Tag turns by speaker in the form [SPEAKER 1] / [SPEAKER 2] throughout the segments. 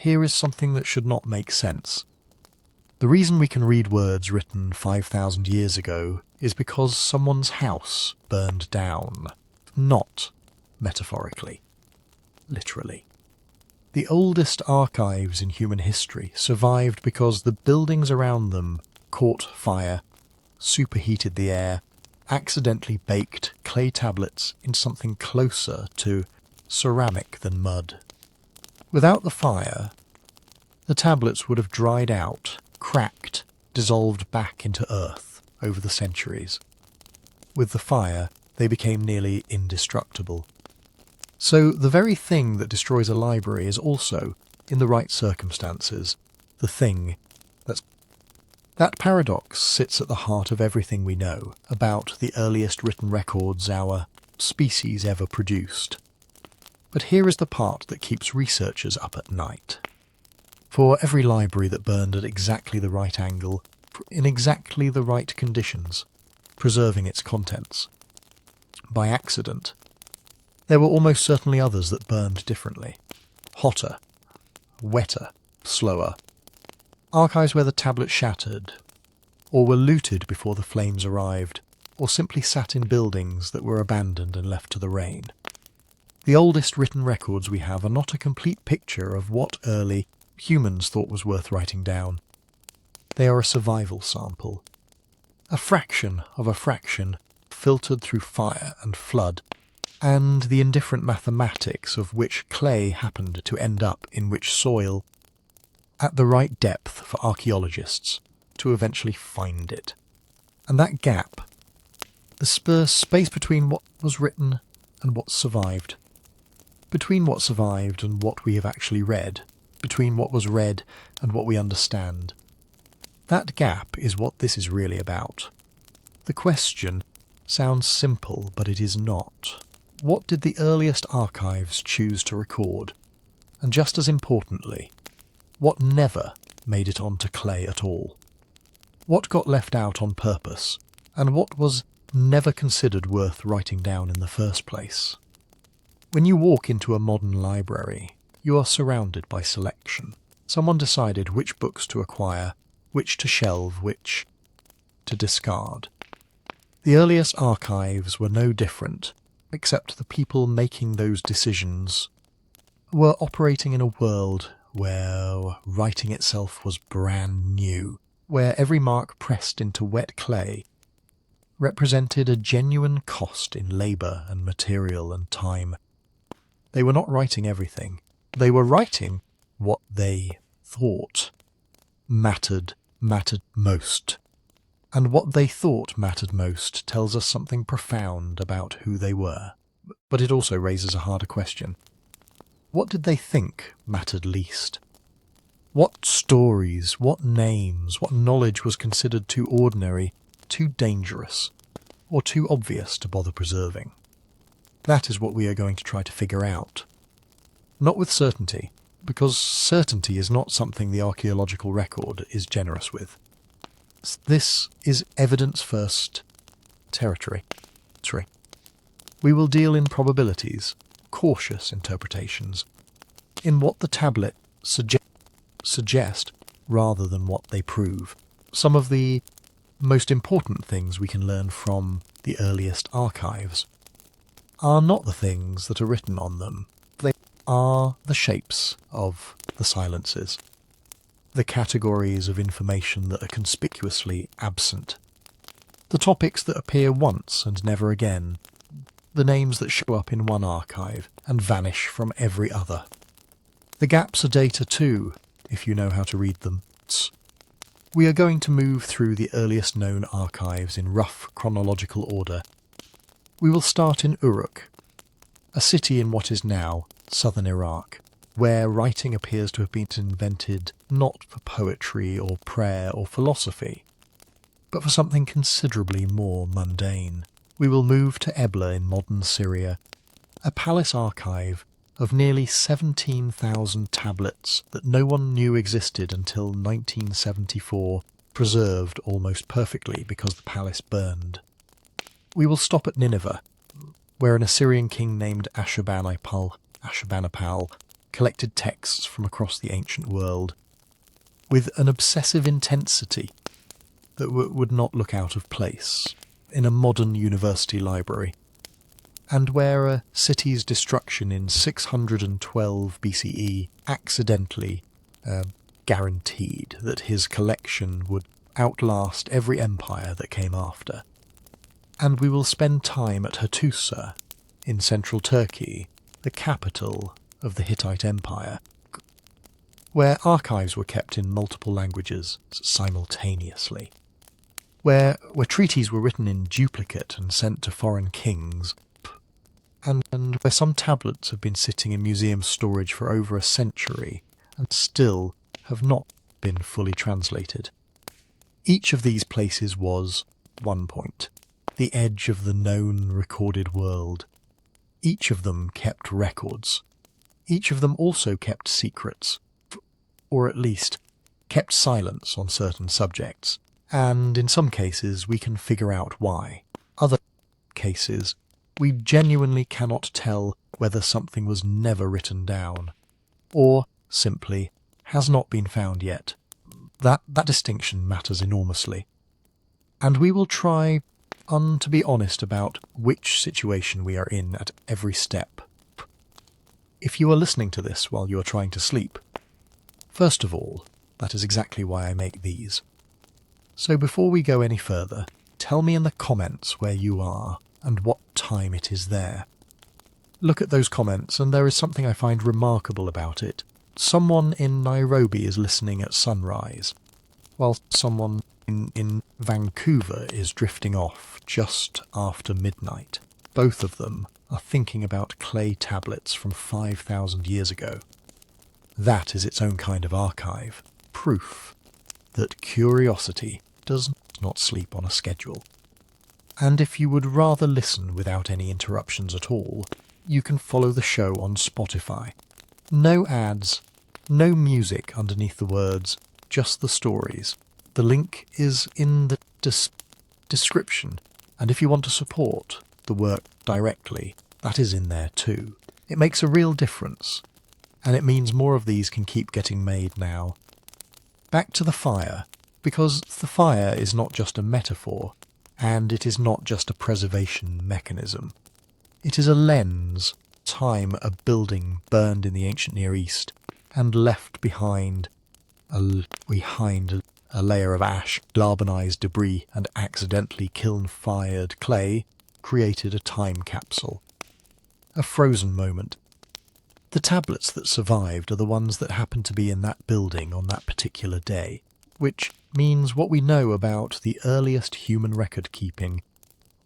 [SPEAKER 1] here is something that should not make sense. The reason we can read words written 5,000 years ago is because someone's house burned down, not metaphorically, literally. The oldest archives in human history survived because the buildings around them caught fire, superheated the air, accidentally baked clay tablets in something closer to ceramic than mud. Without the fire, the tablets would have dried out, cracked, dissolved back into earth over the centuries. With the fire, they became nearly indestructible. So the very thing that destroys a library is also, in the right circumstances, the thing that's... That paradox sits at the heart of everything we know about the earliest written records our species ever produced. But here is the part that keeps researchers up at night. For every library that burned at exactly the right angle, in exactly the right conditions, preserving its contents, by accident, there were almost certainly others that burned differently. Hotter, wetter, slower. Archives where the tablets shattered, or were looted before the flames arrived, or simply sat in buildings that were abandoned and left to the rain. The oldest written records we have are not a complete picture of what early humans thought was worth writing down. They are a survival sample. A fraction of a fraction filtered through fire and flood, and the indifferent mathematics of which clay happened to end up in which soil, at the right depth for archaeologists to eventually find it. And that gap, the space between what was written and what survived, between what survived and what we have actually read, between what was read and what we understand, that gap is what this is really about. The question sounds simple, but it is not. What did the earliest archives choose to record? And just as importantly, what never made it onto clay at all? What got left out on purpose, and what was never considered worth writing down in the first place? When you walk into a modern library, you are surrounded by selection. Someone decided which books to acquire, which to shelve, which to discard. The earliest archives were no different, except the people making those decisions were operating in a world where writing itself was brand new, where every mark pressed into wet clay represented a genuine cost in labour and material and time. They were not writing everything. They were writing what they thought mattered most. And what they thought mattered most tells us something profound about who they were. But it also raises a harder question. What did they think mattered least? What stories, what names, what knowledge was considered too ordinary, too dangerous, or too obvious to bother preserving? That is what we are going to try to figure out. Not with certainty, because certainty is not something the archaeological record is generous with. This is evidence-first territory. We will deal in probabilities, cautious interpretations, in what the tablet suggest rather than what they prove. Some of the most important things we can learn from the earliest archives are not the things that are written on them. They are the shapes of the silences, the categories of information that are conspicuously absent, the topics that appear once and never again, the names that show up in one archive and vanish from every other. The gaps are data too, if you know how to read them. We are going to move through the earliest known archives in rough chronological order. We will start in Uruk, a city in what is now southern Iraq, where writing appears to have been invented not for poetry or prayer or philosophy, but for something considerably more mundane. We will move to Ebla in modern Syria, a palace archive of nearly 17,000 tablets that no one knew existed until 1974, preserved almost perfectly because the palace burned. We will stop at Nineveh, where an Assyrian king named Ashurbanipal collected texts from across the ancient world, with an obsessive intensity that would not look out of place in a modern university library, and where a city's destruction in 612 BCE accidentally guaranteed that his collection would outlast every empire that came after. And we will spend time at Hattusa in central Turkey, the capital of the Hittite Empire, where archives were kept in multiple languages simultaneously, where treaties were written in duplicate and sent to foreign kings, and where some tablets have been sitting in museum storage for over a century and still have not been fully translated. Each of these places was, at one point, the edge of the known recorded world. Each of them kept records. Each of them also kept secrets, or at least kept silence on certain subjects, and in some cases we can figure out why. Other cases, we genuinely cannot tell whether something was never written down, or simply has not been found yet. That distinction matters enormously. And we will try to be honest about which situation we are in at every step. If you are listening to this while you are trying to sleep, first of all, that is exactly why I make these. So before we go any further, tell me in the comments where you are and what time it is there. Look at those comments, and there is something I find remarkable about it. Someone in Nairobi is listening at sunrise, while someone in Vancouver is drifting off just after midnight. Both of them are thinking about clay tablets from 5,000 years ago. That is its own kind of archive, proof that curiosity does not sleep on a schedule. And if you would rather listen without any interruptions at all, you can follow the show on Spotify. No ads, no music underneath the words, just the stories. The link is in the description, and if you want to support the work directly, that is in there too. It makes a real difference, and it means more of these can keep getting made now. Back to the fire, because the fire is not just a metaphor, and it is not just a preservation mechanism. It is a lens. Time a building burned in the ancient Near East and left behind a layer of ash, carbonized debris, and accidentally kiln-fired clay created a time capsule. A frozen moment. The tablets that survived are the ones that happened to be in that building on that particular day, which means what we know about the earliest human record-keeping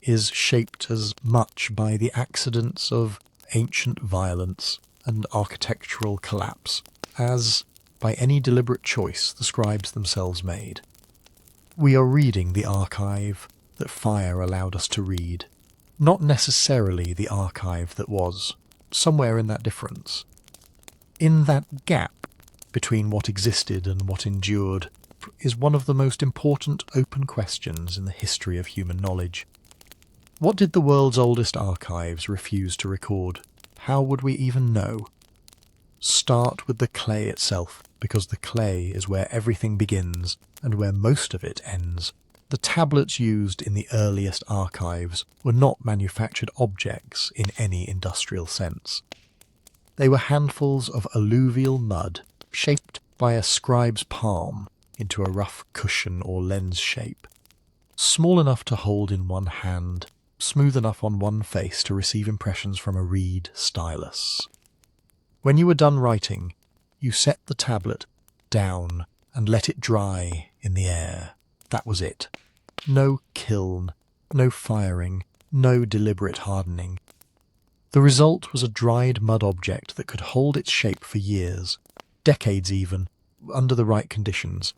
[SPEAKER 1] is shaped as much by the accidents of ancient violence and architectural collapse as by any deliberate choice the scribes themselves made. We are reading the archive that fire allowed us to read, not necessarily the archive that was, somewhere in that difference. In that gap between what existed and what endured is one of the most important open questions in the history of human knowledge. What did the world's oldest archives refuse to record? How would we even know? Start with the clay itself, because the clay is where everything begins and where most of it ends. The tablets used in the earliest archives were not manufactured objects in any industrial sense. They were handfuls of alluvial mud, shaped by a scribe's palm into a rough cushion or lens shape, small enough to hold in one hand, smooth enough on one face to receive impressions from a reed stylus. When you were done writing, you set the tablet down and let it dry in the air. That was it. No kiln, no firing, no deliberate hardening. The result was a dried mud object that could hold its shape for years, decades even, under the right conditions,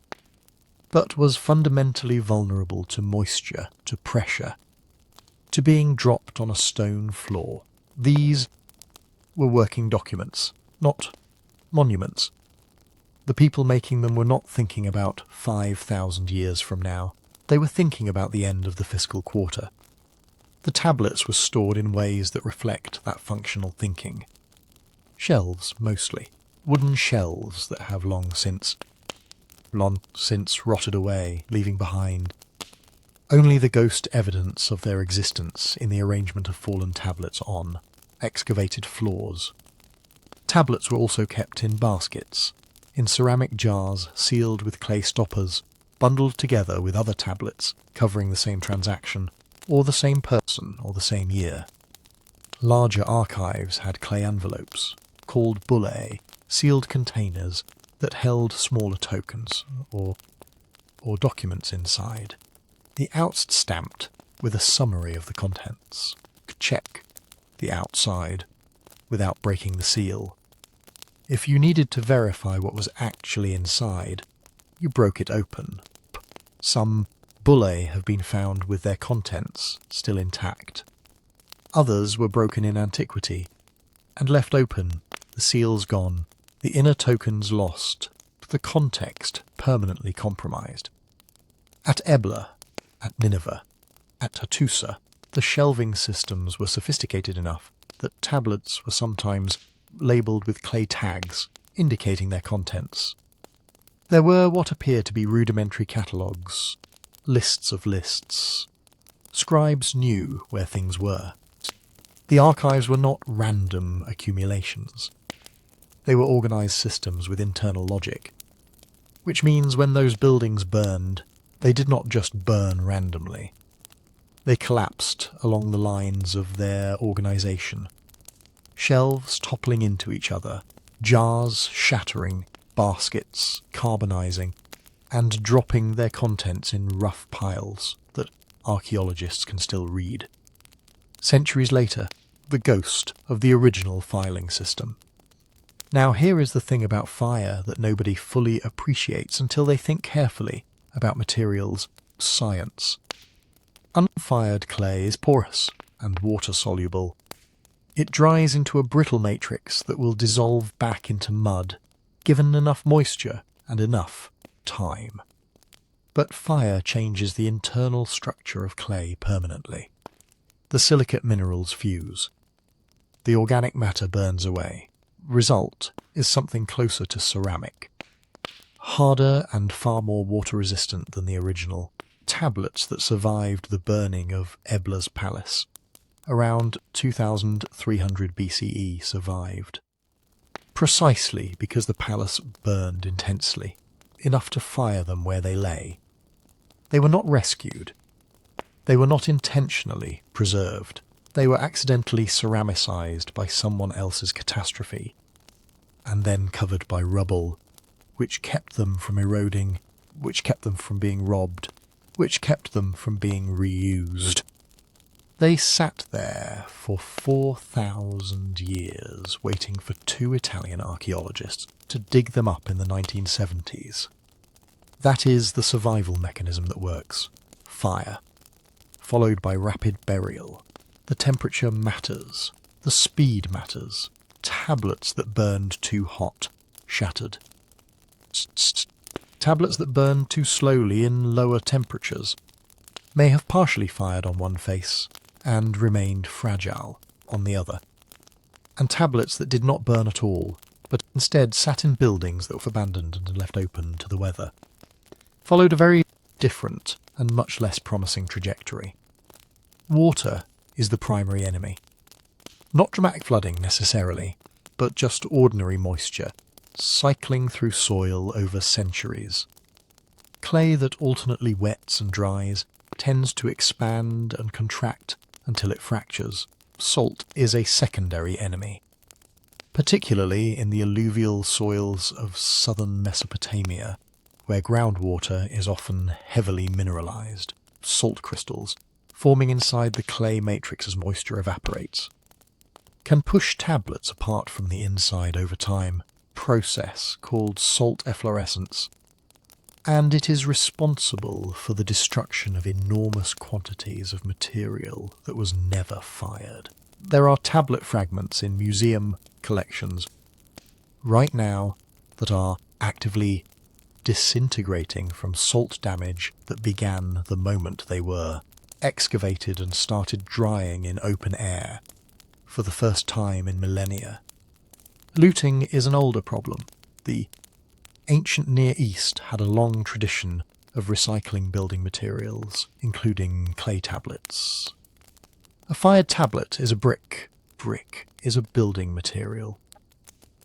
[SPEAKER 1] but was fundamentally vulnerable to moisture, to pressure, to being dropped on a stone floor. These were working documents, not monuments. The people making them were not thinking about 5,000 years from now. They were thinking about the end of the fiscal quarter. The tablets were stored in ways that reflect that functional thinking. Shelves, mostly, Wooden shelves that have long since rotted away, leaving behind only the ghost evidence of their existence in the arrangement of fallen tablets on excavated floors. Tablets were also kept in baskets, in ceramic jars sealed with clay stoppers, bundled together with other tablets covering the same transaction, or the same person, or the same year. Larger archives had clay envelopes, called bullae, sealed containers that held smaller tokens, or documents inside. The outs stamped with a summary of the contents. Check the outside without breaking the seal. If you needed to verify what was actually inside, you broke it open. Some bullae have been found with their contents still intact. Others were broken in antiquity and left open, the seals gone, the inner tokens lost, the context permanently compromised. At Ebla, at Nineveh, at Hattusa, the shelving systems were sophisticated enough that tablets were sometimes labelled with clay tags indicating their contents. There were what appear to be rudimentary catalogues, lists of lists. Scribes knew where things were. The archives were not random accumulations. They were organised systems with internal logic, which means when those buildings burned, they did not just burn randomly. They collapsed along the lines of their organisation. Shelves toppling into each other, jars shattering, baskets carbonising, and dropping their contents in rough piles that archaeologists can still read. Centuries later, the ghost of the original filing system. Now here is the thing about fire that nobody fully appreciates until they think carefully about materials science. Unfired clay is porous and water-soluble. It dries into a brittle matrix that will dissolve back into mud, given enough moisture and enough time. But fire changes the internal structure of clay permanently. The silicate minerals fuse. The organic matter burns away. Result is something closer to ceramic. Harder and far more water-resistant than the original. Tablets that survived the burning of Ebla's palace. Around 2300 BCE survived. Precisely because the palace burned intensely, enough to fire them where they lay. They were not rescued. They were not intentionally preserved. They were accidentally ceramicized by someone else's catastrophe, and then covered by rubble, which kept them from eroding, which kept them from being robbed, which kept them from being reused. They sat there for 4,000 years, waiting for two Italian archaeologists to dig them up in the 1970s. That is the survival mechanism that works. Fire, followed by rapid burial. The temperature matters. The speed matters. Tablets that burned too hot, shattered. Tablets that burned too slowly in lower temperatures may have partially fired on one face and remained fragile on the other. And tablets that did not burn at all, but instead sat in buildings that were abandoned and left open to the weather, followed a very different and much less promising trajectory. Water is the primary enemy. Not dramatic flooding necessarily, but just ordinary moisture, cycling through soil over centuries. Clay that alternately wets and dries tends to expand and contract until it fractures. Salt is a secondary enemy, particularly in the alluvial soils of southern Mesopotamia, where groundwater is often heavily mineralized, salt crystals, forming inside the clay matrix as moisture evaporates, can push tablets apart from the inside over time, process called salt efflorescence, and it is responsible for the destruction of enormous quantities of material that was never fired. There are tablet fragments in museum collections right now that are actively disintegrating from salt damage that began the moment they were excavated and started drying in open air for the first time in millennia. Looting is an older problem. The ancient Near East had a long tradition of recycling building materials, including clay tablets. A fired tablet is a brick. Brick is a building material.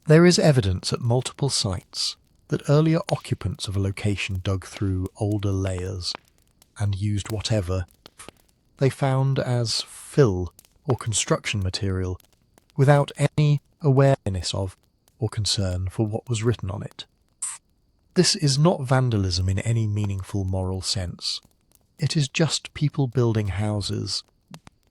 [SPEAKER 1] There is evidence at multiple sites that earlier occupants of a location dug through older layers and used whatever they found as fill or construction material without any awareness of or concern for what was written on it. This is not vandalism in any meaningful moral sense. It is just people building houses,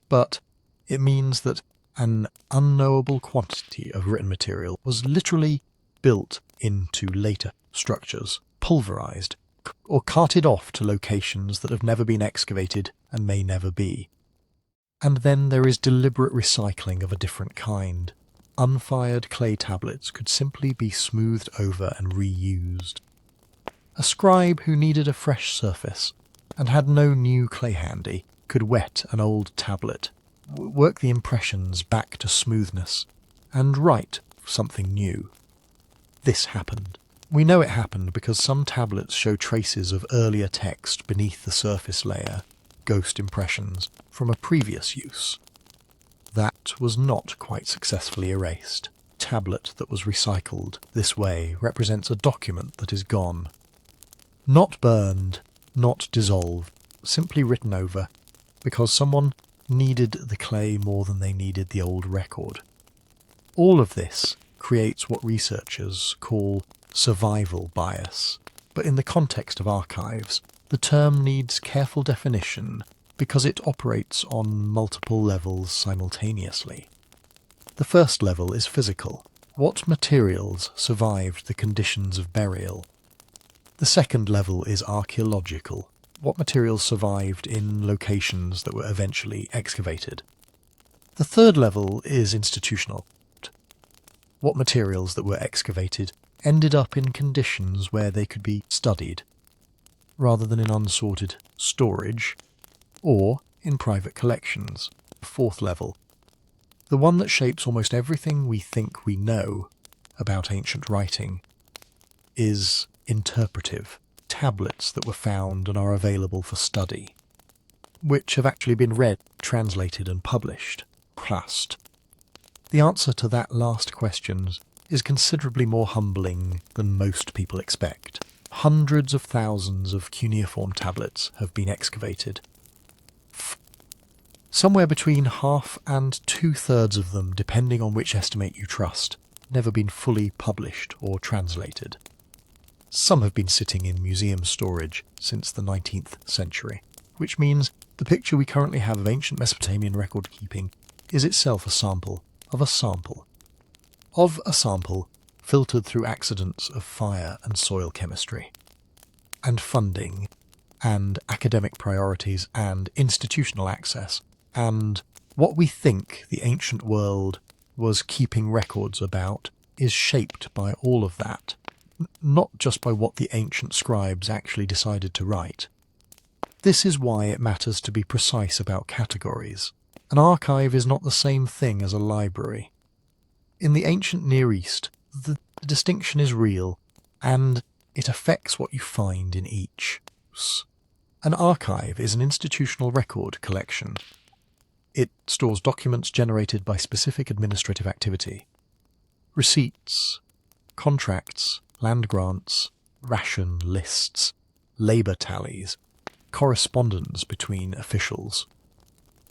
[SPEAKER 1] but it means that an unknowable quantity of written material was literally built into later structures, pulverized, or carted off to locations that have never been excavated and may never be. And then there is deliberate recycling of a different kind. Unfired clay tablets could simply be smoothed over and reused. A scribe who needed a fresh surface and had no new clay handy could wet an old tablet, work the impressions back to smoothness, and write something new. This happened. We know it happened because some tablets show traces of earlier text beneath the surface layer, ghost impressions from a previous use. That was not quite successfully erased. Tablet that was recycled this way represents a document that is gone. Not burned, not dissolved, simply written over, because someone needed the clay more than they needed the old record. All of this creates what researchers call survival bias, but in the context of archives, the term needs careful definition because it operates on multiple levels simultaneously. The first level is physical. What materials survived the conditions of burial? The second level is archaeological. What materials survived in locations that were eventually excavated? The third level is institutional. What materials that were excavated ended up in conditions where they could be studied, rather than in unsorted storage, or in private collections. The fourth level, the one that shapes almost everything we think we know about ancient writing, is interpretive. Tablets that were found and are available for study, which have actually been read, translated and published. Trust. The answer to that last question is considerably more humbling than most people expect. Hundreds of thousands of cuneiform tablets have been excavated. Somewhere between half and 2/3 of them, depending on which estimate you trust, never been fully published or translated. Some have been sitting in museum storage since the 19th century, which means the picture we currently have of ancient Mesopotamian record keeping is itself a sample of a sample. Of a sample filtered through accidents of fire and soil chemistry, and funding, and academic priorities, and institutional access, and what we think the ancient world was keeping records about is shaped by all of that. Not just by what the ancient scribes actually decided to write. This is why it matters to be precise about categories. An archive is not the same thing as a library. In the ancient Near East, the distinction is real, and it affects what you find in each. An archive is an institutional record collection. It stores documents generated by specific administrative activity. Receipts, contracts, land grants, ration lists, labour tallies, correspondence between officials.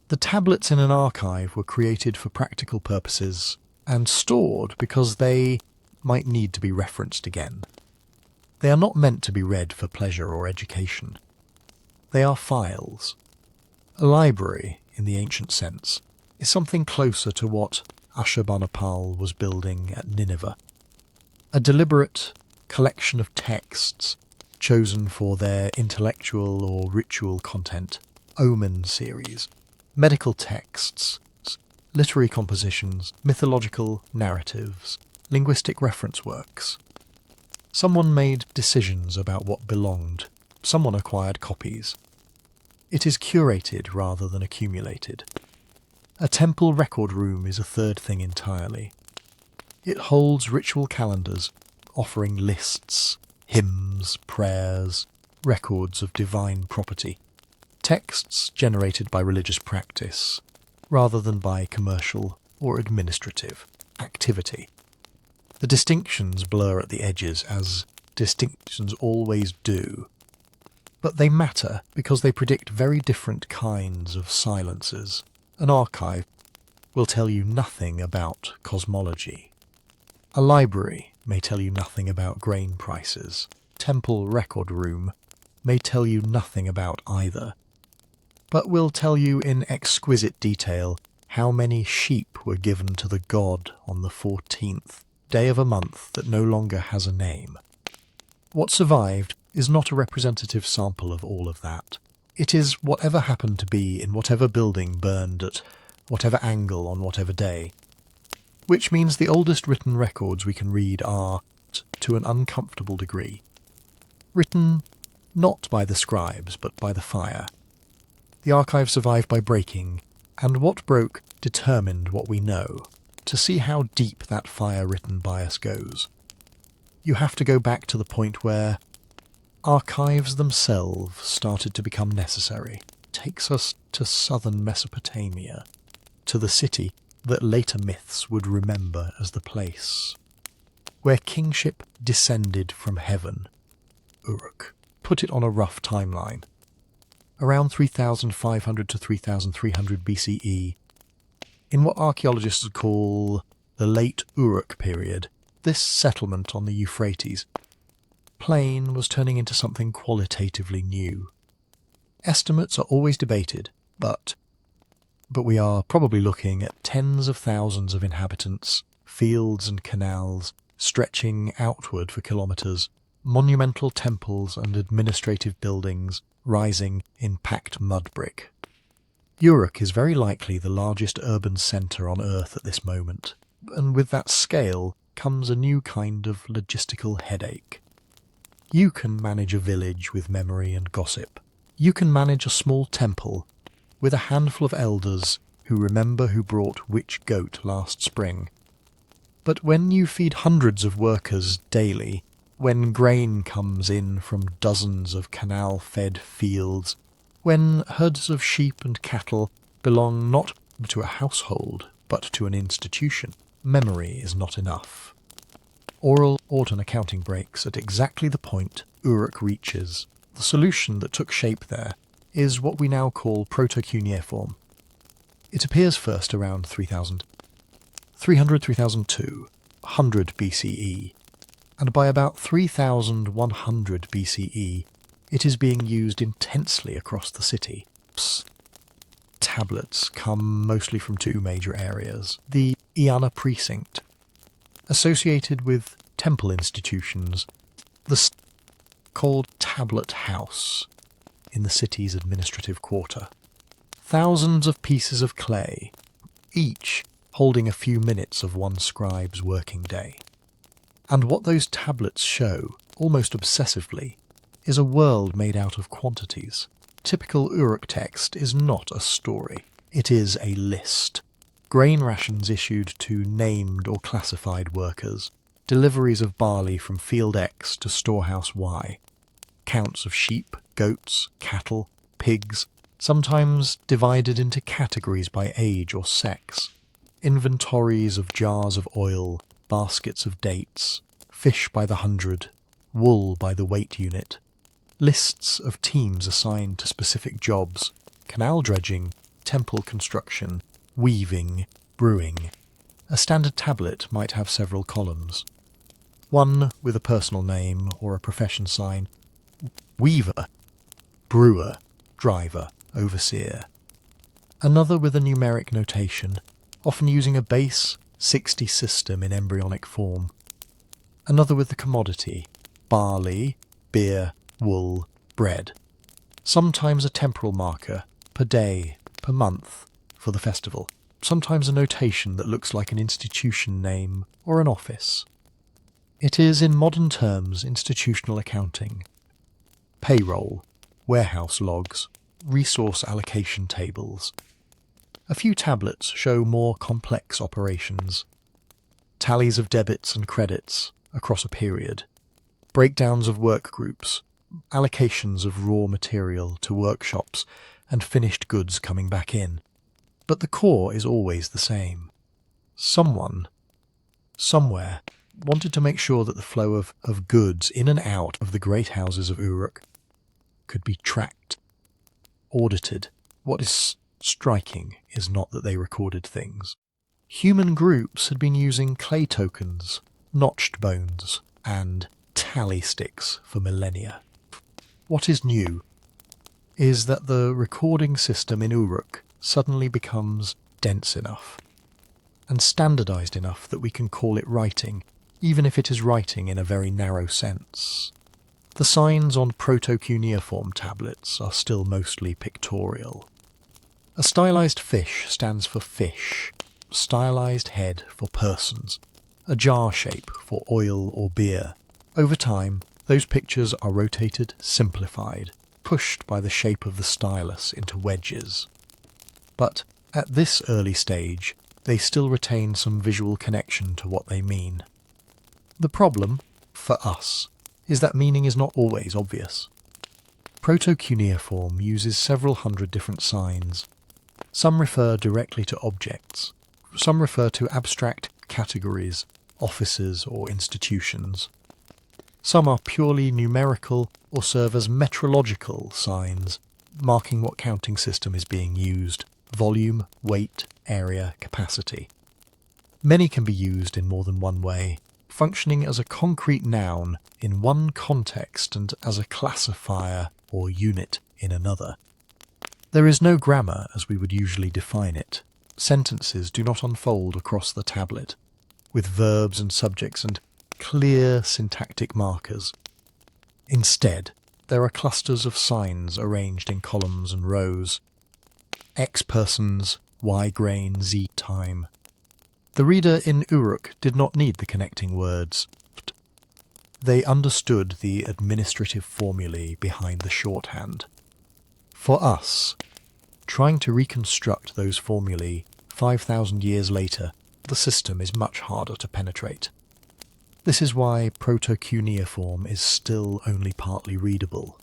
[SPEAKER 1] The tablets in an archive were created for practical purposes and stored because they might need to be referenced again. They are not meant to be read for pleasure or education. They are files. A library, in the ancient sense, is something closer to what Ashurbanipal was building at Nineveh. A deliberate collection of texts chosen for their intellectual or ritual content, omen series, medical texts, literary compositions, mythological narratives, linguistic reference works. Someone made decisions about what belonged. Someone acquired copies. It is curated rather than accumulated. A temple record room is a third thing entirely. It holds ritual calendars offering lists, hymns, prayers, records of divine property, texts generated by religious practice rather than by commercial or administrative activity. The distinctions blur at the edges, as distinctions always do, but they matter because they predict very different kinds of silences. An archive will tell you nothing about cosmology. A library may tell you nothing about grain prices. Temple record room may tell you nothing about either, but will tell you in exquisite detail how many sheep were given to the god on the 14th day of a month that no longer has a name. What survived is not a representative sample of all of that. It is whatever happened to be in whatever building burned at whatever angle on whatever day, which means the oldest written records we can read are, to an uncomfortable degree, written not by the scribes but by the fire. The archive survived by breaking, and what broke determined what we know. To see how deep that fire-written bias goes, you have to go back to the point where archives themselves started to become necessary. Takes us to southern Mesopotamia, to the city that later myths would remember as the place where kingship descended from heaven. Uruk. Put it on a rough timeline. Around 3,500 to 3,300 BCE, in what archaeologists would call the late Uruk period, this settlement on the Euphrates plain was turning into something qualitatively new. Estimates are always debated, but we are probably looking at tens of thousands of inhabitants, fields and canals stretching outward for kilometres, monumental temples and administrative buildings rising in packed mud brick. Uruk is very likely the largest urban centre on Earth at this moment, and with that scale comes a new kind of logistical headache. You can manage a village with memory and gossip. You can manage a small temple with a handful of elders who remember who brought which goat last spring. But when you feed hundreds of workers daily, when grain comes in from dozens of canal-fed fields, when herds of sheep and cattle belong not to a household but to an institution, memory is not enough. Oral autumn accounting breaks at exactly the point Uruk reaches. The solution that took shape there is what we now call proto-cuneiform. It appears first around 3,000, 302, 100 BCE, and by about 3,100 BCE, it is being used intensely across the city. Tablets come mostly from two major areas. The Iana precinct, associated with temple institutions, the called Tablet House in the city's administrative quarter. Thousands of pieces of clay, each holding a few minutes of one scribe's working day. And what those tablets show, almost obsessively, is a world made out of quantities. Typical Uruk text is not a story, it is a list. Grain rations issued to named or classified workers, deliveries of barley from field X to storehouse Y, counts of sheep, goats, cattle, pigs, sometimes divided into categories by age or sex, inventories of jars of oil, baskets of dates, fish by the hundred, wool by the weight unit, lists of teams assigned to specific jobs, canal dredging, temple construction, weaving, brewing. A standard tablet might have several columns. One with a personal name or a profession sign, weaver, brewer, driver, overseer. Another with a numeric notation, often using a base 60 system in embryonic form. Another with the commodity, barley, beer, wool, bread. Sometimes a temporal marker, per day, per month, for the festival. Sometimes a notation that looks like an institution name or an office. It is, in modern terms, institutional accounting. Payroll, warehouse logs, resource allocation tables. A few tablets show more complex operations. tallies of debits and credits across a period, breakdowns of work groups, allocations of raw material to workshops, and finished goods coming back in. But the core is always the same. Someone, somewhere, wanted to make sure that the flow of goods in and out of the great houses of Uruk could be tracked, audited. What is striking is not that they recorded things. Human groups had been using clay tokens, notched bones, and tally sticks for millennia. What is new is that the recording system in Uruk suddenly becomes dense enough and standardized enough that we can call it writing, even if it is writing in a very narrow sense. The signs on proto-cuneiform tablets are still mostly pictorial. A stylized fish stands for fish, stylized head for persons, a jar shape for oil or beer. Over time, those pictures are rotated, simplified, pushed by the shape of the stylus into wedges. But at this early stage, they still retain some visual connection to what they mean. The problem, for us, is that meaning is not always obvious. Proto-cuneiform uses several hundred different signs. Some refer directly to objects. Some refer to abstract categories, offices or institutions. Some are purely numerical or serve as metrological signs, marking what counting system is being used: volume, weight, area, capacity. Many can be used in more than one way, functioning as a concrete noun in one context and as a classifier or unit in another. There is no grammar as we would usually define it. Sentences do not unfold across the tablet, with verbs and subjects and clear syntactic markers. Instead, there are clusters of signs arranged in columns and rows. X persons, Y grain, Z time. The reader in Uruk did not need the connecting words. They understood the administrative formulae behind the shorthand. For us, trying to reconstruct those formulae 5,000 years later, the system is much harder to penetrate. This is why proto-cuneiform is still only partly readable.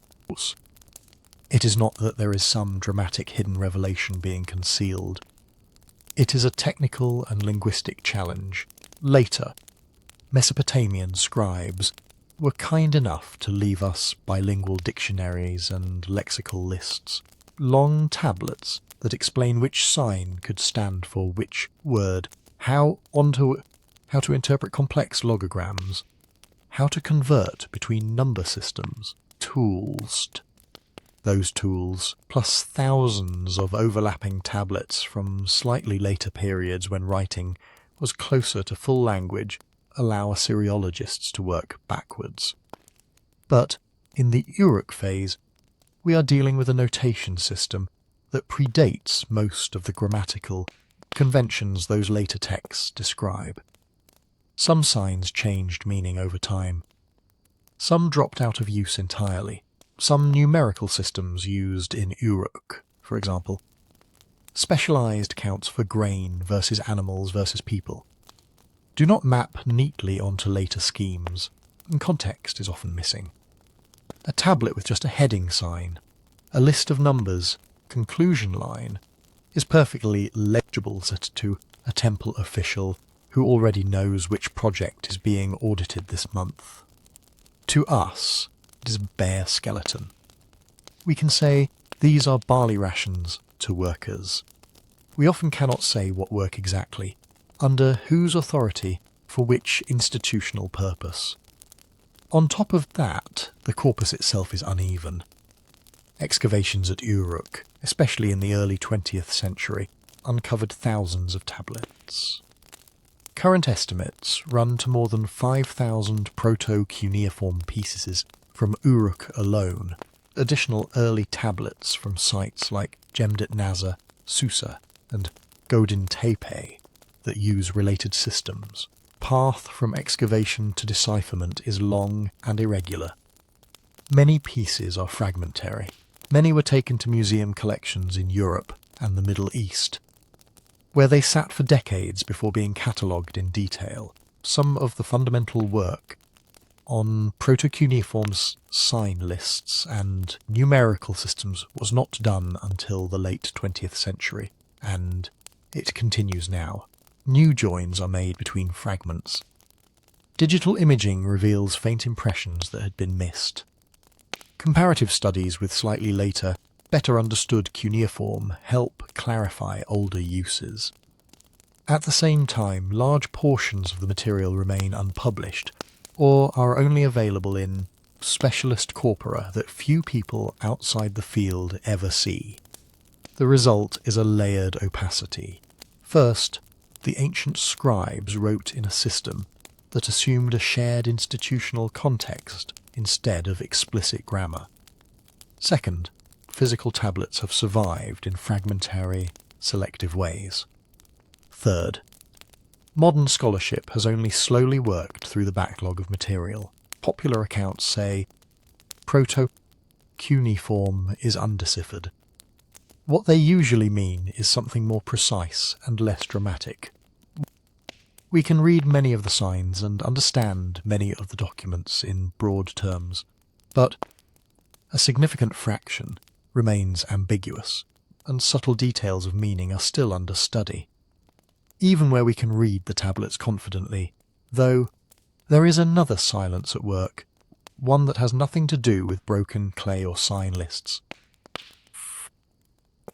[SPEAKER 1] It is not that there is some dramatic hidden revelation being concealed. It is a technical and linguistic challenge. Later, Mesopotamian scribes were kind enough to leave us bilingual dictionaries and lexical lists, long tablets that explain which sign could stand for which word, how to interpret complex logograms, how to convert between number systems, tools. Those tools, plus thousands of overlapping tablets from slightly later periods when writing was closer to full language, allow Assyriologists to work backwards. But in the Uruk phase, we are dealing with a notation system that predates most of the grammatical conventions those later texts describe. Some signs changed meaning over time. Some dropped out of use entirely. Some numerical systems used in Uruk, for example, specialized counts for grain versus animals versus people, do not map neatly onto later schemes, and context is often missing. A tablet with just a heading sign, a list of numbers, conclusion line, is perfectly legible set to a temple official who already knows which project is being audited this month. To us, it is a bare skeleton. We can say, these are barley rations to workers. We often cannot say what work exactly, under whose authority, for which institutional purpose. On top of that, the corpus itself is uneven. Excavations at Uruk, especially in the early 20th century, uncovered thousands of tablets. Current estimates run to more than 5,000 proto-cuneiform pieces from Uruk alone, additional early tablets from sites like Jemdet Nazar, Susa, and Godin Tepe that use related systems. Path from excavation to decipherment is long and irregular. Many pieces are fragmentary. Many were taken to museum collections in Europe and the Middle East, where they sat for decades before being catalogued in detail. some of the fundamental work on proto-cuneiform sign lists and numerical systems was not done until the late 20th century, and it continues now. New joins are made between fragments. Digital imaging reveals faint impressions that had been missed. Comparative studies with slightly later, better understood cuneiform help clarify older uses. At the same time, large portions of the material remain unpublished, or are only available in specialist corpora that few people outside the field ever see. The result is a layered opacity. First, the ancient scribes wrote in a system that assumed a shared institutional context instead of explicit grammar. Second, physical tablets have survived in fragmentary, selective ways. Third, modern scholarship has only slowly worked through the backlog of material. Popular accounts say proto-cuneiform is undeciphered. What they usually mean is something more precise and less dramatic. We can read many of the signs and understand many of the documents in broad terms, but a significant fraction remains ambiguous, and subtle details of meaning are still under study. Even where we can read the tablets confidently, though, there is another silence at work, one that has nothing to do with broken clay or sign lists.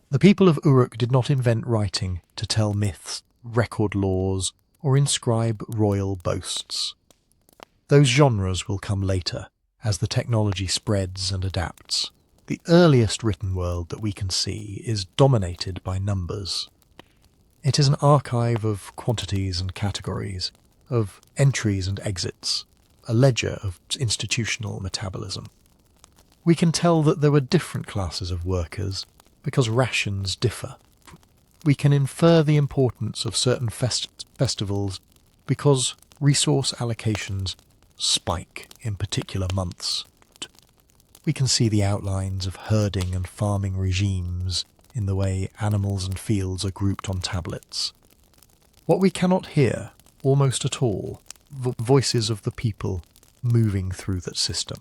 [SPEAKER 1] The people of Uruk did not invent writing to tell myths, record laws, or inscribe royal boasts. Those genres will come later, as the technology spreads and adapts. The earliest written world that we can see is dominated by numbers. It is an archive of quantities and categories, of entries and exits, a ledger of institutional metabolism. We can tell that there were different classes of workers because rations differ. We can infer the importance of certain festivals because resource allocations spike in particular months. We can see the outlines of herding and farming regimes in the way animals and fields are grouped on tablets. What we cannot hear, almost at all, the voices of the people moving through that system.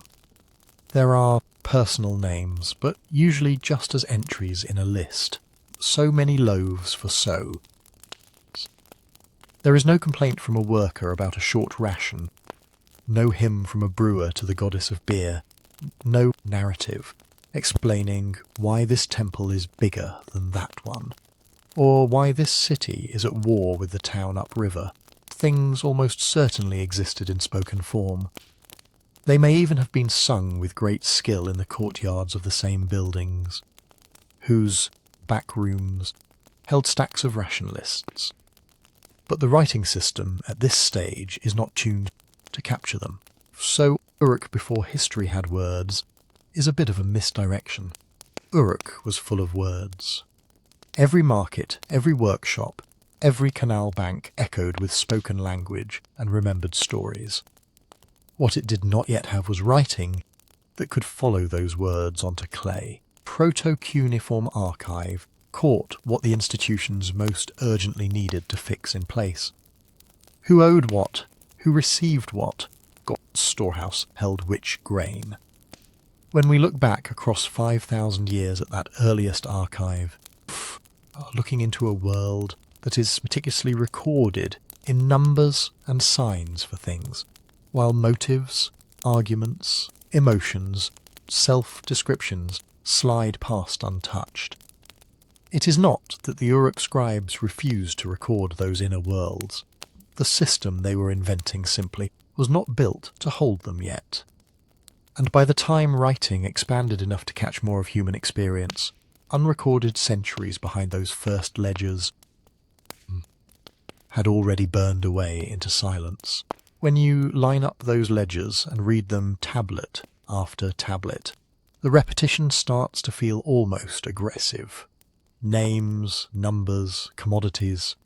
[SPEAKER 1] There are personal names, but usually just as entries in a list. So many loaves for so. There is no complaint from a worker about a short ration, no hymn from a brewer to the goddess of beer, no narrative explaining why this temple is bigger than that one, or why this city is at war with the town upriver. Things almost certainly existed in spoken form. They may even have been sung with great skill in the courtyards of the same buildings, whose back rooms held stacks of ration lists. But the writing system at this stage is not tuned to capture them. So Uruk before history had words is a bit of a misdirection. Uruk was full of words. Every market, every workshop, every canal bank echoed with spoken language and remembered stories. What it did not yet have was writing that could follow those words onto clay. Proto-cuneiform archive caught what the institutions most urgently needed to fix in place. Who owed what? Who received what? God's storehouse held which grain? When we look back across 5,000 years at that earliest archive, looking into a world that is meticulously recorded in numbers and signs for things, while motives, arguments, emotions, self-descriptions slide past untouched. It is not that the Uruk scribes refused to record those inner worlds. The system they were inventing simply was not built to hold them yet. And by the time writing expanded enough to catch more of human experience, unrecorded centuries behind those first ledgers had already burned away into silence. When you line up those ledgers and read them tablet after tablet, the repetition starts to feel almost aggressive. Names, numbers, commodities,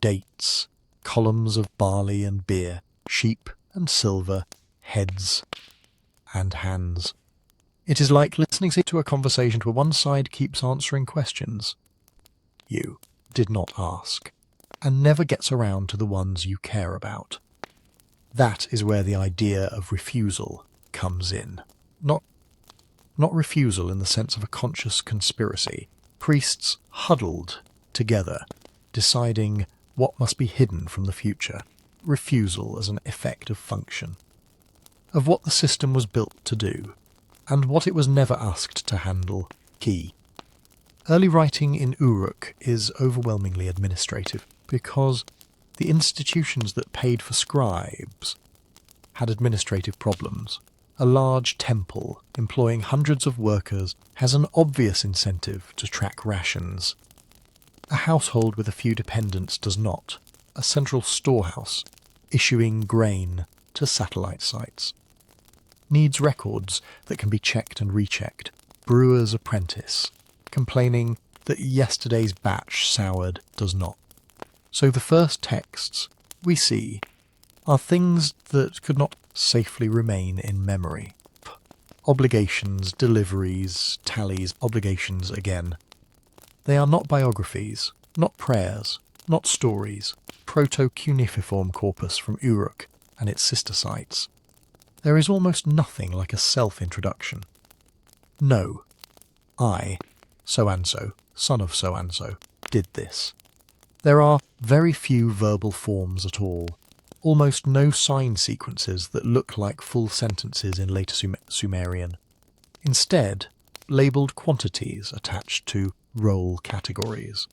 [SPEAKER 1] dates, columns of barley and beer, sheep and silver, heads and hands. It is like listening to a conversation where one side keeps answering questions you did not ask, and never gets around to the ones you care about. That is where the idea of refusal comes in. Not refusal in the sense of a conscious conspiracy. Priests huddled together, deciding what must be hidden from the future. Refusal as an effective function of what the system was built to do, and what it was never asked to handle. Key. Early writing in Uruk is overwhelmingly administrative, because the institutions that paid for scribes had administrative problems. A large temple employing hundreds of workers has an obvious incentive to track rations. A household with a few dependents does not. A central storehouse, issuing grain to satellite sites, needs records that can be checked and rechecked. Brewer's apprentice, complaining that yesterday's batch soured, does not. So the first texts we see are things that could not safely remain in memory. Obligations, deliveries, tallies, obligations again. They are not biographies, not prayers, not stories. Proto-cuneiform corpus from Uruk and its sister sites. There is almost nothing like a self-introduction. No, I, so-and-so, son of so-and-so, did this. There are very few verbal forms at all, almost no sign sequences that look like full sentences in later Sumerian. Instead, labelled quantities attached to role categories.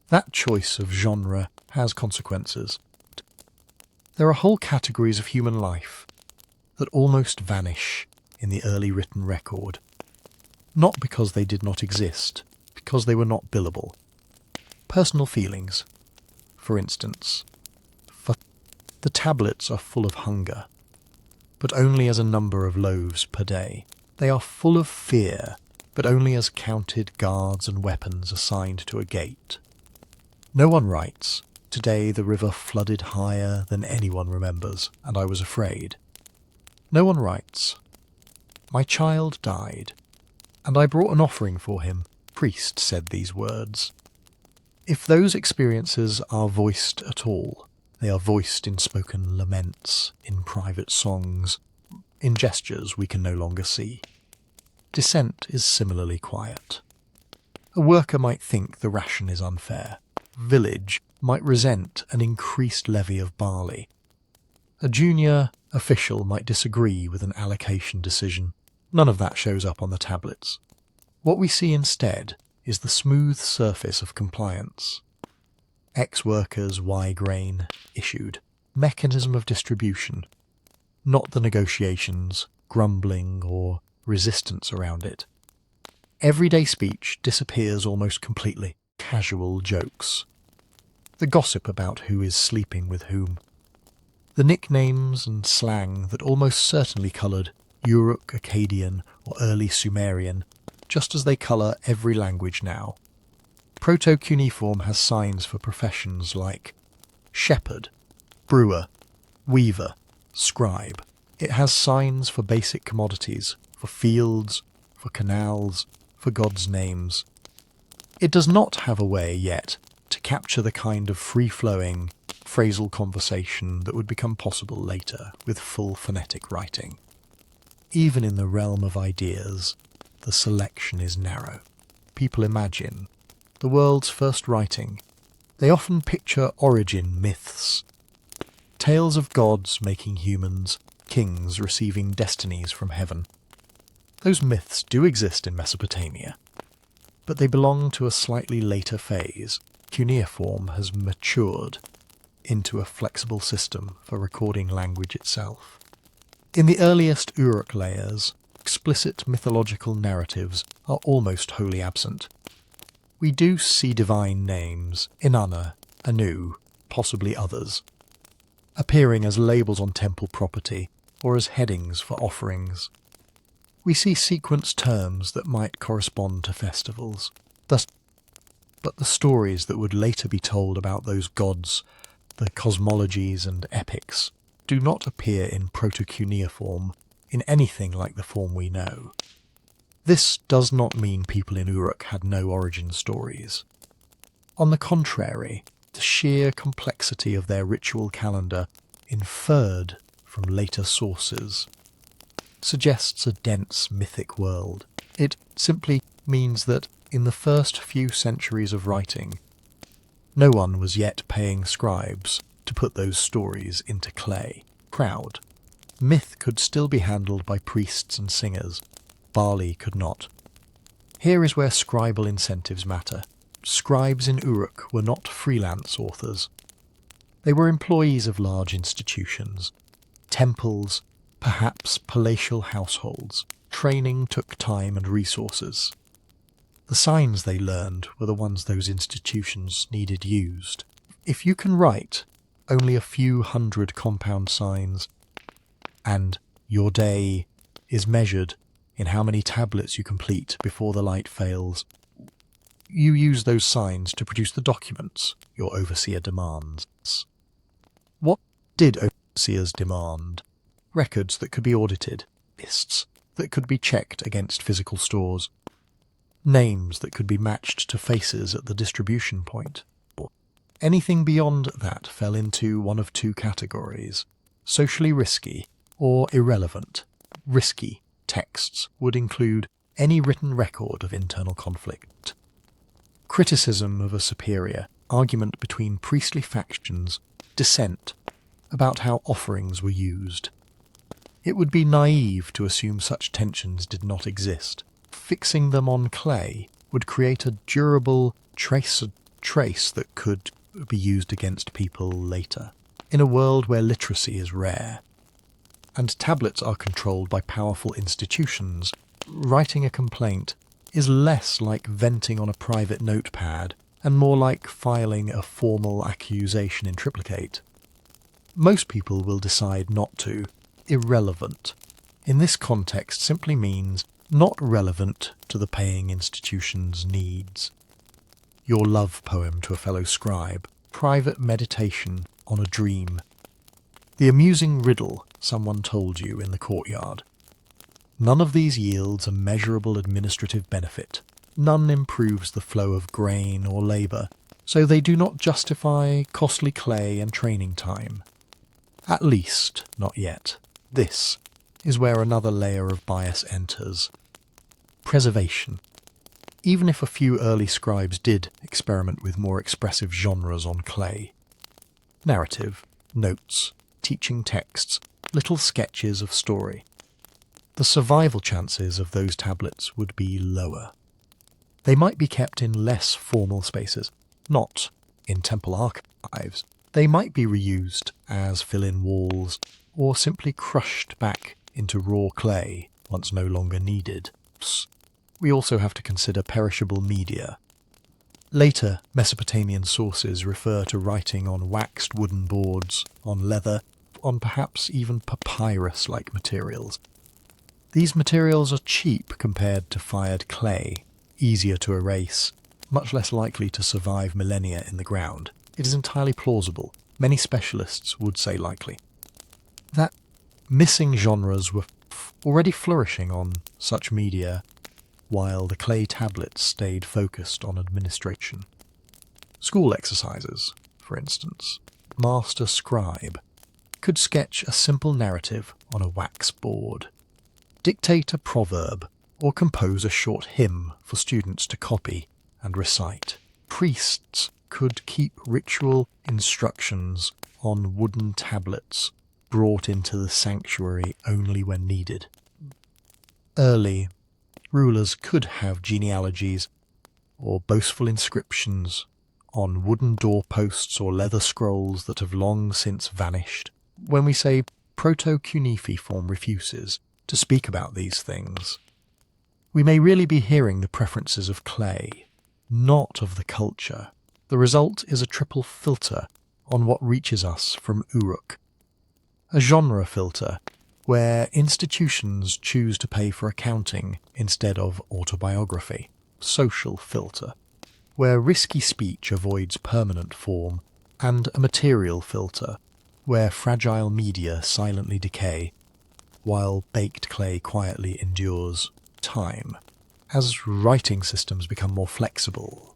[SPEAKER 1] That choice of genre has consequences. There are whole categories of human life that almost vanish in the early written record, not because they did not exist, because they were not billable. Personal feelings, for instance. The tablets are full of hunger, but only as a number of loaves per day. They are full of fear, but only as counted guards and weapons assigned to a gate. No one writes, "Today the river flooded higher than anyone remembers, and I was afraid." No one writes, "My child died, and I brought an offering for him. Priest said these words." If those experiences are voiced at all, they are voiced in spoken laments, in private songs, in gestures we can no longer see. Dissent is similarly quiet. A worker might think the ration is unfair. Village might resent an increased levy of barley. A junior official might disagree with an allocation decision. None of that shows up on the tablets. What we see instead is the smooth surface of compliance. X workers, Y grain, issued. Mechanism of distribution, not the negotiations, grumbling, or resistance around it. Everyday speech disappears almost completely. Casual jokes. The gossip about who is sleeping with whom. The nicknames and slang that almost certainly coloured Uruk, Akkadian, or early Sumerian, just as they colour every language now. Proto-cuneiform has signs for professions like shepherd, brewer, weaver, scribe. It has signs for basic commodities, for fields, for canals, for gods' names. It does not have a way yet to capture the kind of free-flowing, phrasal conversation that would become possible later with full phonetic writing. Even in the realm of ideas, the selection is narrow. People imagine the world's first writing. They often picture origin myths, tales of gods making humans, kings receiving destinies from heaven. Those myths do exist in Mesopotamia, but they belong to a slightly later phase. Cuneiform has matured into a flexible system for recording language itself. In the earliest Uruk layers, explicit mythological narratives are almost wholly absent. We do see divine names, Inanna, Anu, possibly others, appearing as labels on temple property or as headings for offerings. We see sequence terms that might correspond to festivals, but the stories that would later be told about those gods, the cosmologies and epics, do not appear in proto-cuneiform in anything like the form we know. This does not mean people in Uruk had no origin stories. On the contrary, the sheer complexity of their ritual calendar inferred from later sources, suggests a dense mythic world. It simply means that in the first few centuries of writing, no one was yet paying scribes to put those stories into clay. Crowd. Myth could still be handled by priests and singers. Barley could not. Here is where scribal incentives matter. Scribes in Uruk were not freelance authors. They were employees of large institutions, temples, perhaps palatial households. Training took time and resources. The signs they learned were the ones those institutions needed used. If you can write only a few hundred compound signs, and your day is measured in how many tablets you complete before the light fails, you use those signs to produce the documents your overseer demands. What did overseers demand? Records that could be audited, lists that could be checked against physical stores, names that could be matched to faces at the distribution point. Anything beyond that fell into one of two categories: socially risky or irrelevant. Risky texts would include any written record of internal conflict, criticism of a superior, argument between priestly factions, dissent about how offerings were used. It would be naive to assume such tensions did not exist. Fixing them on clay would create a durable trace that could be used against people later. In a world where literacy is rare, and tablets are controlled by powerful institutions, writing a complaint is less like venting on a private notepad and more like filing a formal accusation in triplicate. Most people will decide not to. Irrelevant, in this context, simply means not relevant to the paying institution's needs. Your love poem to a fellow scribe, private meditation on a dream, the amusing riddle someone told you in the courtyard. None of these yields a measurable administrative benefit. None improves the flow of grain or labour, so they do not justify costly clay and training time. At least, not yet. This is where another layer of bias enters. Preservation. Even if a few early scribes did experiment with more expressive genres on clay. Narrative, notes, teaching texts, little sketches of story. The survival chances of those tablets would be lower. They might be kept in less formal spaces, not in temple archives. They might be reused as fill-in walls, or simply crushed back into raw clay once no longer needed. We also have to consider perishable media. Later Mesopotamian sources refer to writing on waxed wooden boards, on leather, on perhaps even papyrus-like materials. These materials are cheap compared to fired clay, easier to erase, much less likely to survive millennia in the ground. It is entirely plausible. Many specialists would say likely. That missing genres were already flourishing on such media, while the clay tablets stayed focused on administration. School exercises, for instance. Master scribe could sketch a simple narrative on a wax board, dictate a proverb, or compose a short hymn for students to copy and recite. Priests could keep ritual instructions on wooden tablets brought into the sanctuary only when needed. Early rulers could have genealogies or boastful inscriptions on wooden doorposts or leather scrolls that have long since vanished. When we say proto-cuneiform refuses to speak about these things, we may really be hearing the preferences of clay, not of the culture. The result is a triple filter on what reaches us from Uruk. A genre filter, where institutions choose to pay for accounting instead of autobiography. Social filter, where risky speech avoids permanent form. And a material filter, where fragile media silently decay, while baked clay quietly endures time. As writing systems become more flexible,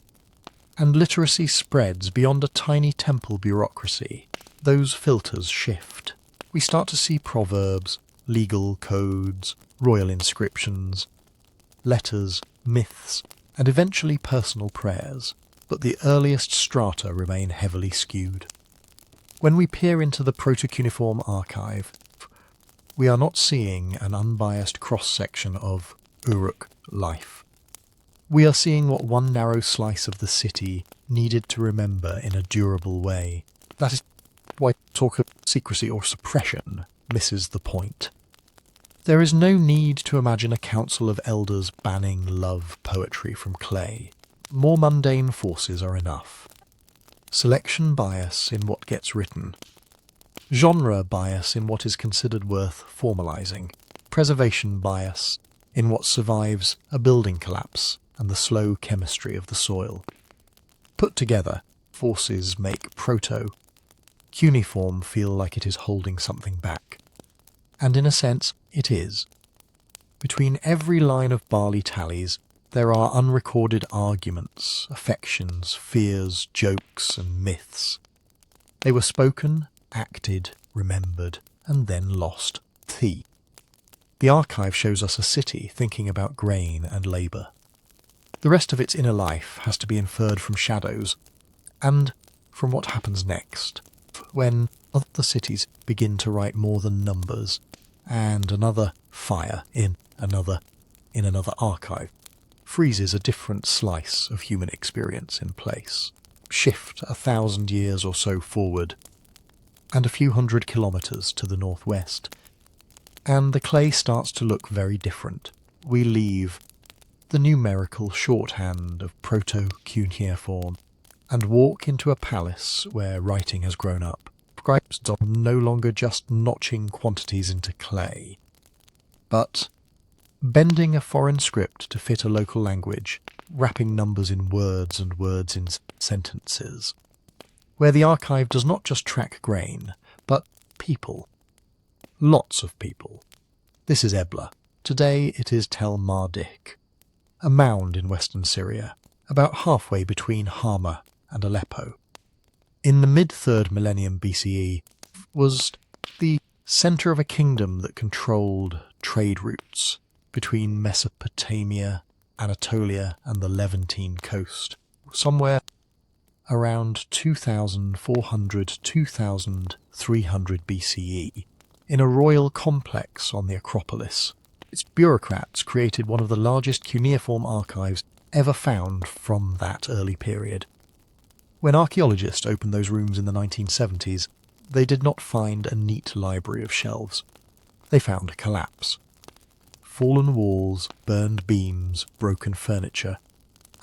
[SPEAKER 1] and literacy spreads beyond a tiny temple bureaucracy, those filters shift. We start to see proverbs, legal codes, royal inscriptions, letters, myths, and eventually personal prayers, but the earliest strata remain heavily skewed. When we peer into the proto-cuneiform archive, we are not seeing an unbiased cross-section of Uruk life. We are seeing what one narrow slice of the city needed to remember in a durable way. That is why talk of secrecy or suppression misses the point. There is no need to imagine a council of elders banning love poetry from clay. More mundane forces are enough. Selection bias in what gets written. Genre bias in what is considered worth formalising. Preservation bias in what survives a building collapse and the slow chemistry of the soil. Put together, forces make proto-cuneiform feel like it is holding something back. And in a sense, it is. Between every line of barley tallies, there are unrecorded arguments, affections, fears, jokes, and myths. They were spoken, acted, remembered, and then lost. The archive shows us a city thinking about grain and labour. The rest of its inner life has to be inferred from shadows, and from what happens next, when other cities begin to write more than numbers, and another fire in another archive freezes a different slice of human experience in place. Shift 1,000 years or so forward, and a few hundred kilometres to the northwest, and the clay starts to look very different. We leave the numerical shorthand of proto-cuneiform and walk into a palace where writing has grown up. Scribes are no longer just notching quantities into clay, but bending a foreign script to fit a local language, wrapping numbers in words and words in sentences, where the archive does not just track grain, but people. Lots of people. This is Ebla. Today it is Tel Mardik, a mound in western Syria, about halfway between Hama and Aleppo. In the mid-3rd millennium BCE, was the centre of a kingdom that controlled trade routes between Mesopotamia, Anatolia, and the Levantine coast, somewhere around 2400–2300 BCE, in a royal complex on the Acropolis. Its bureaucrats created one of the largest cuneiform archives ever found from that early period. When archaeologists opened those rooms in the 1970s, they did not find a neat library of shelves. They found a collapse. Fallen walls, burned beams, broken furniture,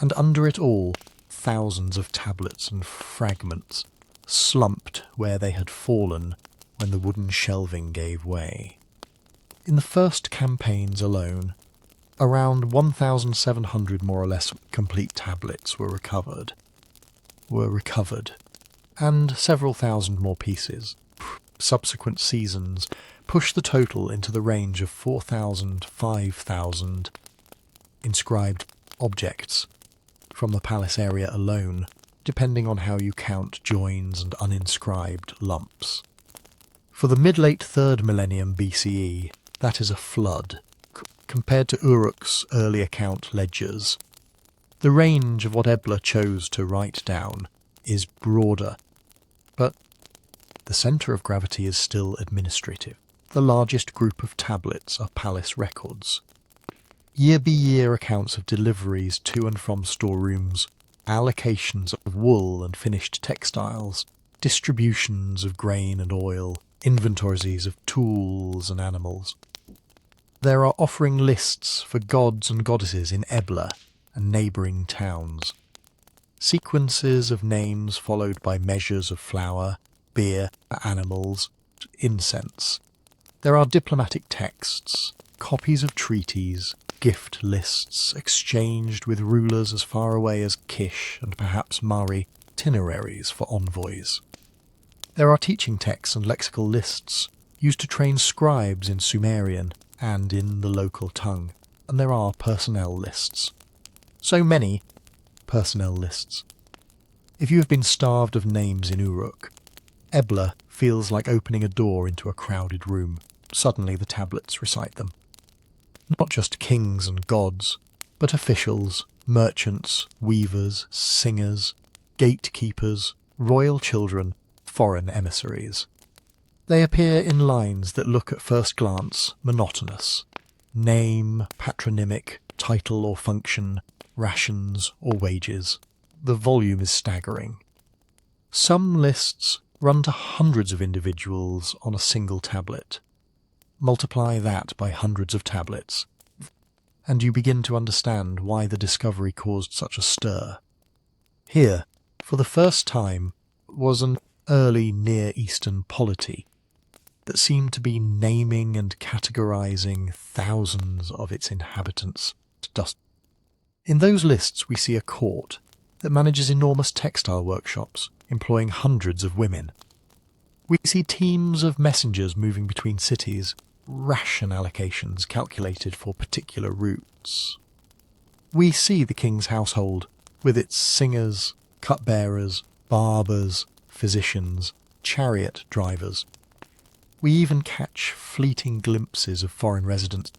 [SPEAKER 1] and under it all, thousands of tablets and fragments, slumped where they had fallen when the wooden shelving gave way. In the first campaigns alone, around 1,700 more or less complete tablets were recovered, and several thousand more pieces. Subsequent seasons pushed the total into the range of 4,000–5,000 inscribed objects from the palace area alone, depending on how you count joins and uninscribed lumps. For the mid-late 3rd millennium BCE, that is a flood, compared to Uruk's early account ledgers. The range of what Ebla chose to write down is broader, but the centre of gravity is still administrative. The largest group of tablets are palace records. Year-by-year accounts of deliveries to and from storerooms, allocations of wool and finished textiles, distributions of grain and oil, inventories of tools and animals. There are offering lists for gods and goddesses in Ebla and neighbouring towns. Sequences of names followed by measures of flour, beer, animals, incense. There are diplomatic texts, copies of treaties, gift lists exchanged with rulers as far away as Kish and perhaps Mari, itineraries for envoys. There are teaching texts and lexical lists used to train scribes in Sumerian and in the local tongue, and there are personnel lists. So many personnel lists. If you have been starved of names in Uruk, Ebla feels like opening a door into a crowded room. Suddenly the tablets recite them. Not just kings and gods, but officials, merchants, weavers, singers, gatekeepers, royal children, foreign emissaries. They appear in lines that look at first glance monotonous. Name, patronymic, title or function, rations or wages. The volume is staggering. Some lists run to hundreds of individuals on a single tablet. Multiply that by hundreds of tablets, and you begin to understand why the discovery caused such a stir. Here, for the first time, was an early Near Eastern polity that seemed to be naming and categorizing thousands of its inhabitants to dust. In those lists we see a court that manages enormous textile workshops, employing hundreds of women. We see teams of messengers moving between cities, ration allocations calculated for particular routes. We see the king's household, with its singers, cupbearers, barbers, physicians, chariot drivers. We even catch fleeting glimpses of foreign residents,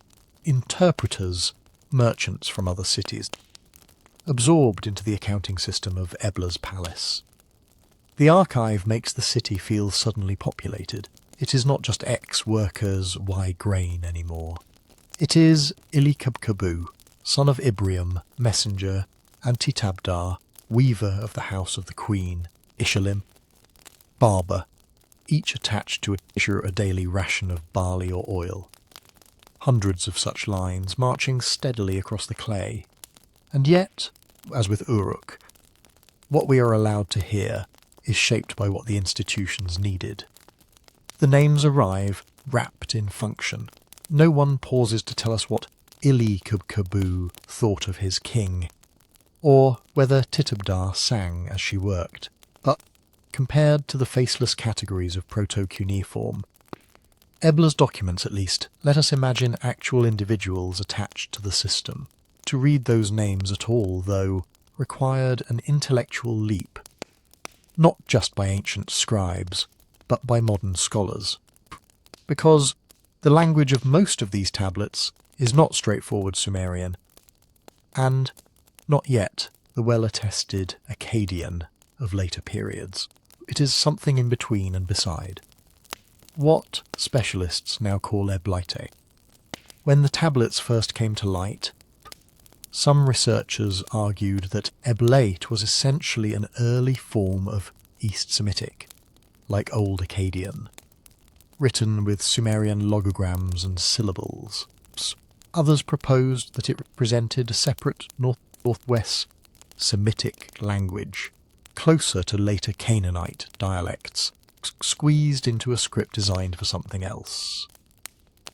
[SPEAKER 1] interpreters, merchants from other cities, absorbed into the accounting system of Ebla's palace. The archive makes the city feel suddenly populated. It is not just X workers, Y grain anymore. It is Ilikabkabu, son of Ibrium, messenger, and Titabdar, weaver of the house of the queen, Ishalim, barber, each attached to a daily ration of barley or oil. Hundreds of such lines marching steadily across the clay. And yet, as with Uruk, what we are allowed to hear is shaped by what the institutions needed. The names arrive wrapped in function. No one pauses to tell us what Ilikabkabu thought of his king, or whether Titabdar sang as she worked. But compared to the faceless categories of proto-cuneiform, Ebla's documents, at least, let us imagine actual individuals attached to the system. To read those names at all, though, required an intellectual leap, not just by ancient scribes, but by modern scholars. Because the language of most of these tablets is not straightforward Sumerian, and not yet the well-attested Akkadian of later periods. It is something in between and beside. What specialists now call Eblaite. When the tablets first came to light, some researchers argued that Eblate was essentially an early form of East Semitic, like Old Akkadian, written with Sumerian logograms and syllables. Others proposed that it represented a separate northwest Semitic language, closer to later Canaanite dialects, squeezed into a script designed for something else.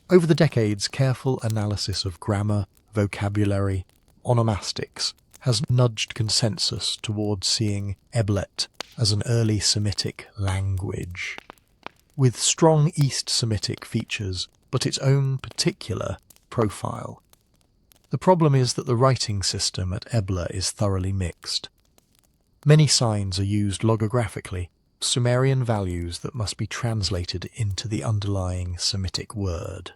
[SPEAKER 1] Over the decades, careful analysis of grammar, vocabulary, onomastics has nudged consensus towards seeing Eblet as an early Semitic language, with strong East Semitic features, but its own particular profile. The problem is that the writing system at Ebla is thoroughly mixed. Many signs are used logographically, Sumerian values that must be translated into the underlying Semitic word.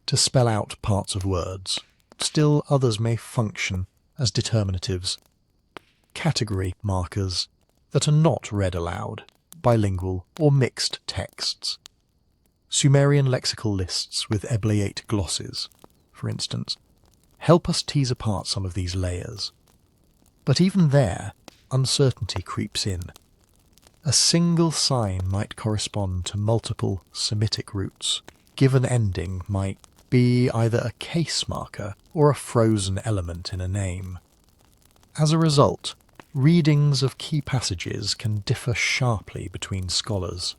[SPEAKER 1] To spell out parts of words. Still others may function as determinatives, category markers that are not read aloud, bilingual or mixed texts. Sumerian lexical lists with Eblaite glosses, for instance, help us tease apart some of these layers. But even there, uncertainty creeps in. A single sign might correspond to multiple Semitic roots. Given ending might be either a case marker or a frozen element in a name. As a result, readings of key passages can differ sharply between scholars.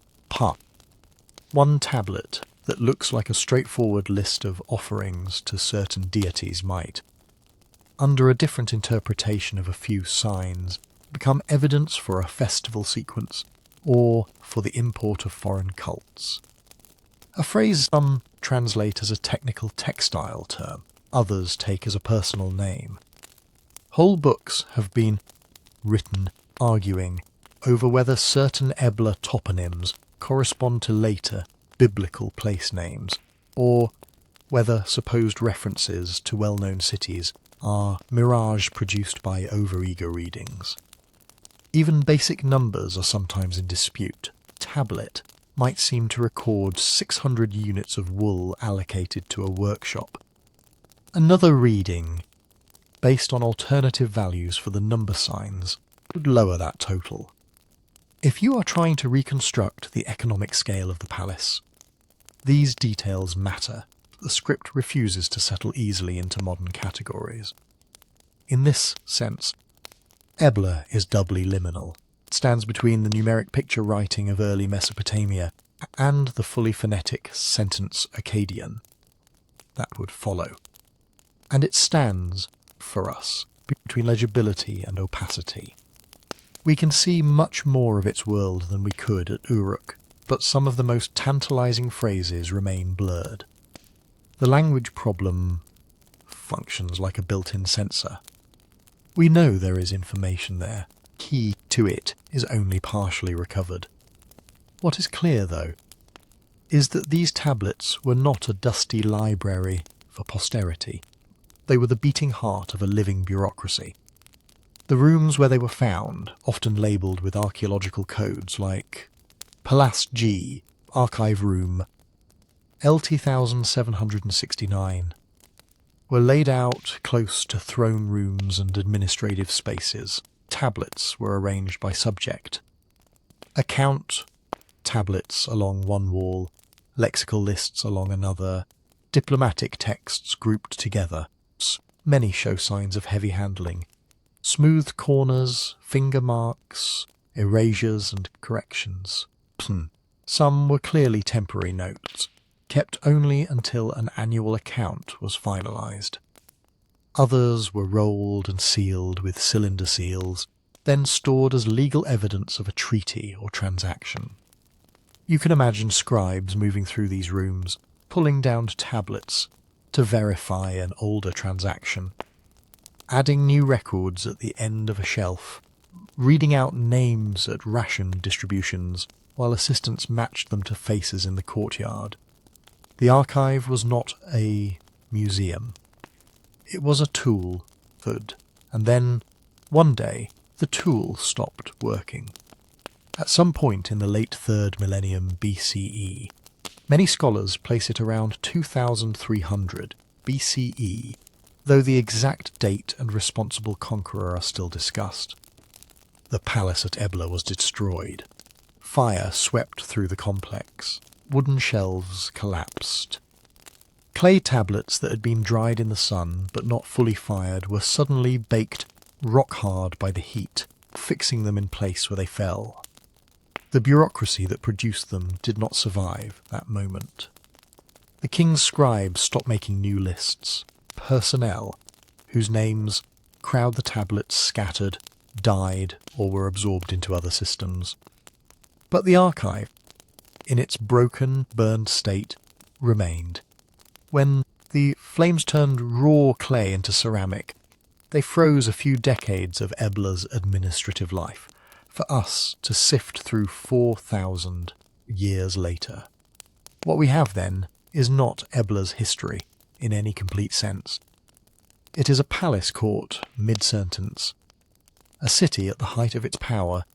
[SPEAKER 1] One tablet that looks like a straightforward list of offerings to certain deities might, under a different interpretation of a few signs, become evidence for a festival sequence or for the import of foreign cults. A phrase some translate as a technical textile term, others take as a personal name. Whole books have been written arguing over whether certain Ebla toponyms correspond to later biblical place names, or whether supposed references to well-known cities are mirage produced by overeager readings. Even basic numbers are sometimes in dispute. Tablet might seem to record 600 units of wool allocated to a workshop. Another reading, based on alternative values for the number signs, would lower that total. If you are trying to reconstruct the economic scale of the palace, these details matter. The script refuses to settle easily into modern categories. In this sense, Ebla is doubly liminal. It stands between the numeric picture writing of early Mesopotamia and the fully phonetic sentence Akkadian that would follow. And it stands, for us, between legibility and opacity. We can see much more of its world than we could at Uruk, but some of the most tantalizing phrases remain blurred. The language problem functions like a built-in censor. We know there is information there. Key to it is only partially recovered. What is clear, though, is that these tablets were not a dusty library for posterity. They were the beating heart of a living bureaucracy. The rooms where they were found, often labelled with archaeological codes like Palace G, Archive Room, LT 1769, were laid out close to throne rooms and administrative spaces. Tablets were arranged by subject. Account tablets along one wall, lexical lists along another, diplomatic texts grouped together. Many show signs of heavy handling. Smooth corners, finger marks, erasures and corrections. Some were clearly temporary notes, kept only until an annual account was finalised. Others were rolled and sealed with cylinder seals, then stored as legal evidence of a treaty or transaction. You can imagine scribes moving through these rooms, pulling down tablets to verify an older transaction, adding new records at the end of a shelf, reading out names at ration distributions while assistants matched them to faces in the courtyard. The archive was not a museum. It was a tool, and then, one day, the tool stopped working. At some point in the late 3rd millennium BCE, many scholars place it around 2300 BCE, though the exact date and responsible conqueror are still discussed. The palace at Ebla was destroyed. Fire swept through the complex. Wooden shelves collapsed. Clay tablets that had been dried in the sun but not fully fired were suddenly baked rock hard by the heat, fixing them in place where they fell. The bureaucracy that produced them did not survive that moment. The king's scribes stopped making new lists. Personnel, whose names crowd the tablets scattered, died, or were absorbed into other systems. But the archive, in its broken, burned state, remained. When the flames turned raw clay into ceramic, they froze a few decades of Ebla's administrative life, for us to sift through 4,000 years later. What we have then is not Ebla's history in any complete sense. It is a palace court mid-sentence, a city at the height of its power,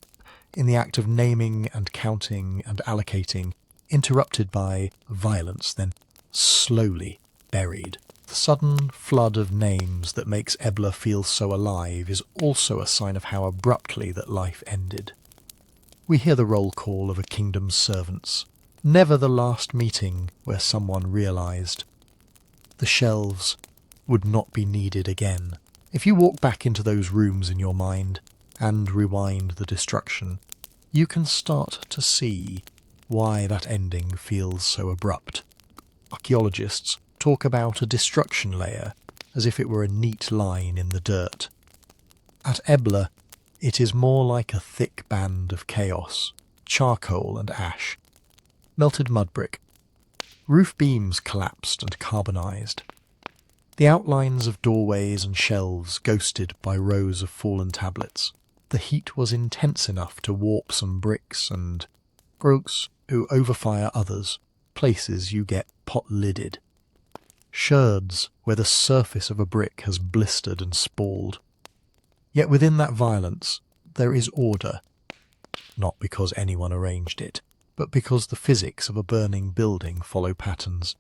[SPEAKER 1] in the act of naming and counting and allocating, interrupted by violence, then slowly buried. The sudden flood of names that makes Ebla feel so alive is also a sign of how abruptly that life ended. We hear the roll call of a kingdom's servants, never the last meeting where someone realised the shelves would not be needed again. If you walk back into those rooms in your mind and rewind the destruction, you can start to see why that ending feels so abrupt. Archaeologists talk about a destruction layer as if it were a neat line in the dirt. At Ebla, it is more like a thick band of chaos, charcoal and ash, melted mud brick. Roof beams collapsed and carbonized. The outlines of doorways and shelves ghosted by rows of fallen tablets. the heat was intense enough to warp some bricks, and brooks who overfire others, places you get pot-lidded. Sherds where the surface of a brick has blistered and spalled. Yet within that violence there is order, not because anyone arranged it, but because the physics of a burning building follow patterns.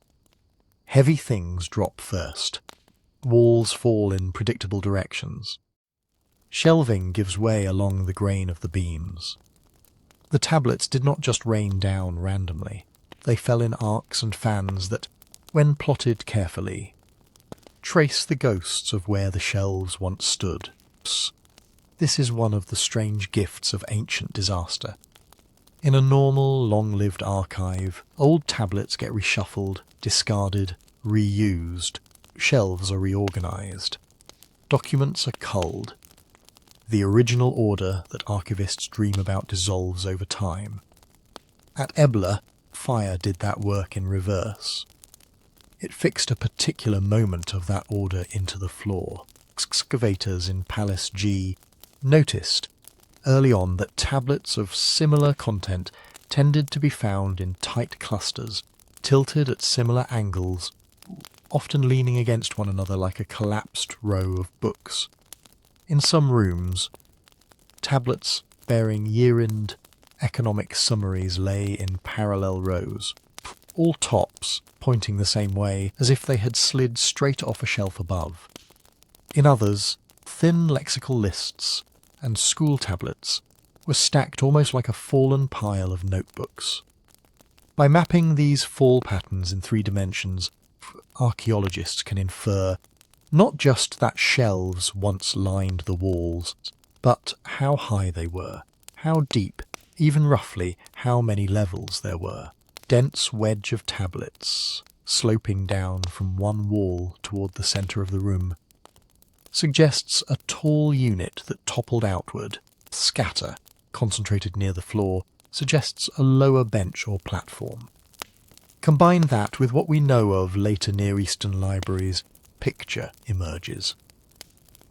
[SPEAKER 1] Heavy things drop first. Walls fall in predictable directions. Shelving gives way along the grain of the beams. The tablets did not just rain down randomly. They fell in arcs and fans that, when plotted carefully, trace the ghosts of where the shelves once stood. This is one of the strange gifts of ancient disaster. In a normal, long-lived archive, old tablets get reshuffled, discarded, reused. Shelves are reorganized. Documents are culled. The original order that archivists dream about dissolves over time. At Ebla, fire did that work in reverse. It fixed a particular moment of that order into the floor. Excavators in Palace G noticed early on that tablets of similar content tended to be found in tight clusters, tilted at similar angles, often leaning against one another like a collapsed row of books. In some rooms, tablets bearing year-end economic summaries lay in parallel rows, all tops pointing the same way, as if they had slid straight off a shelf above. In others, thin lexical lists and school tablets were stacked almost like a fallen pile of notebooks. By mapping these fall patterns in 3 dimensions, archaeologists can infer not just that shelves once lined the walls, but how high they were, how deep, even roughly how many levels there were. Dense wedge of tablets, sloping down from one wall toward the centre of the room, suggests a tall unit that toppled outward. Scatter, concentrated near the floor, suggests a lower bench or platform. Combine that with what we know of later Near Eastern libraries, picture emerges.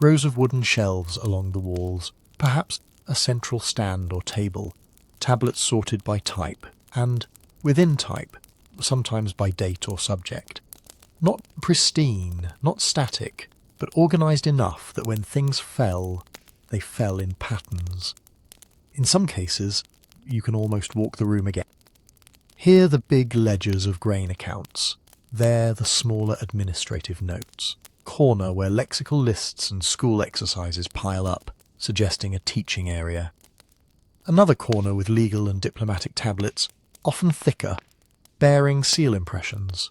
[SPEAKER 1] Rows of wooden shelves along the walls, perhaps a central stand or table, tablets sorted by type, and, within type, sometimes by date or subject. Not pristine, not static, but organised enough that when things fell, they fell in patterns. In some cases, you can almost walk the room again. Here the big ledgers of grain accounts, there the smaller administrative notes. Corner where lexical lists and school exercises pile up, suggesting a teaching area. Another corner with legal and diplomatic tablets, often thicker, bearing seal impressions.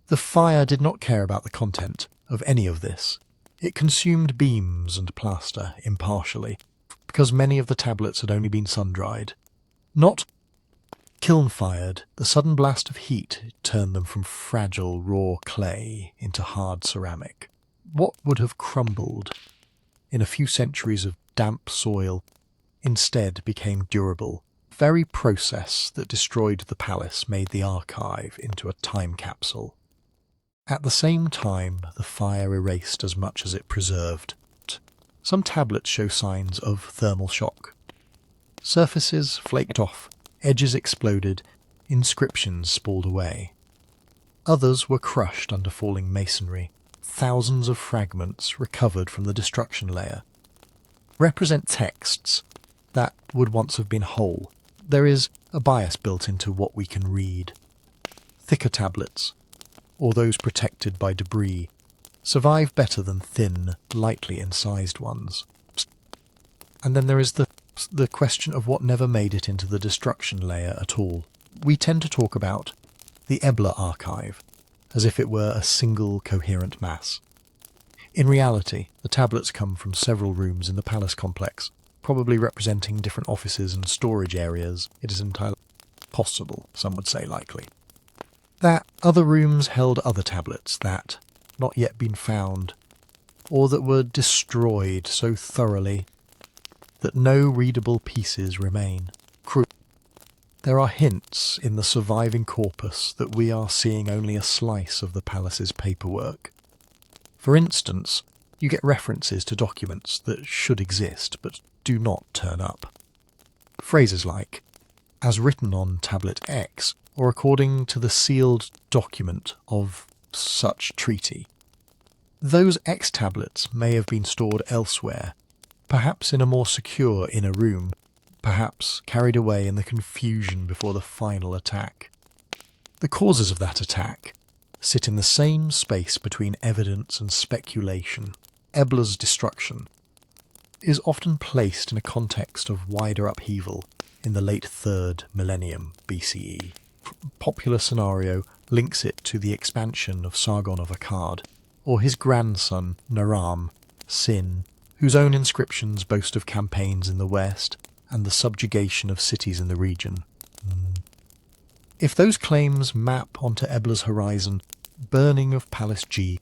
[SPEAKER 1] The fire did not care about the content of any of this. It consumed beams and plaster impartially, because many of the tablets had only been sun-dried. Not kiln-fired, the sudden blast of heat turned them from fragile raw clay into hard ceramic. What would have crumbled in a few centuries of damp soil instead became durable. The very process that destroyed the palace made the archive into a time capsule. At the same time, the fire erased as much as it preserved. Some tablets show signs of thermal shock. Surfaces flaked off, edges exploded, inscriptions spalled away. Others were crushed under falling masonry. Thousands of fragments recovered from the destruction layer represent texts that would once have been whole. There is a bias built into what we can read. Thicker tablets, or those protected by debris, survive better than thin, lightly incised ones. And then there is the question of what never made it into the destruction layer at all. We tend to talk about the Ebla archive as if it were a single coherent mass. In reality, the tablets come from several rooms in the palace complex, probably representing different offices and storage areas. It is entirely possible, some would say likely, that other rooms held other tablets that, not yet been found, or that were destroyed so thoroughly that no readable pieces remain. There are hints in the surviving corpus that we are seeing only a slice of the palace's paperwork. For instance, you get references to documents that should exist but do not turn up. Phrases like, as written on tablet X, or according to the sealed document of such treaty. Those X tablets may have been stored elsewhere, perhaps in a more secure inner room, perhaps carried away in the confusion before the final attack. The causes of that attack sit in the same space between evidence and speculation. Ebla's destruction is often placed in a context of wider upheaval in the late 3rd millennium BCE. Popular scenario links it to the expansion of Sargon of Akkad, or his grandson Naram, Sin, whose own inscriptions boast of campaigns in the west and the subjugation of cities in the region. If those claims map onto Ebla's horizon, burning of Palace G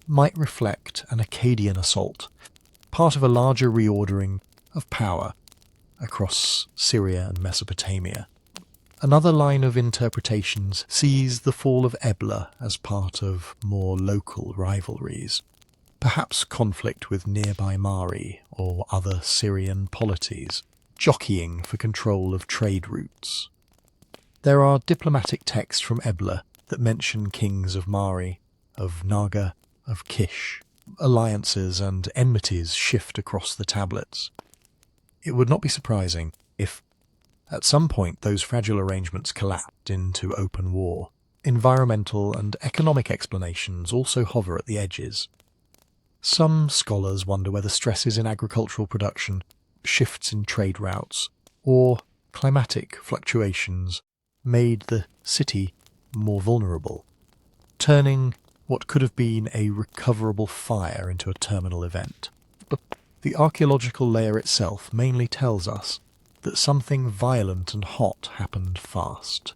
[SPEAKER 1] might reflect an Akkadian assault, part of a larger reordering of power across Syria and Mesopotamia. Another line of interpretations sees the fall of Ebla as part of more local rivalries, perhaps conflict with nearby Mari or other Syrian polities, jockeying for control of trade routes. There are diplomatic texts from Ebla that mention kings of Mari, of Naga, of Kish. Alliances and enmities shift across the tablets. It would not be surprising if, at some point, those fragile arrangements collapsed into open war. Environmental and economic explanations also hover at the edges. Some scholars wonder whether stresses in agricultural production, shifts in trade routes, or climatic fluctuations made the city more vulnerable, turning what could have been a recoverable fire into a terminal event. But the archaeological layer itself mainly tells us that something violent and hot happened fast.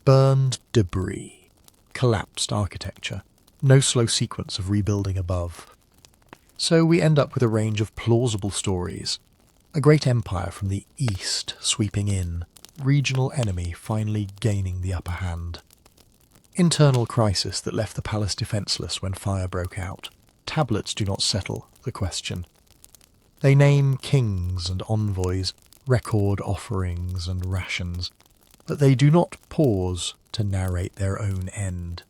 [SPEAKER 1] Burned debris, collapsed architecture, no slow sequence of rebuilding above. So we end up with a range of plausible stories. A great empire from the east sweeping in, regional enemy finally gaining the upper hand. Internal crisis that left the palace defenceless when fire broke out. Tablets do not settle the question. They name kings and envoys, record offerings and rations, but they do not pause to narrate their own end.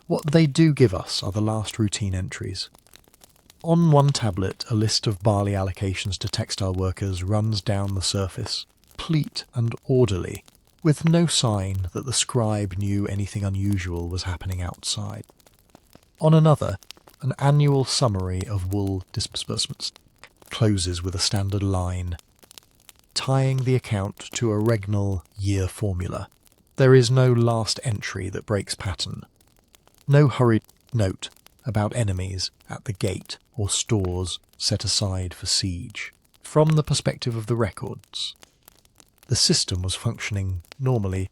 [SPEAKER 1] What they do give us are the last routine entries. On one tablet, a list of barley allocations to textile workers runs down the surface, complete and orderly, with no sign that the scribe knew anything unusual was happening outside. On another, an annual summary of wool disbursements closes with a standard line, tying the account to a regnal year formula. There is no last entry that breaks pattern, no hurried note about enemies at the gate or stores set aside for siege. From the perspective of the records, the system was functioning normally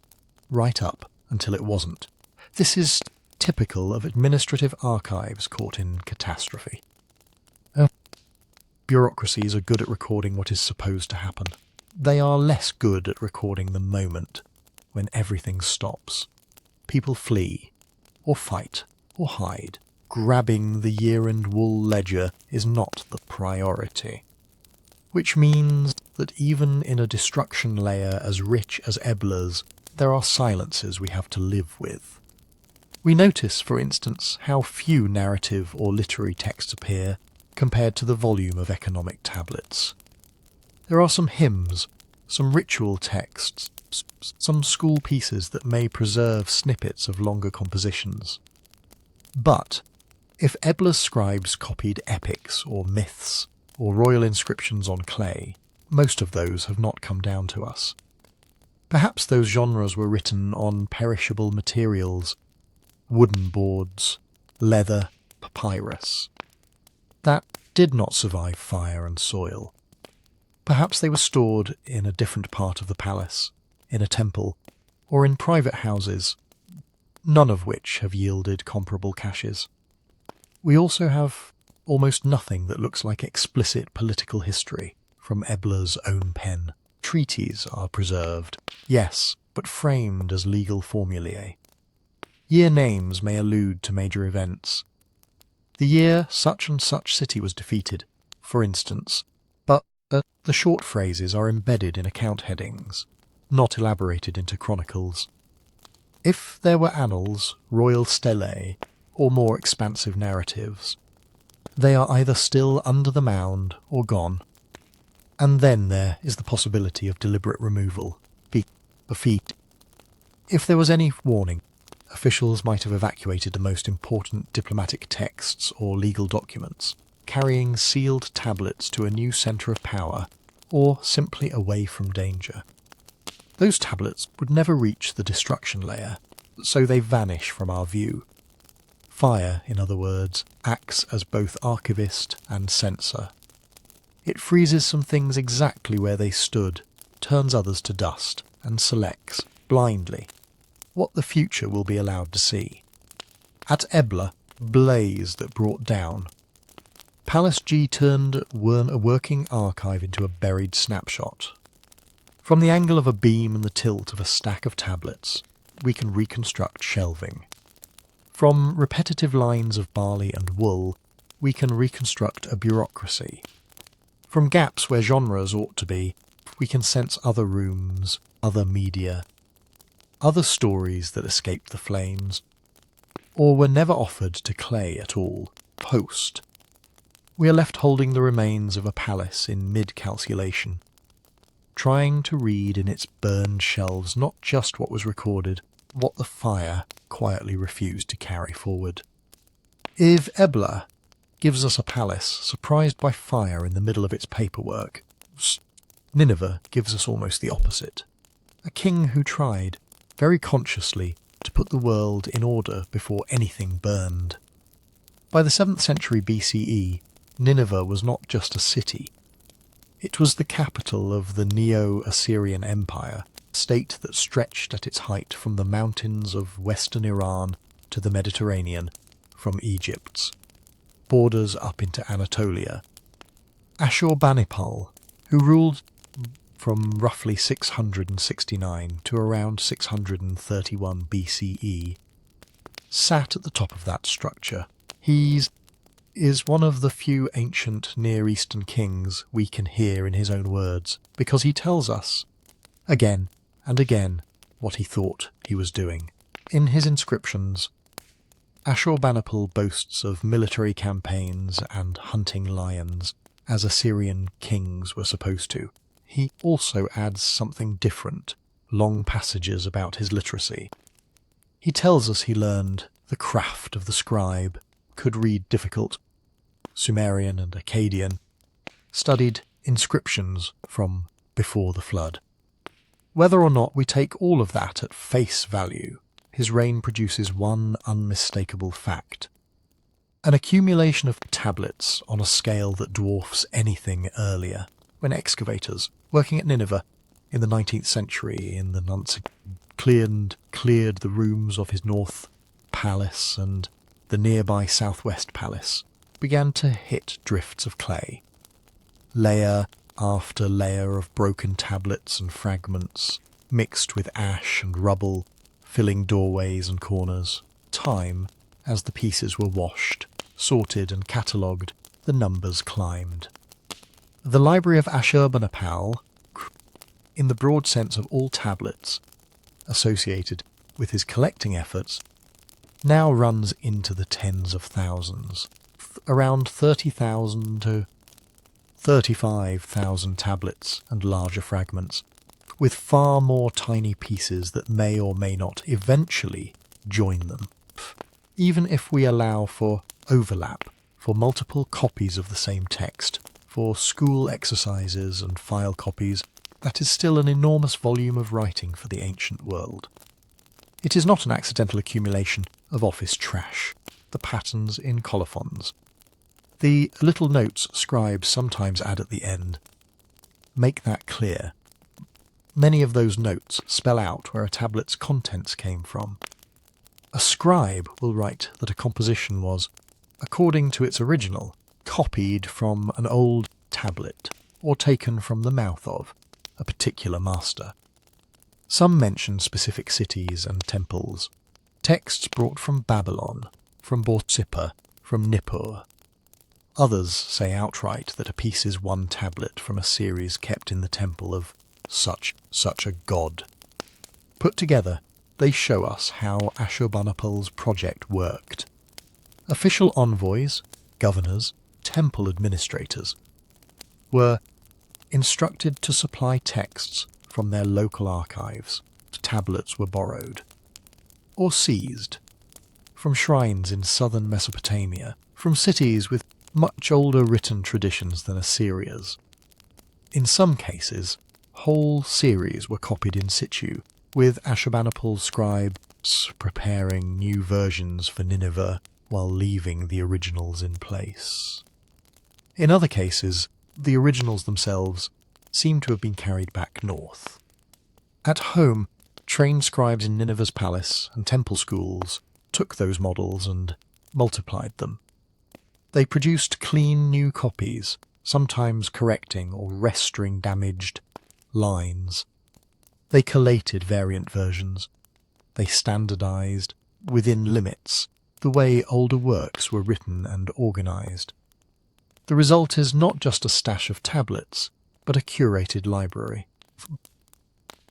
[SPEAKER 1] right up until it wasn't. This is typical of administrative archives caught in catastrophe. Bureaucracies are good at recording what is supposed to happen. They are less good at recording the moment when everything stops. People flee, or fight, or hide. Grabbing the year-end wool ledger is not the priority. Which means that even in a destruction layer as rich as Ebla's, there are silences we have to live with. We notice, for instance, how few narrative or literary texts appear compared to the volume of economic tablets. There are some hymns, some ritual texts, some school pieces that may preserve snippets of longer compositions. But if Ebla's scribes copied epics or myths or royal inscriptions on clay, most of those have not come down to us. Perhaps those genres were written on perishable materials, wooden boards, leather, papyrus, that did not survive fire and soil. Perhaps they were stored in a different part of the palace, in a temple, or in private houses, none of which have yielded comparable caches. We also have almost nothing that looks like explicit political history from Ebla's own pen. Treaties are preserved, yes, but framed as legal formulae. Year names may allude to major events. the year such and such city was defeated, for instance, but the short phrases are embedded in account headings, not elaborated into chronicles. If there were annals, royal stelae, or more expansive narratives, they are either still under the mound or gone. And then there is the possibility of deliberate removal, defeat. If there was any warning, officials might have evacuated the most important diplomatic texts or legal documents, carrying sealed tablets to a new centre of power, or simply away from danger. Those tablets would never reach the destruction layer, so they vanish from our view. Fire, in other words, acts as both archivist and censor. It freezes some things exactly where they stood, turns others to dust, and selects, blindly, what the future will be allowed to see. At Ebla, blaze that brought down. Palace G turned a working archive into a buried snapshot. From the angle of a beam and the tilt of a stack of tablets, we can reconstruct shelving. From repetitive lines of barley and wool, we can reconstruct a bureaucracy. From gaps where genres ought to be, we can sense other rooms, other media, other stories that escaped the flames, or were never offered to clay at all, post. We are left holding the remains of a palace in mid-calculation, trying to read in its burned shelves not just what was recorded, what the fire quietly refused to carry forward. If Ebla gives us a palace surprised by fire in the middle of its paperwork, Nineveh gives us almost the opposite. A king who tried, very consciously, to put the world in order before anything burned. By the 7th century BCE, Nineveh was not just a city. It was the capital of the Neo-Assyrian Empire, a state that stretched at its height from the mountains of western Iran to the Mediterranean, from Egypt's borders up into Anatolia. Ashurbanipal, who ruled from roughly 669 to around 631 BCE, sat at the top of that structure. He is one of the few ancient Near Eastern kings we can hear in his own words, because he tells us, again and again, what he thought he was doing. In his inscriptions, Ashurbanipal boasts of military campaigns and hunting lions, as Assyrian kings were supposed to. He also adds something different, long passages about his literacy. He tells us he learned the craft of the scribe, could read difficult Sumerian and Akkadian, studied inscriptions from before the flood. Whether or not we take all of that at face value, his reign produces one unmistakable fact. An accumulation of tablets on a scale that dwarfs anything earlier. When excavators, working at Nineveh in the 19th century, in the Nunts cleared the rooms of his north palace and the nearby southwest palace, began to hit drifts of clay. Layer after layer of broken tablets and fragments, mixed with ash and rubble, filling doorways and corners. Time, as the pieces were washed, sorted and catalogued, the numbers climbed. The library of Ashurbanipal, in the broad sense of all tablets associated with his collecting efforts, now runs into the tens of thousands, around 30,000 to 35,000 tablets and larger fragments, with far more tiny pieces that may or may not eventually join them. Even if we allow for overlap, for multiple copies of the same text, for school exercises and file copies, that is still an enormous volume of writing for the ancient world. It is not an accidental accumulation of office trash, the patterns in colophons. The little notes scribes sometimes add at the end make that clear. Many of those notes spell out where a tablet's contents came from. A scribe will write that a composition was, according to its original, copied from an old tablet or taken from the mouth of a particular master. Some mention specific cities and temples, texts brought from Babylon, from Borsippa, from Nippur. Others say outright that a piece is one tablet from a series kept in the temple of such a god. Put together, they show us how Ashurbanipal's project worked. Official envoys, governors, temple administrators were instructed to supply texts from their local archives. Tablets were borrowed or seized from shrines in southern Mesopotamia, from cities with much older written traditions than Assyria's. In some cases, whole series were copied in situ, with Ashurbanipal's scribes preparing new versions for Nineveh while leaving the originals in place. In other cases, the originals themselves seem to have been carried back north. At home, trained scribes in Nineveh's palace and temple schools took those models and multiplied them. They produced clean new copies, sometimes correcting or restoring damaged lines. They collated variant versions. They standardized, within limits, the way older works were written and organized. The result is not just a stash of tablets, but a curated library.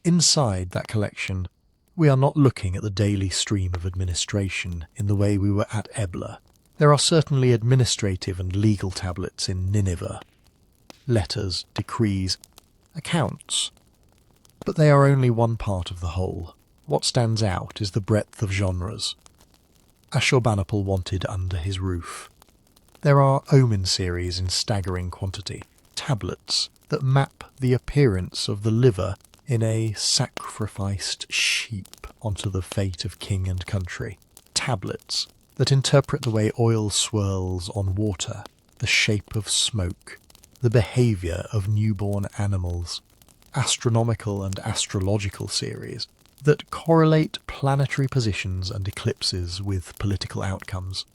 [SPEAKER 1] Inside that collection, we are not looking at the daily stream of administration in the way we were at Ebla. There are certainly administrative and legal tablets in Nineveh, letters, decrees, accounts, but they are only one part of the whole. What stands out is the breadth of genres Ashurbanipal wanted under his roof. There are omen series in staggering quantity, tablets that map the appearance of the liver in a sacrificed sheep onto the fate of king and country, tablets that interpret the way oil swirls on water, the shape of smoke, the behaviour of newborn animals, astronomical and astrological series that correlate planetary positions and eclipses with political outcomes.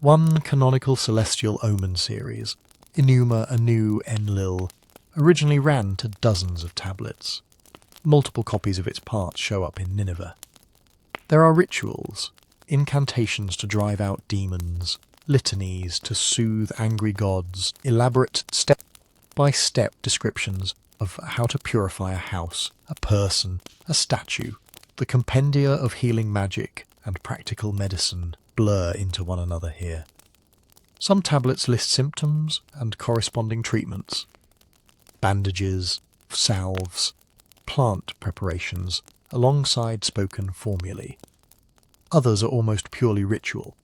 [SPEAKER 1] One canonical celestial omen series, Enuma Anu Enlil, originally ran to dozens of tablets. Multiple copies of its parts show up in Nineveh. There are rituals, incantations to drive out demons, litanies to soothe angry gods, elaborate step-by-step descriptions of how to purify a house, a person, a statue. The compendia of healing magic and practical medicine blur into one another here. Some tablets list symptoms and corresponding treatments, bandages, salves, plant preparations, alongside spoken formulae. Others are almost purely ritual,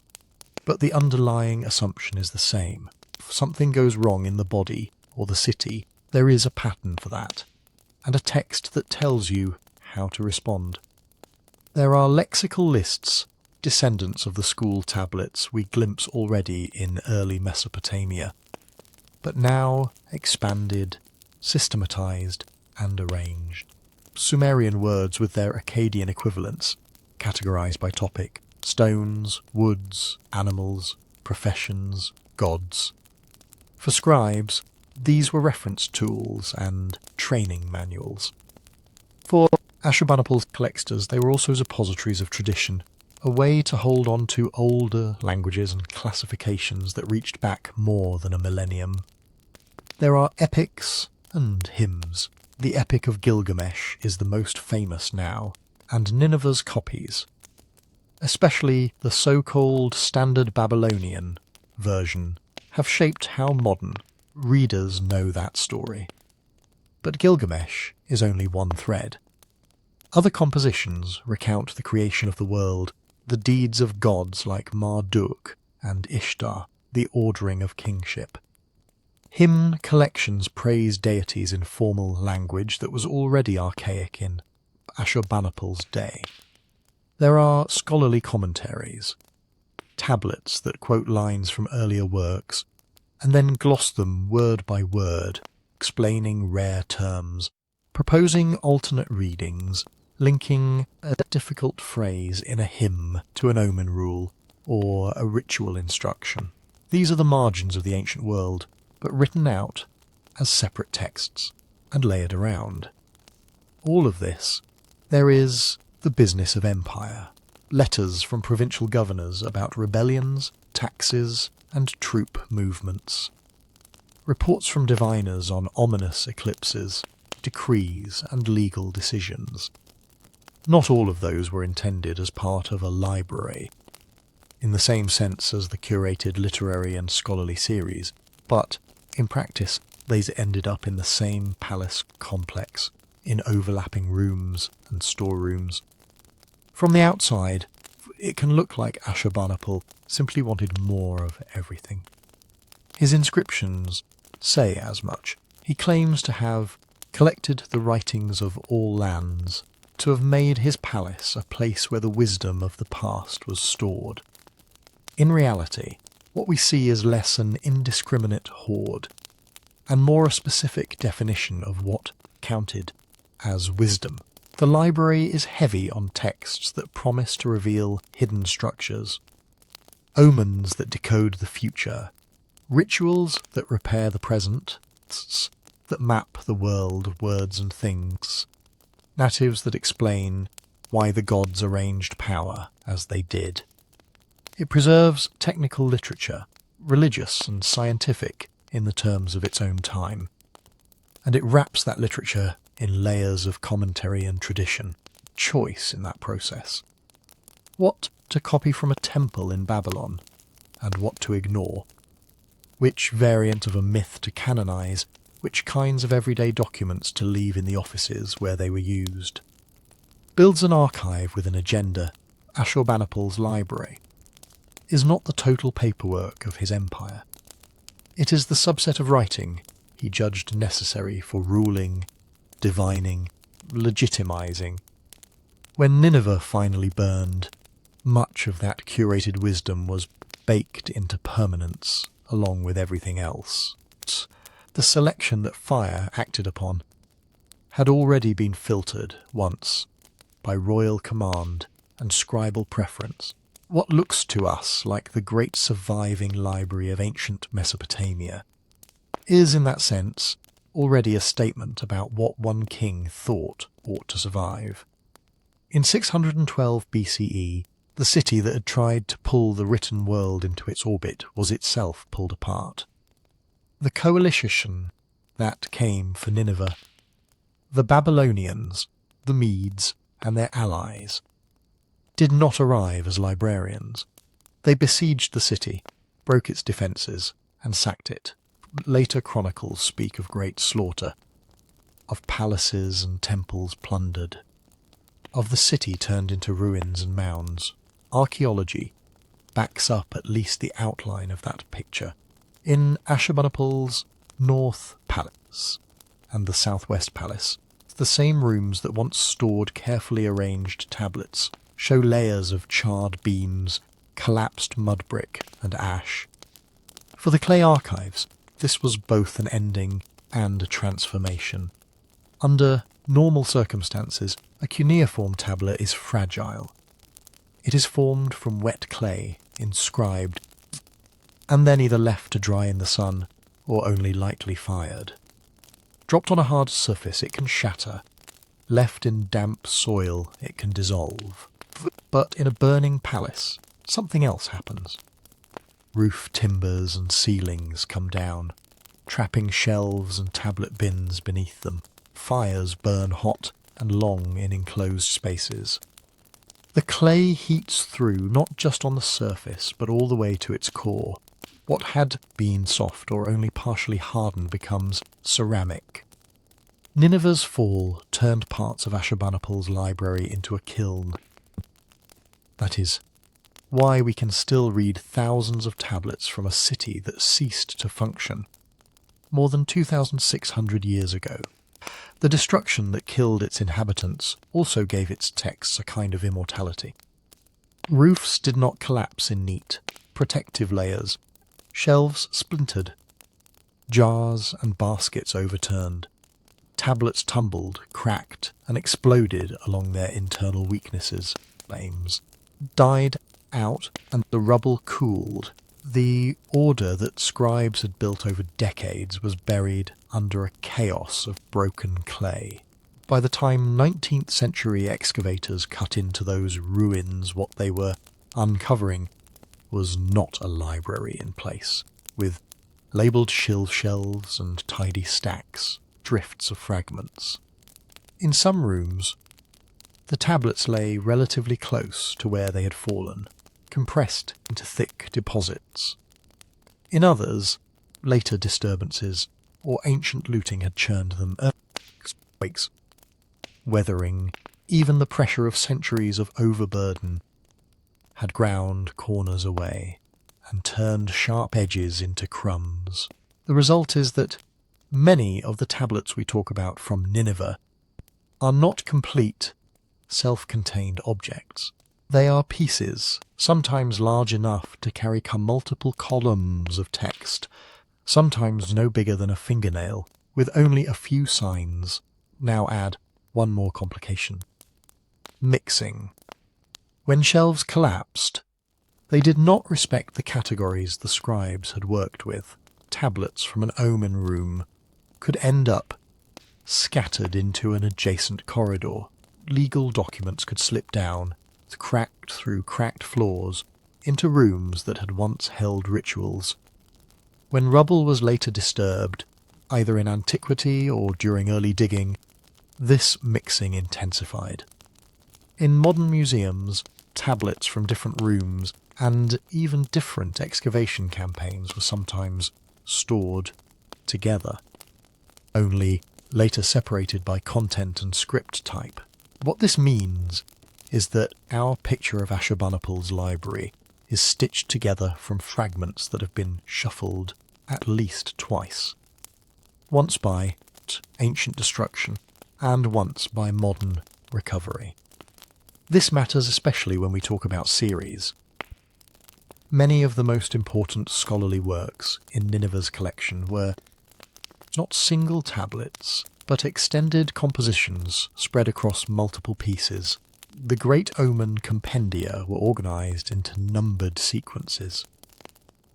[SPEAKER 1] but the underlying assumption is the same. If something goes wrong in the body or the city, there is a pattern for that, and a text that tells you how to respond. There are lexical lists, descendants of the school tablets we glimpse already in early Mesopotamia, but now expanded, systematized, and arranged. Sumerian words with their Akkadian equivalents, categorized by topic: stones, woods, animals, professions, gods. For scribes, these were reference tools and training manuals. For Ashurbanipal's collectors, they were also repositories of tradition, a way to hold on to older languages and classifications that reached back more than a millennium. There are epics and hymns. The Epic of Gilgamesh is the most famous now, and Nineveh's copies, especially the so-called Standard Babylonian version, have shaped how modern readers know that story. But Gilgamesh is only one thread. Other compositions recount the creation of the world, the deeds of gods like Marduk and Ishtar, the ordering of kingship. Hymn collections praise deities in formal language that was already archaic in Ashurbanipal's day. There are scholarly commentaries, tablets that quote lines from earlier works, and then gloss them word by word, explaining rare terms, proposing alternate readings, linking a difficult phrase in a hymn to an omen rule or a ritual instruction. These are the margins of the ancient world, but written out as separate texts and layered around. All of this, there is the business of empire, letters from provincial governors about rebellions, taxes, and troop movements. Reports from diviners on ominous eclipses, decrees, and legal decisions. Not all of those were intended as part of a library, in the same sense as the curated literary and scholarly series, but, in practice, these ended up in the same palace complex, in overlapping rooms and storerooms. From the outside, it can look like Ashurbanipal simply wanted more of everything. His inscriptions say as much. He claims to have collected the writings of all lands, to have made his palace a place where the wisdom of the past was stored. In reality, what we see is less an indiscriminate hoard, and more a specific definition of what counted as wisdom. The library is heavy on texts that promise to reveal hidden structures, omens that decode the future, rituals that repair the present, that map the world of words and things, narratives that explain why the gods arranged power as they did. It preserves technical literature, religious and scientific in the terms of its own time, and it wraps that literature in layers of commentary and tradition, choice in that process. What to copy from a temple in Babylon, and what to ignore, which variant of a myth to canonize, which kinds of everyday documents to leave in the offices where they were used. Builds an archive with an agenda, Ashurbanipal's library is not the total paperwork of his empire. It is the subset of writing he judged necessary for ruling, divining, legitimizing. When Nineveh finally burned, much of that curated wisdom was baked into permanence along with everything else. The selection that fire acted upon had already been filtered once by royal command and scribal preference. What looks to us like the great surviving library of ancient Mesopotamia is, in that sense, already a statement about what one king thought ought to survive. In 612 BCE, the city that had tried to pull the written world into its orbit was itself pulled apart. The coalition that came for Nineveh, the Babylonians, the Medes, and their allies, did not arrive as librarians. They besieged the city, broke its defences, and sacked it. Later chronicles speak of great slaughter, of palaces and temples plundered, of the city turned into ruins and mounds. Archaeology backs up at least the outline of that picture. In Ashurbanipal's North Palace and the Southwest Palace, the same rooms that once stored carefully arranged tablets show layers of charred beams, collapsed mud brick and ash. For the clay archives, this was both an ending and a transformation. Under normal circumstances, a cuneiform tablet is fragile. It is formed from wet clay, inscribed, and then either left to dry in the sun or only lightly fired. Dropped on a hard surface, it can shatter. Left in damp soil, it can dissolve. But in a burning palace, something else happens. Roof timbers and ceilings come down, trapping shelves and tablet bins beneath them. Fires burn hot and long in enclosed spaces. The clay heats through not just on the surface, but all the way to its core. What had been soft or only partially hardened becomes ceramic. Nineveh's fall turned parts of Ashurbanipal's library into a kiln. That is why we can still read thousands of tablets from a city that ceased to function more than 2,600 years ago. The destruction that killed its inhabitants also gave its texts a kind of immortality. Roofs did not collapse in neat, protective layers. Shelves splintered. Jars and baskets overturned. Tablets tumbled, cracked, and exploded along their internal weaknesses. Flames died out and the rubble cooled. The order that scribes had built over decades was buried under a chaos of broken clay. By the time 19th century excavators cut into those ruins, what they were uncovering was not a library in place, with labelled shelves and tidy stacks, drifts of fragments. In some rooms, the tablets lay relatively close to where they had fallen, compressed into thick deposits. In others, later disturbances or ancient looting had churned them earthquakes, weathering. Even the pressure of centuries of overburden had ground corners away and turned sharp edges into crumbs. The result is that many of the tablets we talk about from Nineveh are not complete, self-contained objects. They are pieces, sometimes large enough to carry multiple columns of text, sometimes no bigger than a fingernail, with only a few signs. Now add one more complication. Mixing. When shelves collapsed, they did not respect the categories the scribes had worked with. Tablets from an omen room could end up scattered into an adjacent corridor. Legal documents could slip down, cracked through cracked floors, into rooms that had once held rituals. When rubble was later disturbed, either in antiquity or during early digging, this mixing intensified. In modern museums, tablets from different rooms and even different excavation campaigns were sometimes stored together, only later separated by content and script type. What this means is that our picture of Ashurbanipal's library is stitched together from fragments that have been shuffled at least twice. Once by ancient destruction, and once by modern recovery. This matters especially when we talk about series. Many of the most important scholarly works in Nineveh's collection were not single tablets, but extended compositions spread across multiple pieces. The Great Omen compendia were organised into numbered sequences.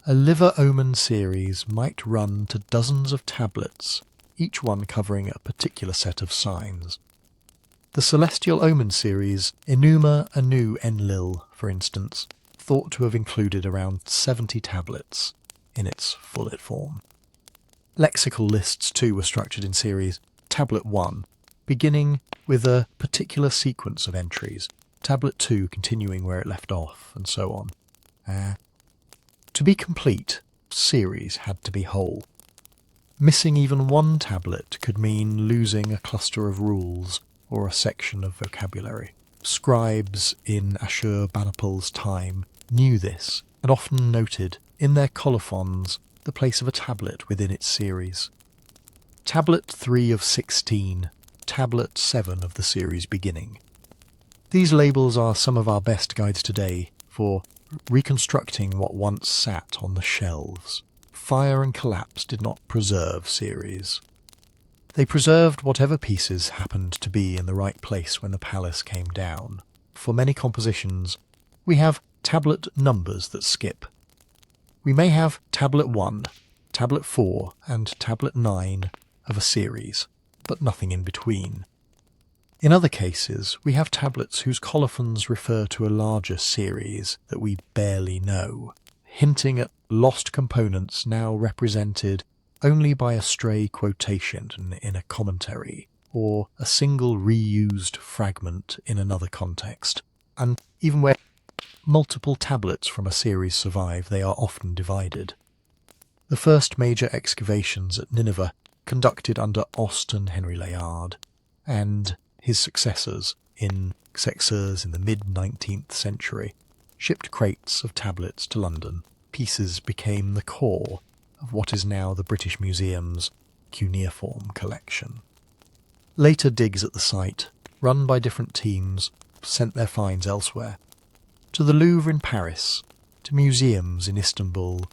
[SPEAKER 1] A liver omen series might run to dozens of tablets, each one covering a particular set of signs. The celestial omen series, Enuma Anu Enlil, for instance, thought to have included around 70 tablets in its full form. Lexical lists too were structured in series. Tablet 1, beginning with a particular sequence of entries, Tablet 2 continuing where it left off, and so on. To be complete, series had to be whole. Missing even one tablet could mean losing a cluster of rules or a section of vocabulary. Scribes in Ashurbanipal's time knew this and often noted in their colophons the place of a tablet within its series. Tablet 3 of 16, Tablet 7 of the series beginning. These labels are some of our best guides today for reconstructing what once sat on the shelves. Fire and collapse did not preserve series. They preserved whatever pieces happened to be in the right place when the palace came down. For many compositions, we have tablet numbers that skip. We may have Tablet 1, Tablet 4, and Tablet 9 of a series, but nothing in between. In other cases, we have tablets whose colophons refer to a larger series that we barely know, hinting at lost components now represented only by a stray quotation in a commentary, or a single reused fragment in another context. And even where multiple tablets from a series survive, they are often divided. The first major excavations at Nineveh, conducted under Austin Henry Layard and his successors in the mid-19th century, shipped crates of tablets to London. Pieces became the core of what is now the British Museum's cuneiform collection. Later digs at the site, run by different teams, sent their finds elsewhere, to the Louvre in Paris, to museums in Istanbul,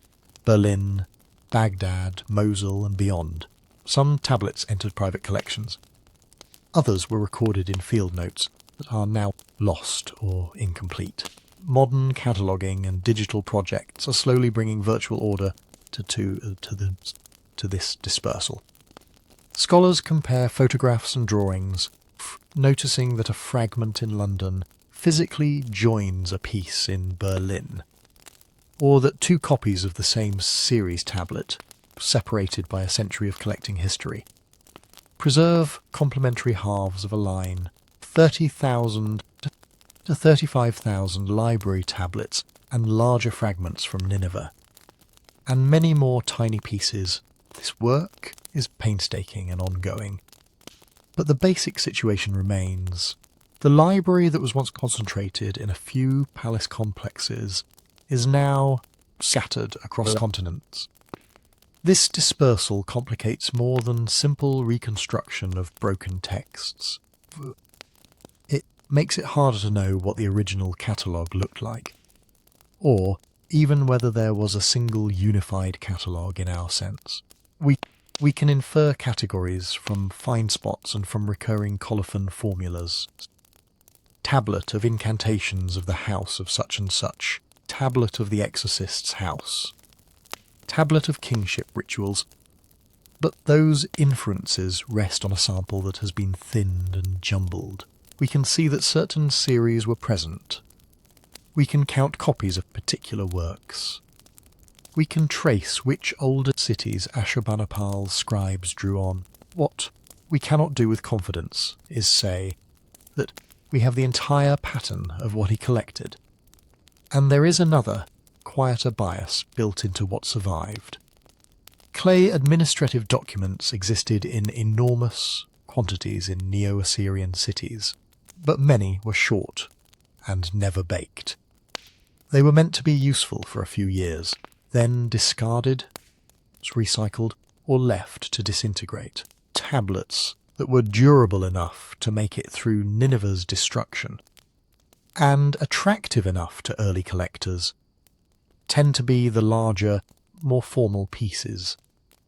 [SPEAKER 1] Berlin, Baghdad, Mosul and beyond. Some tablets entered private collections. Others were recorded in field notes that are now lost or incomplete. Modern cataloguing and digital projects are slowly bringing virtual order to this dispersal. Scholars compare photographs and drawings, noticing that a fragment in London physically joins a piece in Berlin. or that two copies of the same series tablet, separated by a century of collecting history, preserve complementary halves of a line, 30,000 to 35,000 library tablets and larger fragments from Nineveh, and many more tiny pieces. This work is painstaking and ongoing. But the basic situation remains. The library that was once concentrated in a few palace complexes is now scattered across continents. This dispersal complicates more than simple reconstruction of broken texts. It makes it harder to know what the original catalogue looked like, or even whether there was a single unified catalogue in our sense. We can infer categories from find spots and from recurring colophon formulas. Tablet of incantations of the house of such and such. Tablet of the exorcist's house. Tablet of kingship rituals. But those inferences rest on a sample that has been thinned and jumbled. We can see that certain series were present. We can count copies of particular works. We can trace which older cities Ashurbanipal's scribes drew on. What we cannot do with confidence is say that we have the entire pattern of what he collected. And there is another, quieter bias built into what survived. Clay administrative documents existed in enormous quantities in Neo-Assyrian cities, but many were short and never baked. They were meant to be useful for a few years, then discarded, recycled, or left to disintegrate. Tablets that were durable enough to make it through Nineveh's destruction, and attractive enough to early collectors, tend to be the larger, more formal pieces.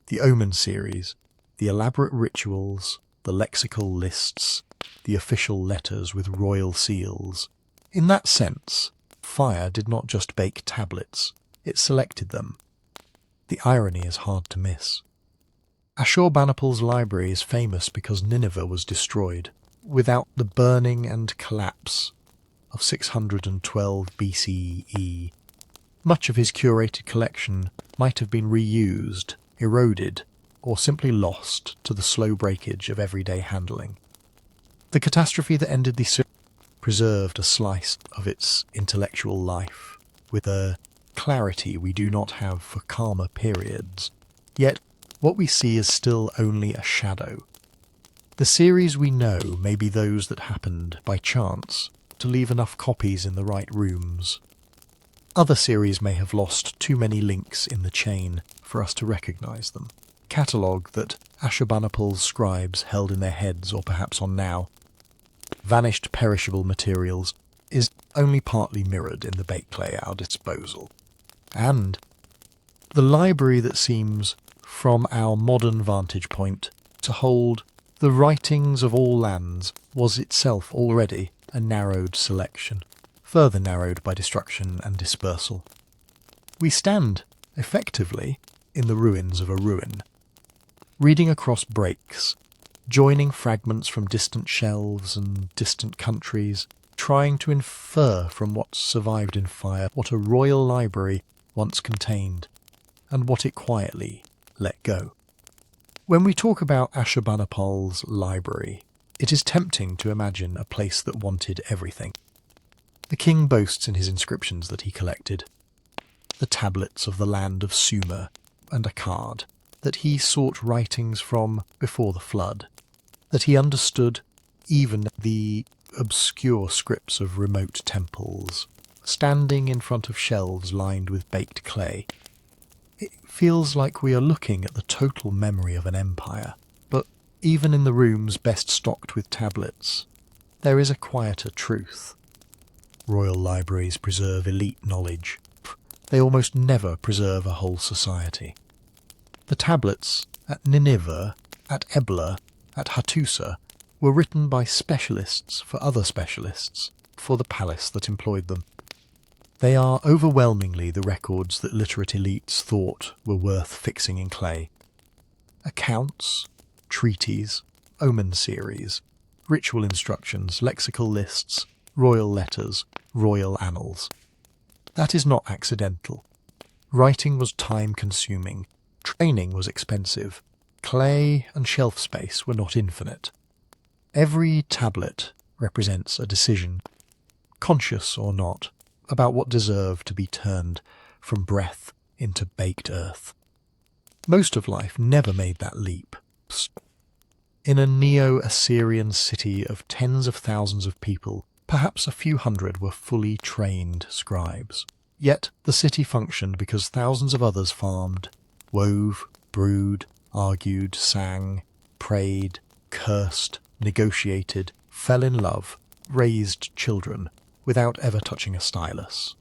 [SPEAKER 1] The Omen series, the elaborate rituals, the lexical lists, the official letters with royal seals. In that sense, fire did not just bake tablets, it selected them. The irony is hard to miss. Ashurbanipal's library is famous because Nineveh was destroyed. Without the burning and collapse of 612 BCE, much of his curated collection might have been reused, eroded, or simply lost to the slow breakage of everyday handling. The catastrophe that ended the series preserved a slice of its intellectual life, with a clarity we do not have for calmer periods. Yet, what we see is still only a shadow. The series we know may be those that happened by chance to leave enough copies in the right rooms. Other series may have lost too many links in the chain for us to recognise them. Catalogue that Ashurbanipal's scribes held in their heads or perhaps on now, vanished perishable materials, is only partly mirrored in the baked clay at our disposal. And the library that seems, from our modern vantage point, to hold the writings of all lands was itself already a narrowed selection, further narrowed by destruction and dispersal. We stand, effectively, in the ruins of a ruin, reading across breaks, joining fragments from distant shelves and distant countries, trying to infer from what survived in fire what a royal library once contained, and what it quietly let go. When we talk about Ashurbanipal's library, it is tempting to imagine a place that wanted everything. The king boasts in his inscriptions that he collected the tablets of the land of Sumer and Akkad, that he sought writings from before the flood, that he understood even the obscure scripts of remote temples, standing in front of shelves lined with baked clay. It feels like we are looking at the total memory of an empire, but even in the rooms best stocked with tablets, there is a quieter truth. Royal libraries preserve elite knowledge. They almost never preserve a whole society. The tablets at Nineveh, at Ebla, at Hattusa were written by specialists for other specialists, for the palace that employed them. They are overwhelmingly the records that literate elites thought were worth fixing in clay. Accounts, treaties, omen series, ritual instructions, lexical lists, royal letters, royal annals. That is not accidental. Writing was time-consuming, training was expensive, clay and shelf space were not infinite. Every tablet represents a decision, conscious or not, about what deserved to be turned from breath into baked earth. Most of life never made that leap. In a Neo-Assyrian city of tens of thousands of people, perhaps a few hundred were fully trained scribes. Yet the city functioned because thousands of others farmed, wove, brewed, argued, sang, prayed, cursed, negotiated, fell in love, raised children, without ever touching a stylus.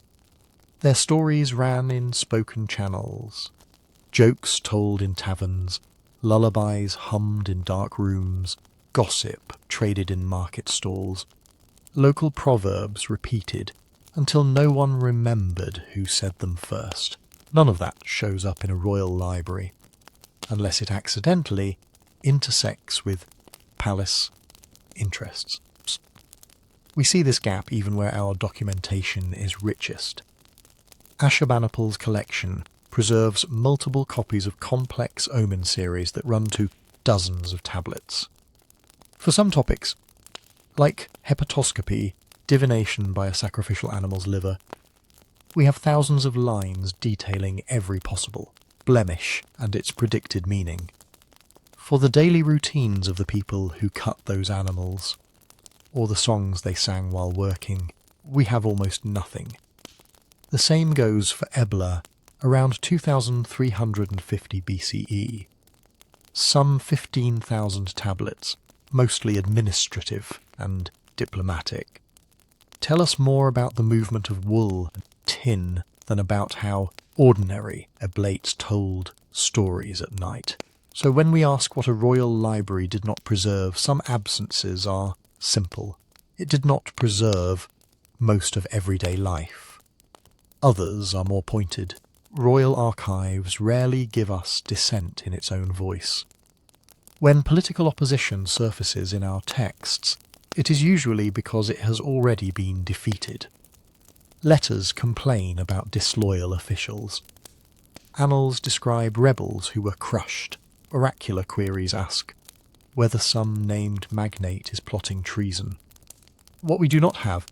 [SPEAKER 1] Their stories ran in spoken channels, jokes told in taverns, lullabies hummed in dark rooms, gossip traded in market stalls, local proverbs repeated until no one remembered who said them first. None of that shows up in a royal library, unless it accidentally intersects with palace interests. We see this gap even where our documentation is richest. Ashurbanipal's collection preserves multiple copies of complex omen series that run to dozens of tablets. For some topics, like hepatoscopy, divination by a sacrificial animal's liver, we have thousands of lines detailing every possible blemish and its predicted meaning. For the daily routines of the people who cut those animals, or the songs they sang while working, we have almost nothing. The same goes for Ebla, around 2350 BCE. Some 15,000 tablets, mostly administrative and diplomatic, tell us more about the movement of wool and tin than about how ordinary Eblates told stories at night. So when we ask what a royal library did not preserve, some absences are simple. It did not preserve most of everyday life. Others are more pointed. Royal archives rarely give us dissent in its own voice. When political opposition surfaces in our texts, it is usually because it has already been defeated. Letters complain about disloyal officials. Annals describe rebels who were crushed. Oracular queries ask whether some named magnate is plotting treason. What we do not have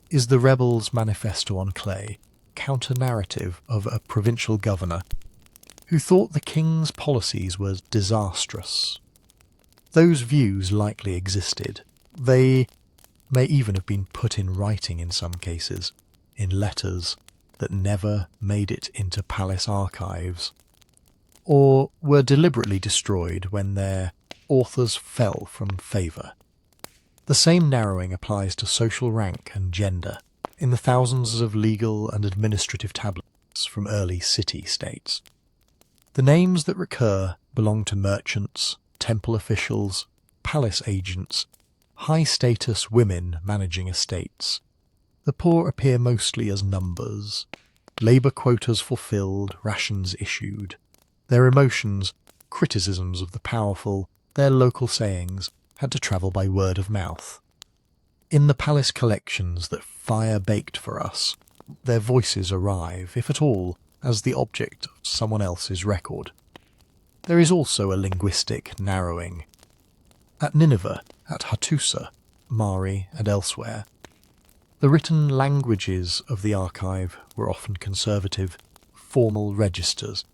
[SPEAKER 1] is the rebels' manifesto on clay, counter-narrative of a provincial governor who thought the king's policies were disastrous. Those views likely existed. They may even have been put in writing in some cases, in letters that never made it into palace archives, or were deliberately destroyed when their authors fell from favour. The same narrowing applies to social rank and gender in the thousands of legal and administrative tablets from early city-states. The names that recur belong to merchants, temple officials, palace agents, high-status women managing estates. The poor appear mostly as numbers, labour quotas fulfilled, rations issued. Their emotions, criticisms of the powerful, their local sayings, had to travel by word of mouth. In the palace collections that fire baked for us, their voices arrive, if at all, as the object of someone else's record. There is also a linguistic narrowing. At Nineveh, at Hattusa, Mari, and elsewhere, the written languages of the archive were often conservative, formal registers,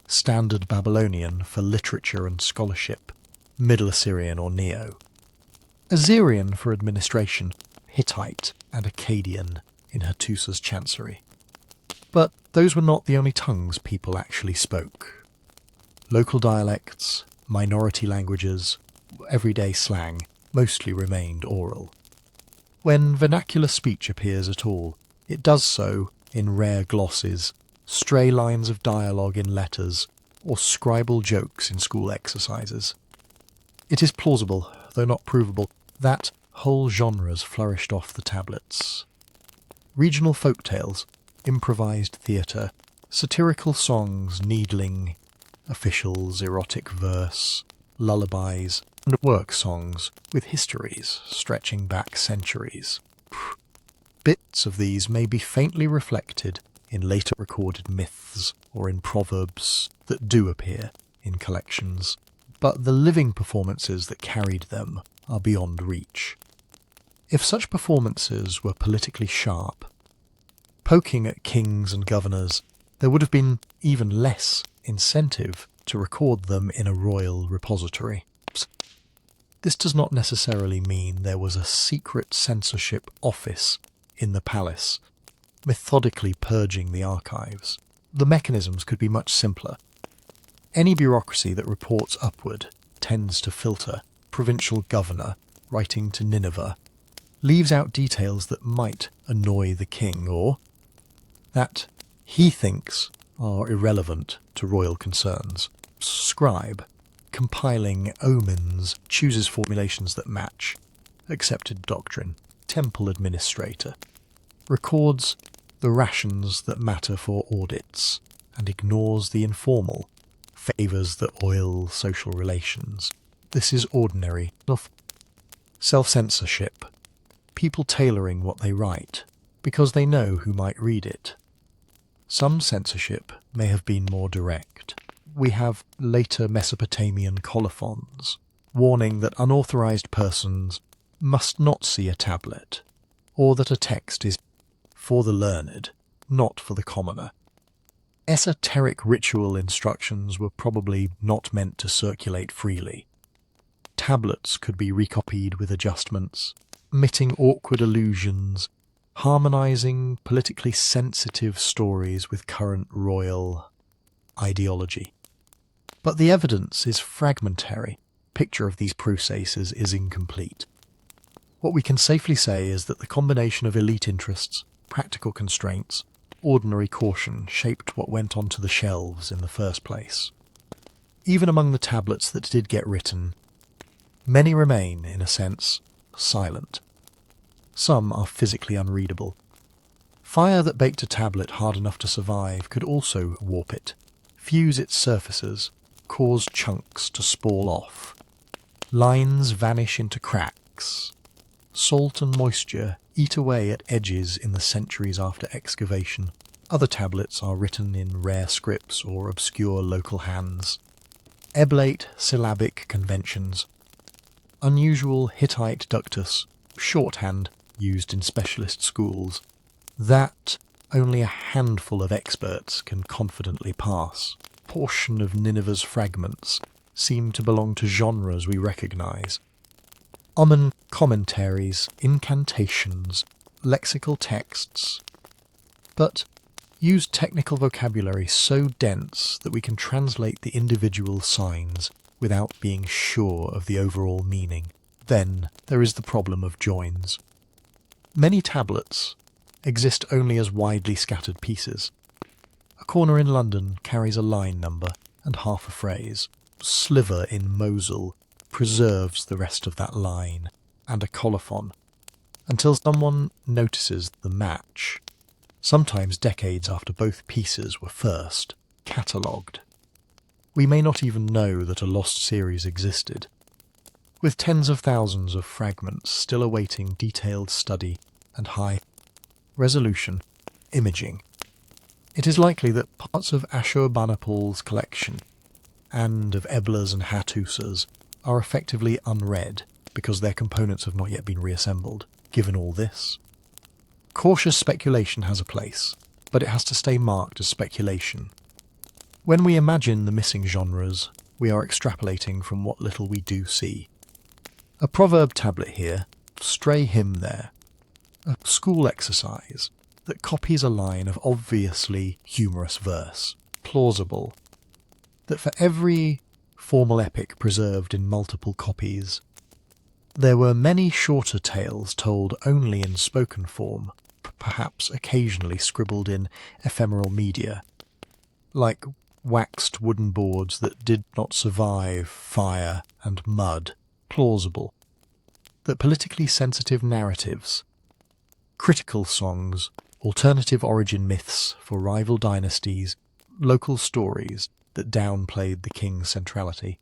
[SPEAKER 1] Standard Babylonian for literature and scholarship, Middle Assyrian or Neo, Assyrian for administration, Hittite and Akkadian in Hattusa's chancery. But those were not the only tongues people actually spoke. Local dialects, minority languages, everyday slang mostly remained oral. When vernacular speech appears at all, it does so in rare glosses, stray lines of dialogue in letters, or scribal jokes in school exercises. It is plausible, though not provable, that whole genres flourished off the tablets. Regional folk tales, improvised theatre, satirical songs needling officials, erotic verse, lullabies, and work songs with histories stretching back centuries. Bits of these may be faintly reflected in later recorded myths or in proverbs that do appear in collections, but the living performances that carried them are beyond reach. If such performances were politically sharp, poking at kings and governors, there would have been even less incentive to record them in a royal repository. This does not necessarily mean there was a secret censorship office in the palace, methodically purging the archives. The mechanisms could be much simpler. Any bureaucracy that reports upward tends to filter. Provincial governor writing to Nineveh leaves out details that might annoy the king or that he thinks are irrelevant to royal concerns. Scribe, compiling omens, chooses formulations that match accepted doctrine. Temple administrator records the rations that matter for audits and ignores the informal, favours the oil social relations. This is ordinary self-censorship, people tailoring what they write because they know who might read it. Some censorship may have been more direct. We have later Mesopotamian colophons warning that unauthorized persons must not see a tablet, or that a text is for the learned, not for the commoner. Esoteric ritual instructions were probably not meant to circulate freely. Tablets could be recopied with adjustments, omitting awkward allusions, harmonizing politically sensitive stories with current royal ideology. But the evidence is fragmentary. Picture of these processes is incomplete. What we can safely say is that the combination of elite interests, practical constraints, ordinary caution shaped what went onto the shelves in the first place. Even among the tablets that did get written, many remain, in a sense, silent. Some are physically unreadable. Fire that baked a tablet hard enough to survive could also warp it, fuse its surfaces, cause chunks to spall off. Lines vanish into cracks. Salt and moisture eat away at edges in the centuries after excavation. Other tablets are written in rare scripts or obscure local hands. Eblate syllabic conventions. Unusual Hittite ductus, shorthand used in specialist schools, that only a handful of experts can confidently pass. Portion of Nineveh's fragments seem to belong to genres we recognize. Omen commentaries, incantations, lexical texts, but use technical vocabulary so dense that we can translate the individual signs without being sure of the overall meaning. Then there is the problem of joins. Many tablets exist only as widely scattered pieces. A corner in London carries a line number and half a phrase. Sliver in Mosul preserves the rest of that line and a colophon until someone notices the match, sometimes decades after both pieces were first catalogued. We may not even know that a lost series existed, with tens of thousands of fragments still awaiting detailed study and high-resolution imaging. It is likely that parts of Ashurbanipal's collection and of Ebla's and Hattus's are effectively unread because their components have not yet been reassembled. Given all this, cautious speculation has a place, but it has to stay marked as speculation. When we imagine the missing genres, we are extrapolating from what little we do see. A proverb tablet here, stray hymn there, a school exercise that copies a line of obviously humorous verse, plausible, that for every formal epic preserved in multiple copies, there were many shorter tales told only in spoken form, perhaps occasionally scribbled in ephemeral media, like waxed wooden boards that did not survive fire and mud, plausible, that politically sensitive narratives, critical songs, alternative origin myths for rival dynasties, local stories that downplayed the king's centrality,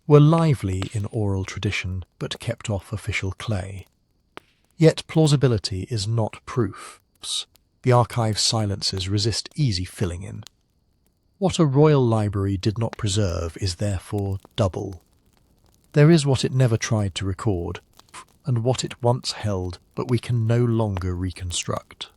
[SPEAKER 1] were lively in oral tradition but kept off official clay. Yet plausibility is not proof. the archive's silences resist easy filling in. What a royal library did not preserve is therefore double. There is what it never tried to record, and what it once held but we can no longer reconstruct.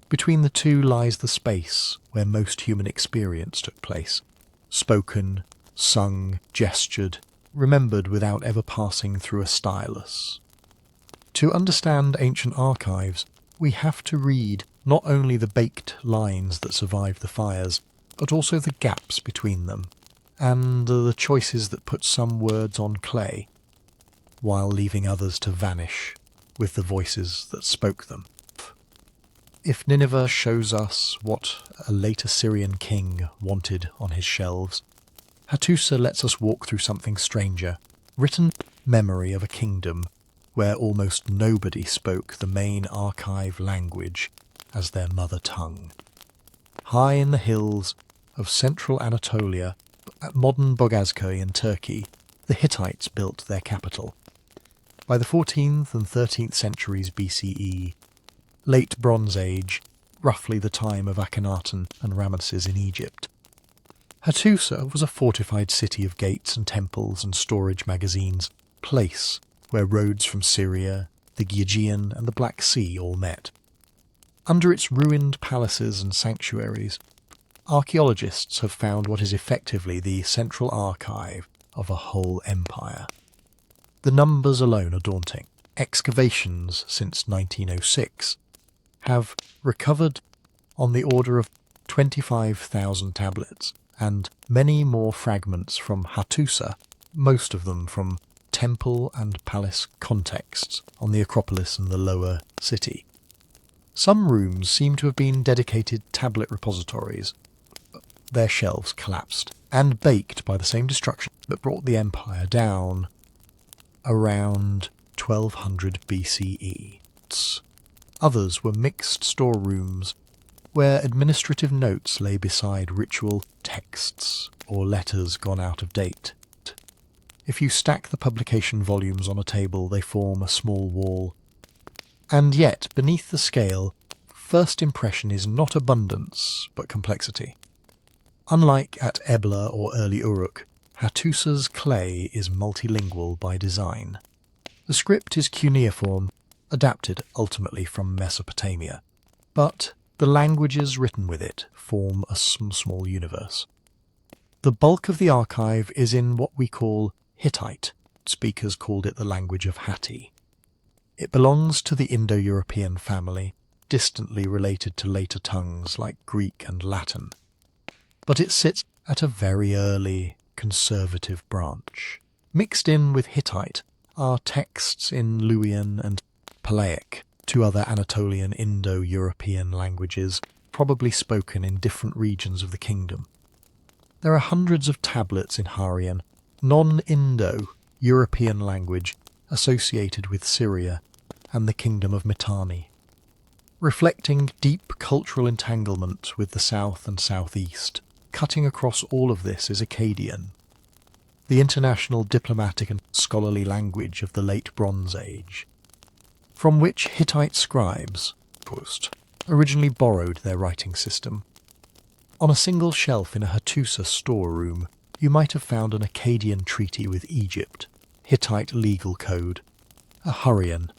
[SPEAKER 1] Between the two lies the space where most human experience took place, spoken, sung, gestured, remembered without ever passing through a stylus. To understand ancient archives, we have to read not only the baked lines that survived the fires, but also the gaps between them, and the choices that put some words on clay, while leaving others to vanish with the voices that spoke them. If Nineveh shows us what a late Assyrian king wanted on his shelves, Hattusa lets us walk through something stranger, written memory of a kingdom where almost nobody spoke the main archive language as their mother tongue. High in the hills of central Anatolia, at modern Bogazköy in Turkey, the Hittites built their capital. By the 14th and 13th centuries BCE, late Bronze Age, roughly the time of Akhenaten and Ramesses in Egypt, Hattusa was a fortified city of gates and temples and storage magazines, place where roads from Syria, the Aegean and the Black Sea all met. Under its ruined palaces and sanctuaries, archaeologists have found what is effectively the central archive of a whole empire. The numbers alone are daunting. Excavations since 1906 have recovered on the order of 25,000 tablets and many more fragments from Hattusa, most of them from temple and palace contexts on the Acropolis and the lower city. Some rooms seem to have been dedicated tablet repositories. Their shelves collapsed and baked by the same destruction that brought the empire down around 1200 BCE. Others were mixed storerooms where administrative notes lay beside ritual texts or letters gone out of date. If you stack the publication volumes on a table, they form a small wall. And yet, beneath the scale, first impression is not abundance, but complexity. Unlike at Ebla or early Uruk, Hattusa's clay is multilingual by design. The script is cuneiform, adapted ultimately from Mesopotamia, but the languages written with it form a small universe. The bulk of the archive is in what we call Hittite. Speakers called it the language of Hatti. It belongs to the Indo-European family, distantly related to later tongues like Greek and Latin. But it sits at a very early, conservative branch. Mixed in with Hittite are texts in Luwian and Palaic, two other Anatolian Indo-European languages, probably spoken in different regions of the kingdom. There are hundreds of tablets in Hurrian, non-Indo-European language associated with Syria and the kingdom of Mitanni, reflecting deep cultural entanglement with the south and southeast. Cutting across all of this is Akkadian, the international diplomatic and scholarly language of the late Bronze Age, from which Hittite scribes originally borrowed their writing system. On a single shelf in a Hattusa storeroom, you might have found an Akkadian treaty with Egypt, Hittite legal code, a Hurrian,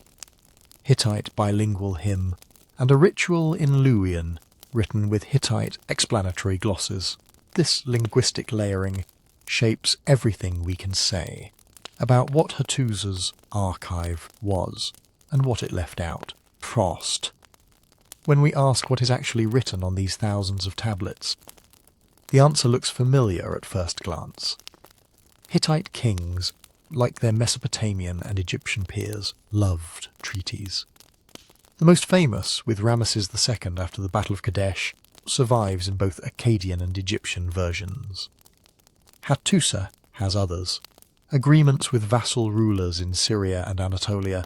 [SPEAKER 1] Hittite bilingual hymn, and a ritual in Luwian written with Hittite explanatory glosses. This linguistic layering shapes everything we can say about what Hattusa's archive was and what it left out. Frost. When we ask what is actually written on these thousands of tablets, the answer looks familiar at first glance. Hittite kings, like their Mesopotamian and Egyptian peers, loved treaties. The most famous, with Ramesses II after the Battle of Kadesh, survives in both Akkadian and Egyptian versions. Hattusa has others. Agreements with vassal rulers in Syria and Anatolia,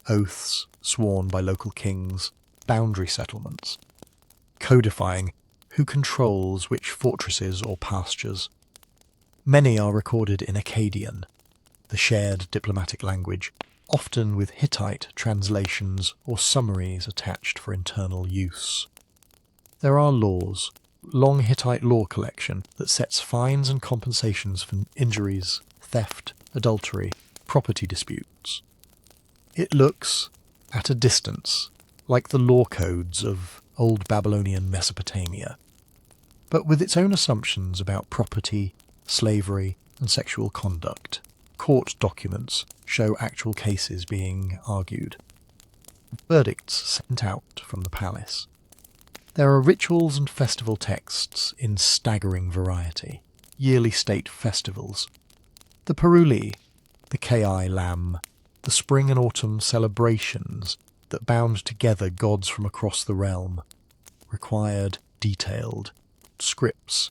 [SPEAKER 1] oaths sworn by local kings, boundary settlements, codifying who controls which fortresses or pastures. Many are recorded in Akkadian, the shared diplomatic language, often with Hittite translations or summaries attached for internal use. There are laws, long Hittite law collection that sets fines and compensations for injuries, theft, adultery, property disputes. It looks, at a distance, like the law codes of old Babylonian Mesopotamia, but with its own assumptions about property, slavery, and sexual conduct. Court documents show actual cases being argued. Verdicts sent out from the palace. There are rituals and festival texts in staggering variety. Yearly state festivals. The Peruli, the Kai Lamb, the spring and autumn celebrations that bound together gods from across the realm, required detailed scripts.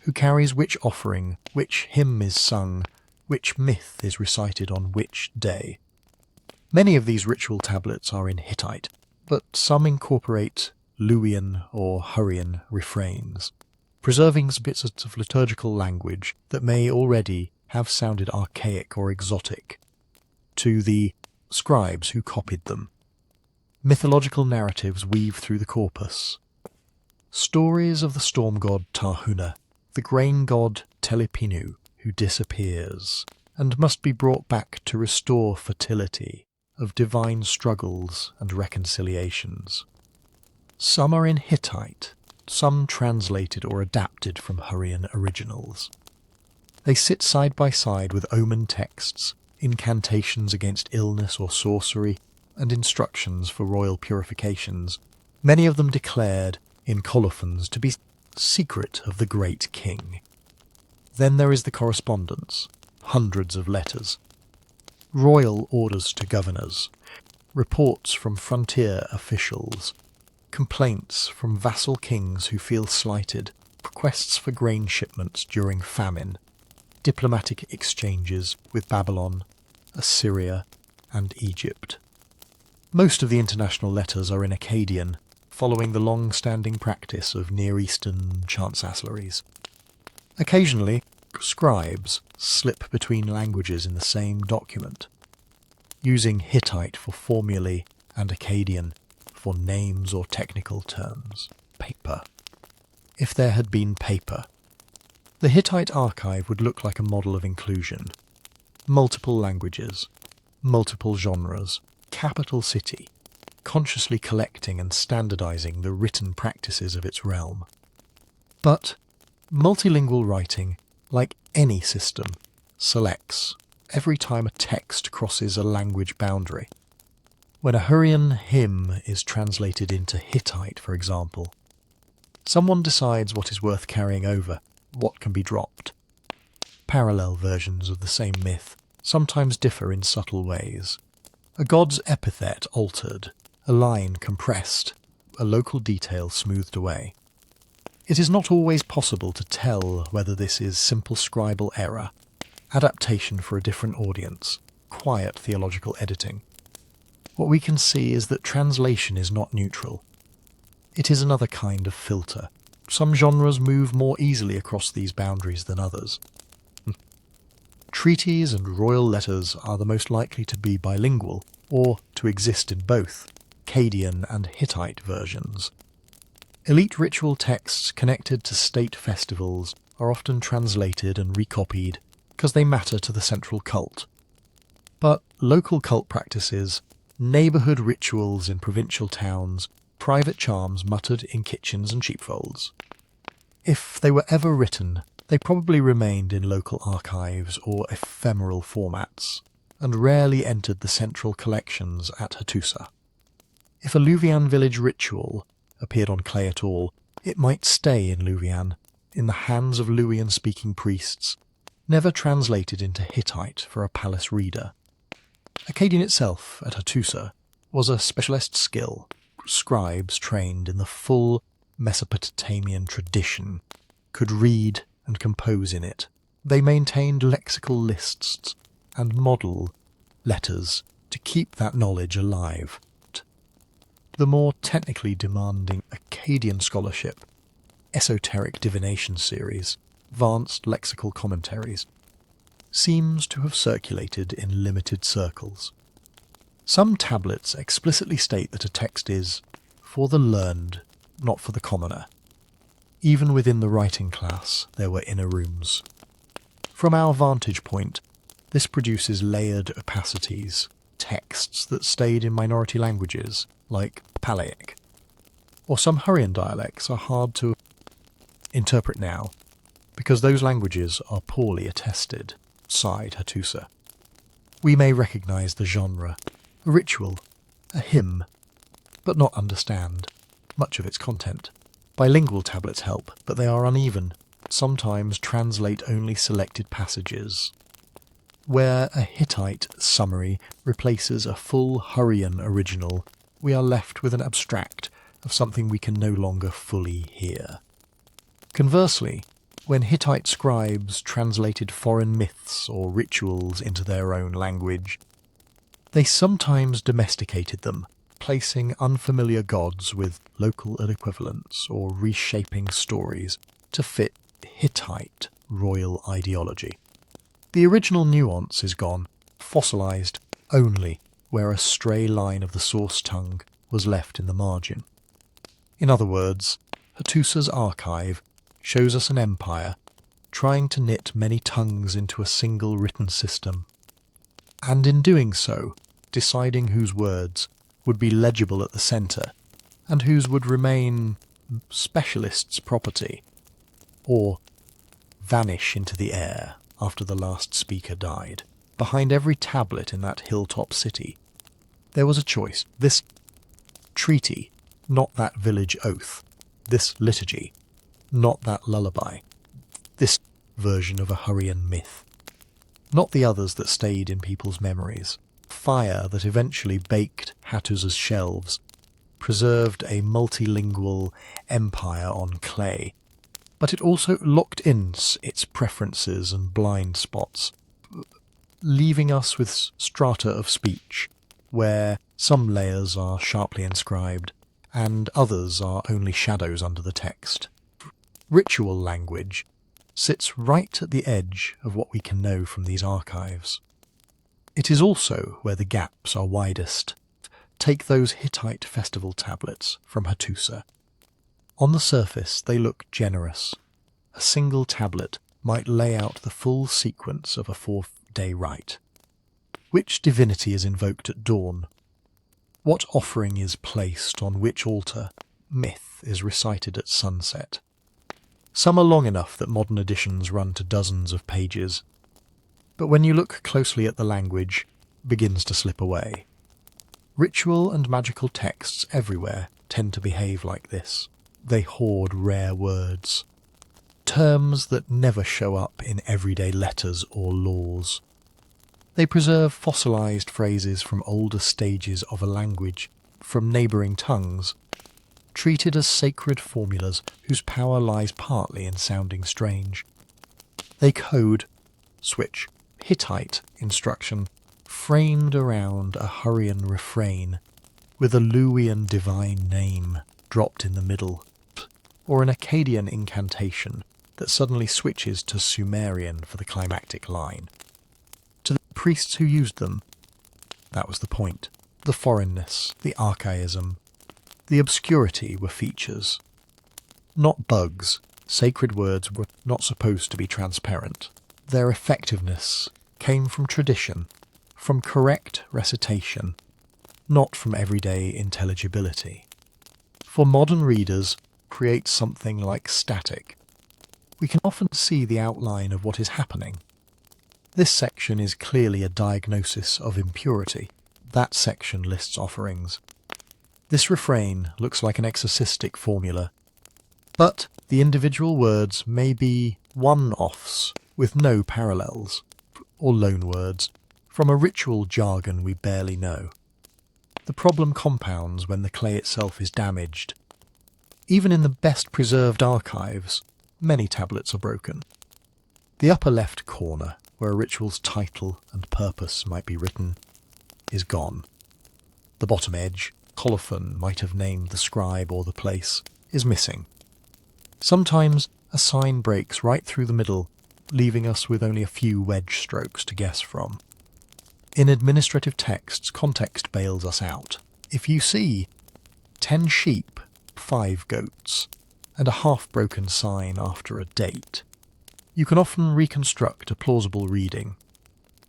[SPEAKER 1] Who carries which offering, which hymn is sung, which myth is recited on which day. Many of these ritual tablets are in Hittite, but some incorporate Luwian or Hurrian refrains, preserving bits of liturgical language that may already have sounded archaic or exotic to the scribes who copied them. Mythological narratives weave through the corpus. Stories of the storm god Tahuna, the grain god Telepinu, who disappears and must be brought back to restore fertility, of divine struggles and reconciliations. Some are in Hittite, some translated or adapted from Hurrian originals. They sit side by side with omen texts, incantations against illness or sorcery, and instructions for royal purifications, many of them declared in colophons to be secret of the great king. Then there is the correspondence, hundreds of letters, royal orders to governors, reports from frontier officials, complaints from vassal kings who feel slighted, requests for grain shipments during famine, diplomatic exchanges with Babylon, Assyria, and Egypt. Most of the international letters are in Akkadian, following the long-standing practice of Near Eastern chancelleries. Occasionally, scribes slip between languages in the same document, using Hittite for formulae and Akkadian for names or technical terms. Paper. If there had been paper, the Hittite archive would look like a model of inclusion. Multiple languages, multiple genres, capital city, consciously collecting and standardizing the written practices of its realm. But multilingual writing, like any system, selects every time a text crosses a language boundary. When a Hurrian hymn is translated into Hittite, for example, someone decides what is worth carrying over, what can be dropped. Parallel versions of the same myth sometimes differ in subtle ways. A god's epithet altered, a line compressed, a local detail smoothed away. It is not always possible to tell whether this is simple scribal error, adaptation for a different audience, quiet theological editing. What we can see is that translation is not neutral. It is another kind of filter. Some genres move more easily across these boundaries than others. Treaties and royal letters are the most likely to be bilingual, or to exist in both Akkadian and Hittite versions. Elite ritual texts connected to state festivals are often translated and recopied because they matter to the central cult. But local cult practices, neighbourhood rituals in provincial towns, private charms muttered in kitchens and sheepfolds. If they were ever written, they probably remained in local archives or ephemeral formats, and rarely entered the central collections at Hattusa. If a Luwian village ritual appeared on clay at all, it might stay in Luwian, in the hands of Luwian-speaking priests, never translated into Hittite for a palace reader. Akkadian itself, at Hattusa, was a specialist skill. Scribes trained in the full Mesopotamian tradition could read and compose in it. They maintained lexical lists and model letters to keep that knowledge alive. The more technically demanding Akkadian scholarship, esoteric divination series, advanced lexical commentaries, seems to have circulated in limited circles. Some tablets explicitly state that a text is for the learned, not for the commoner. Even within the writing class, there were inner rooms. From our vantage point, this produces layered opacities, texts that stayed in minority languages, like Palaic, or some Hurrian dialects are hard to interpret now, because those languages are poorly attested, sighed Hattusa. We may recognise the genre, a ritual, a hymn, but not understand much of its content. Bilingual tablets help, but they are uneven, sometimes translate only selected passages. Where a Hittite summary replaces a full Hurrian original, we are left with an abstract of something we can no longer fully hear. Conversely, when Hittite scribes translated foreign myths or rituals into their own language, they sometimes domesticated them, placing unfamiliar gods with local equivalents or reshaping stories to fit Hittite royal ideology. The original nuance is gone, fossilised only where a stray line of the source tongue was left in the margin. In other words, Hattusa's archive shows us an empire trying to knit many tongues into a single written system, and in doing so, deciding whose words would be legible at the centre and whose would remain specialists' property, or vanish into the air after the last speaker died. Behind every tablet in that hilltop city, there was a choice. This treaty, not that village oath. This liturgy, not that lullaby. This version of a Hurrian myth. Not the others that stayed in people's memories. Fire that eventually baked Hattusa's shelves, preserved a multilingual empire on clay, but it also locked in its preferences and blind spots, leaving us with strata of speech, where some layers are sharply inscribed, and others are only shadows under the text. Ritual language sits right at the edge of what we can know from these archives. It is also where the gaps are widest. Take those Hittite festival tablets from Hattusa. On the surface they look generous. A single tablet might lay out the full sequence of a 4-day rite. Which divinity is invoked at dawn? What offering is placed on which altar? Myth is recited at sunset. Some are long enough that modern editions run to dozens of pages, but when you look closely at the language, begins to slip away. Ritual and magical texts everywhere tend to behave like this. They hoard rare words, terms that never show up in everyday letters or laws. They preserve fossilised phrases from older stages of a language, from neighbouring tongues, treated as sacred formulas whose power lies partly in sounding strange. They code, switch, Hittite instruction, framed around a Hurrian refrain, with a Luwian divine name dropped in the middle, or an Akkadian incantation that suddenly switches to Sumerian for the climactic line. To the priests who used them, that was the point. The foreignness, the archaism, the obscurity were features. Not bugs. Sacred words were not supposed to be transparent. Their effectiveness came from tradition, from correct recitation, not from everyday intelligibility. For modern readers, create something like static. We can often see the outline of what is happening. This section is clearly a diagnosis of impurity. That section lists offerings. This refrain looks like an exorcistic formula, but the individual words may be one-offs with no parallels, or loanwords, from a ritual jargon we barely know. The problem compounds when the clay itself is damaged. Even in the best preserved archives, many tablets are broken. The upper left corner, where a ritual's title and purpose might be written, is gone. The bottom edge, colophon might have named the scribe or the place, is missing. Sometimes a sign breaks right through the middle, leaving us with only a few wedge strokes to guess from. In administrative texts, context bails us out. If you see 10 sheep, 5 goats, and a half-broken sign after a date, you can often reconstruct a plausible reading.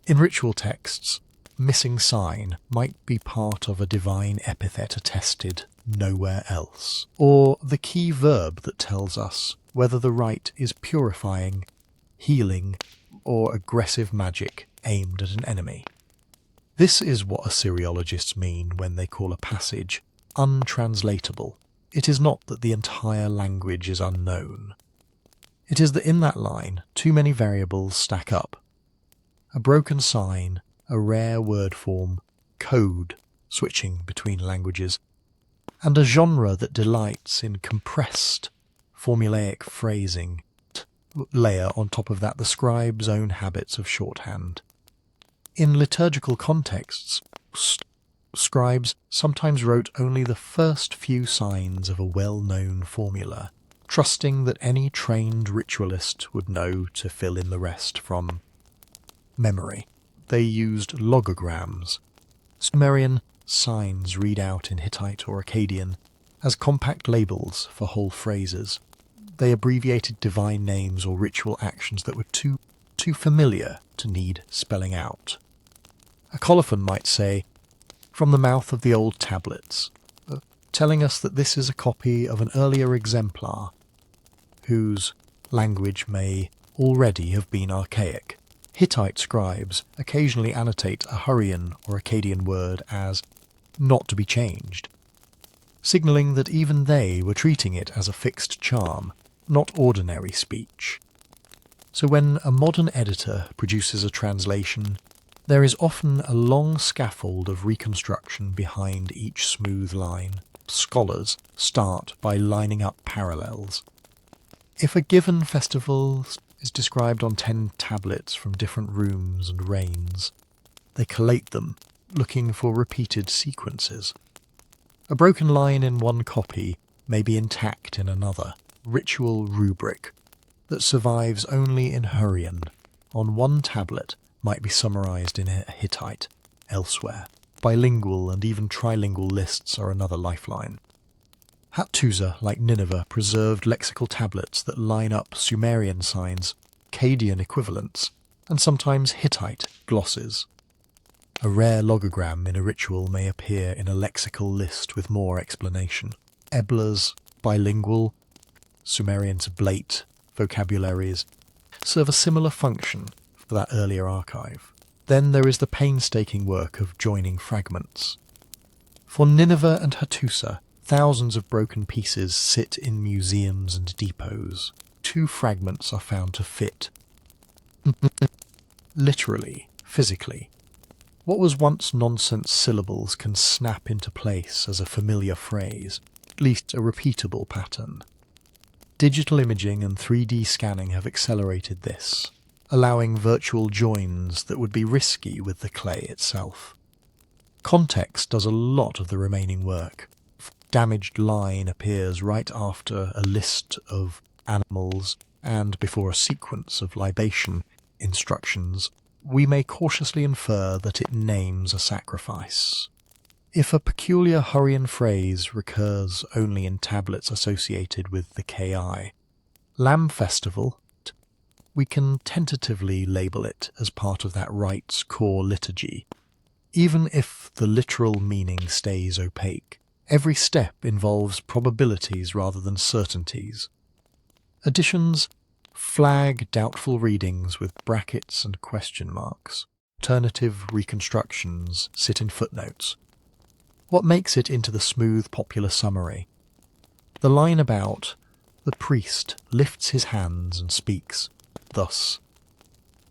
[SPEAKER 1] In ritual texts, missing sign might be part of a divine epithet attested nowhere else, or the key verb that tells us whether the rite is purifying, healing, or aggressive magic aimed at an enemy. This is what Assyriologists mean when they call a passage untranslatable. It is not that the entire language is unknown. It is that in that line, too many variables stack up. A broken sign, a rare word form, code switching between languages, and a genre that delights in compressed, formulaic phrasing. Layer on top of that the scribe's own habits of shorthand. In liturgical contexts, scribes sometimes wrote only the first few signs of a well-known formula, trusting that any trained ritualist would know to fill in the rest from memory. They used logograms, Sumerian signs read out in Hittite or Akkadian, as compact labels for whole phrases. They abbreviated divine names or ritual actions that were too familiar to need spelling out. A colophon might say, "From the mouth of the old tablets," telling us that this is a copy of an earlier exemplar, whose language may already have been archaic. Hittite scribes occasionally annotate a Hurrian or Akkadian word as not to be changed, signalling that even they were treating it as a fixed charm, not ordinary speech. So when a modern editor produces a translation, there is often a long scaffold of reconstruction behind each smooth line. Scholars start by lining up parallels. If a given festival is described on 10 tablets from different rooms and reigns, they collate them, looking for repeated sequences. A broken line in one copy may be intact in another, ritual rubric that survives only in Hurrian on one tablet might be summarized in a Hittite elsewhere. Bilingual and even trilingual lists are another lifeline. Hattusa, like Nineveh, preserved lexical tablets that line up Sumerian signs, Akkadian equivalents, and sometimes Hittite glosses. A rare logogram in a ritual may appear in a lexical list with more explanation. Ebla's bilingual, Sumerian to Blate vocabularies serve a similar function for that earlier archive. Then there is the painstaking work of joining fragments. For Nineveh and Hattusa, thousands of broken pieces sit in museums and depots. 2 fragments are found to fit. Literally, physically. What was once nonsense syllables can snap into place as a familiar phrase, at least a repeatable pattern. Digital imaging and 3D scanning have accelerated this, allowing virtual joins that would be risky with the clay itself. Context does a lot of the remaining work. Damaged line appears right after a list of animals and before a sequence of libation instructions. We may cautiously infer that it names a sacrifice. If a peculiar Hurrian phrase recurs only in tablets associated with the KI, Lamb Festival, we can tentatively label it as part of that rite's core liturgy. Even if the literal meaning stays opaque, every step involves probabilities rather than certainties. Additions flag doubtful readings with brackets and question marks. Alternative reconstructions sit in footnotes. What makes it into the smooth popular summary? The line about "the priest lifts his hands and speaks thus"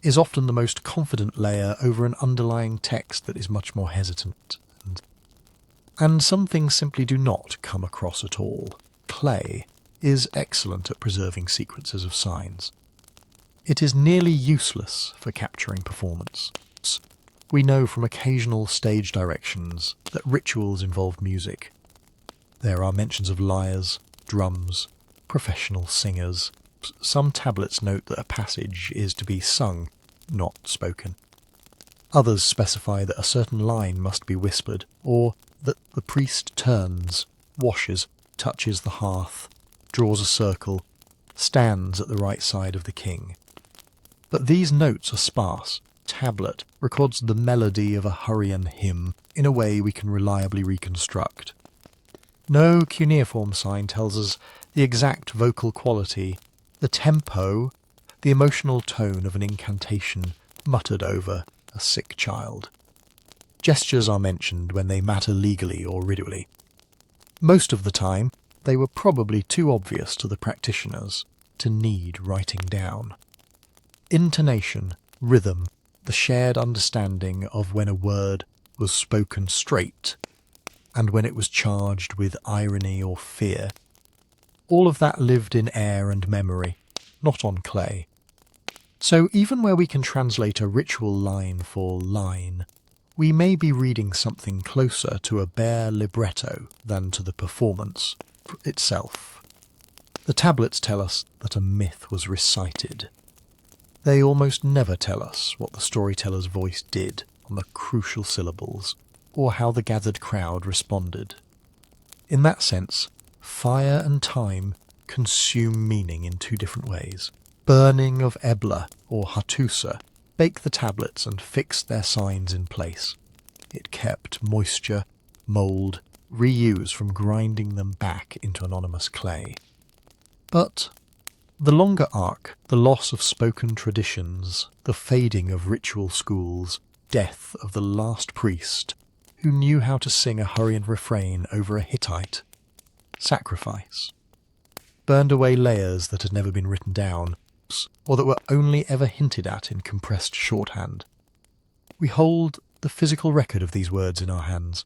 [SPEAKER 1] is often the most confident layer over an underlying text that is much more hesitant. And some things simply do not come across at all. Clay is excellent at preserving sequences of signs. It is nearly useless for capturing performance. We know from occasional stage directions that rituals involve music. There are mentions of lyres, drums, professional singers. Some tablets note that a passage is to be sung, not spoken. Others specify that a certain line must be whispered, or that the priest turns, washes, touches the hearth, draws a circle, stands at the right side of the king. But these notes are sparse. Tablet records the melody of a Hurrian hymn in a way we can reliably reconstruct. No cuneiform sign tells us the exact vocal quality, the tempo, the emotional tone of an incantation muttered over a sick child. Gestures are mentioned when they matter legally or ritually. Most of the time, they were probably too obvious to the practitioners to need writing down. Intonation, rhythm, the shared understanding of when a word was spoken straight and when it was charged with irony or fear. All of that lived in air and memory, not on clay. So even where we can translate a ritual line for line, we may be reading something closer to a bare libretto than to the performance itself. The tablets tell us that a myth was recited. They almost never tell us what the storyteller's voice did on the crucial syllables, or how the gathered crowd responded. In that sense, fire and time consume meaning in two different ways. Burning of Ebla or Hattusa baked the tablets and fixed their signs in place. It kept moisture, mould, reuse from grinding them back into anonymous clay. But the longer arc, the loss of spoken traditions, the fading of ritual schools, death of the last priest who knew how to sing a Hurrian refrain over a Hittite, sacrifice, burned away layers that had never been written down, or that were only ever hinted at in compressed shorthand. We hold the physical record of these words in our hands.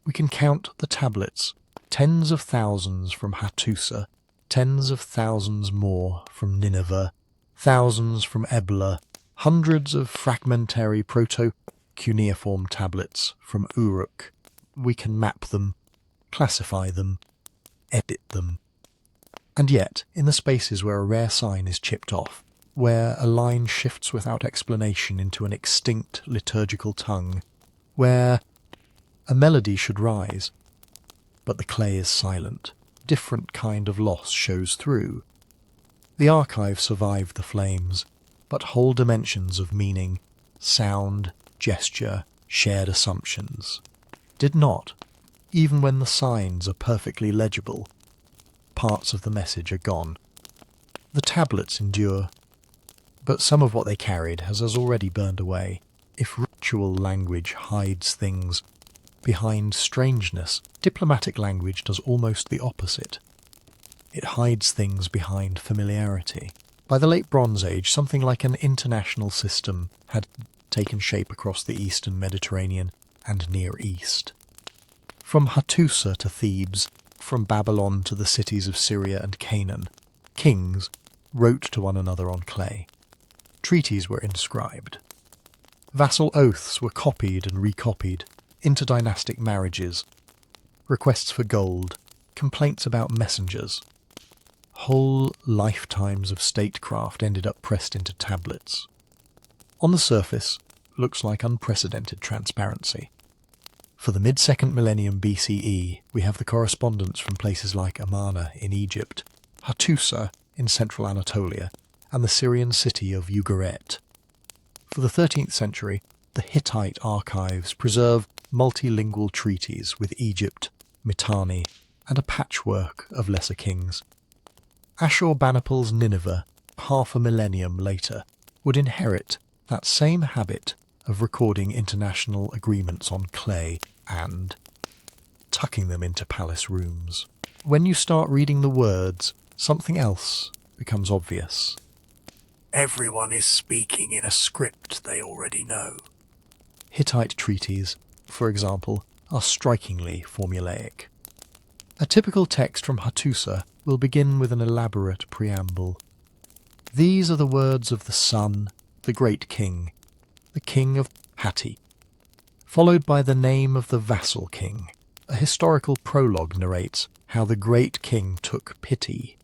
[SPEAKER 1] We can count the tablets, tens of thousands from Hattusa, tens of thousands more from Nineveh, thousands from Ebla, hundreds of fragmentary proto-cuneiform tablets from Uruk. We can map them, classify them, edit them. And yet, in the spaces where a rare sign is chipped off, where a line shifts without explanation into an extinct liturgical tongue, where a melody should rise, but the clay is silent, different kind of loss shows through. The archive survived the flames, but whole dimensions of meaning, sound, gesture, shared assumptions, did not, even when the signs are perfectly legible. Parts of the message are gone. The tablets endure, but some of what they carried has already burned away. If ritual language hides things behind strangeness, diplomatic language does almost the opposite. It hides things behind familiarity. By the late Bronze Age, something like an international system had taken shape across the Eastern Mediterranean and Near East. From Hattusa to Thebes, from Babylon to the cities of Syria and Canaan, kings wrote to one another on clay. Treaties were inscribed. Vassal oaths were copied and recopied, interdynastic marriages, requests for gold, complaints about messengers. Whole lifetimes of statecraft ended up pressed into tablets. On the surface, looks like unprecedented transparency. For the mid-2nd millennium BCE, we have the correspondence from places like Amarna in Egypt, Hattusa in central Anatolia, and the Syrian city of Ugarit. For the 13th century, the Hittite archives preserve multilingual treaties with Egypt, Mitanni, and a patchwork of lesser kings. Ashurbanipal's Nineveh, half a millennium later, would inherit that same habit of recording international agreements on clay and tucking them into palace rooms. When you start reading the words, something else becomes obvious. Everyone is speaking in a script they already know. Hittite treaties, for example, are strikingly formulaic. A typical text from Hattusa will begin with an elaborate preamble. These are the words of the son, the great king, the king of Hatti, followed by the name of the vassal king. A historical prologue narrates how the great king took pity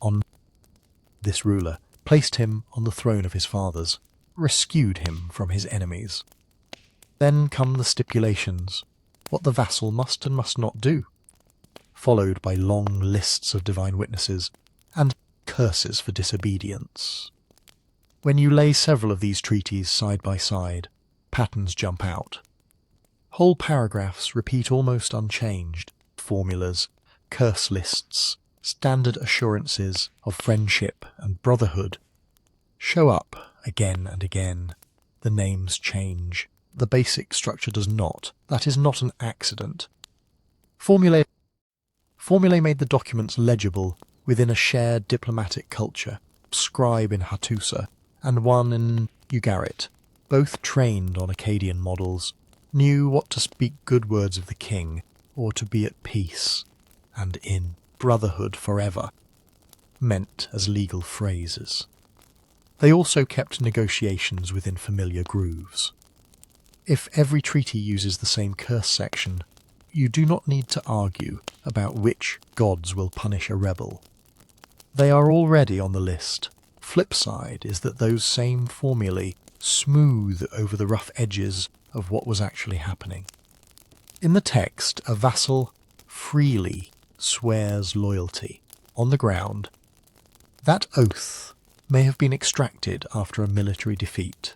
[SPEAKER 1] on this ruler, placed him on the throne of his fathers, rescued him from his enemies. Then come the stipulations, what the vassal must and must not do, followed by long lists of divine witnesses and curses for disobedience. When you lay several of these treaties side by side, patterns jump out. Whole paragraphs repeat almost unchanged formulas, curse lists, standard assurances of friendship and brotherhood show up again and again. The names change. The basic structure does not. That is not an accident. Formulae made the documents legible within a shared diplomatic culture. Scribe in Hattusa and one in Ugarit, both trained on Akkadian models, knew what to speak good words of the king, or to be at peace and in brotherhood forever, meant as legal phrases. They also kept negotiations within familiar grooves. If every treaty uses the same curse section, you do not need to argue about which gods will punish a rebel. They are already on the list. Flip side is that those same formulae smooth over the rough edges of what was actually happening. In the text, a vassal freely swears loyalty on the ground. That oath may have been extracted after a military defeat.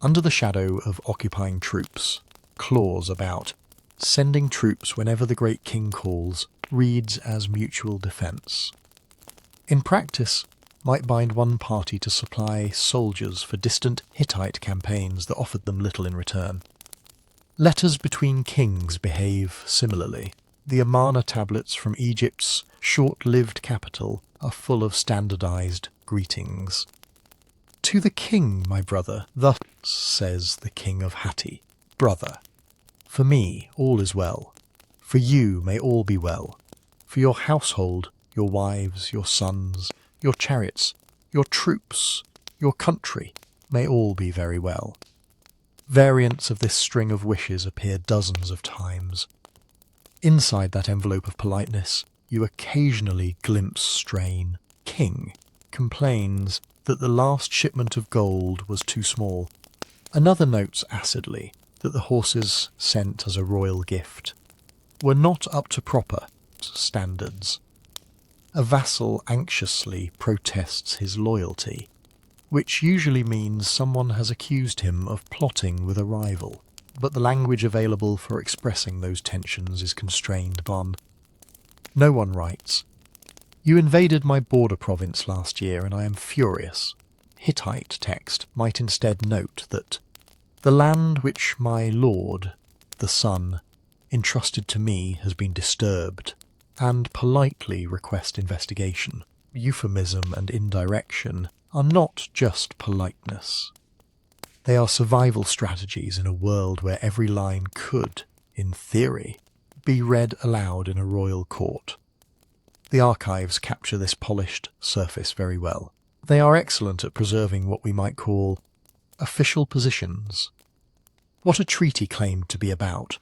[SPEAKER 1] Under the shadow of occupying troops, clause about sending troops whenever the great king calls reads as mutual defence. In practice, might bind one party to supply soldiers for distant Hittite campaigns that offered them little in return. Letters between kings behave similarly. The Amarna tablets from Egypt's short-lived capital are full of standardized greetings. To the king, my brother, thus says the king of Hatti, brother. For me, all is well. For you may all be well. For your household, your wives, your sons, your chariots, your troops, your country, may all be very well. Variants of this string of wishes appear dozens of times. Inside that envelope of politeness, you occasionally glimpse strain. King complains that the last shipment of gold was too small. Another notes acidly that the horses sent as a royal gift were not up to proper standards. A vassal anxiously protests his loyalty, which usually means someone has accused him of plotting with a rival, but the language available for expressing those tensions is constrained upon. No one writes, "You invaded my border province last year and I am furious." Hittite text might instead note that the land which my lord, the sun, entrusted to me has been disturbed, and politely request investigation. Euphemism and indirection are not just politeness. They are survival strategies in a world where every line could, in theory, be read aloud in a royal court. The archives capture this polished surface very well. They are excellent at preserving what we might call official positions. What a treaty claimed to be about,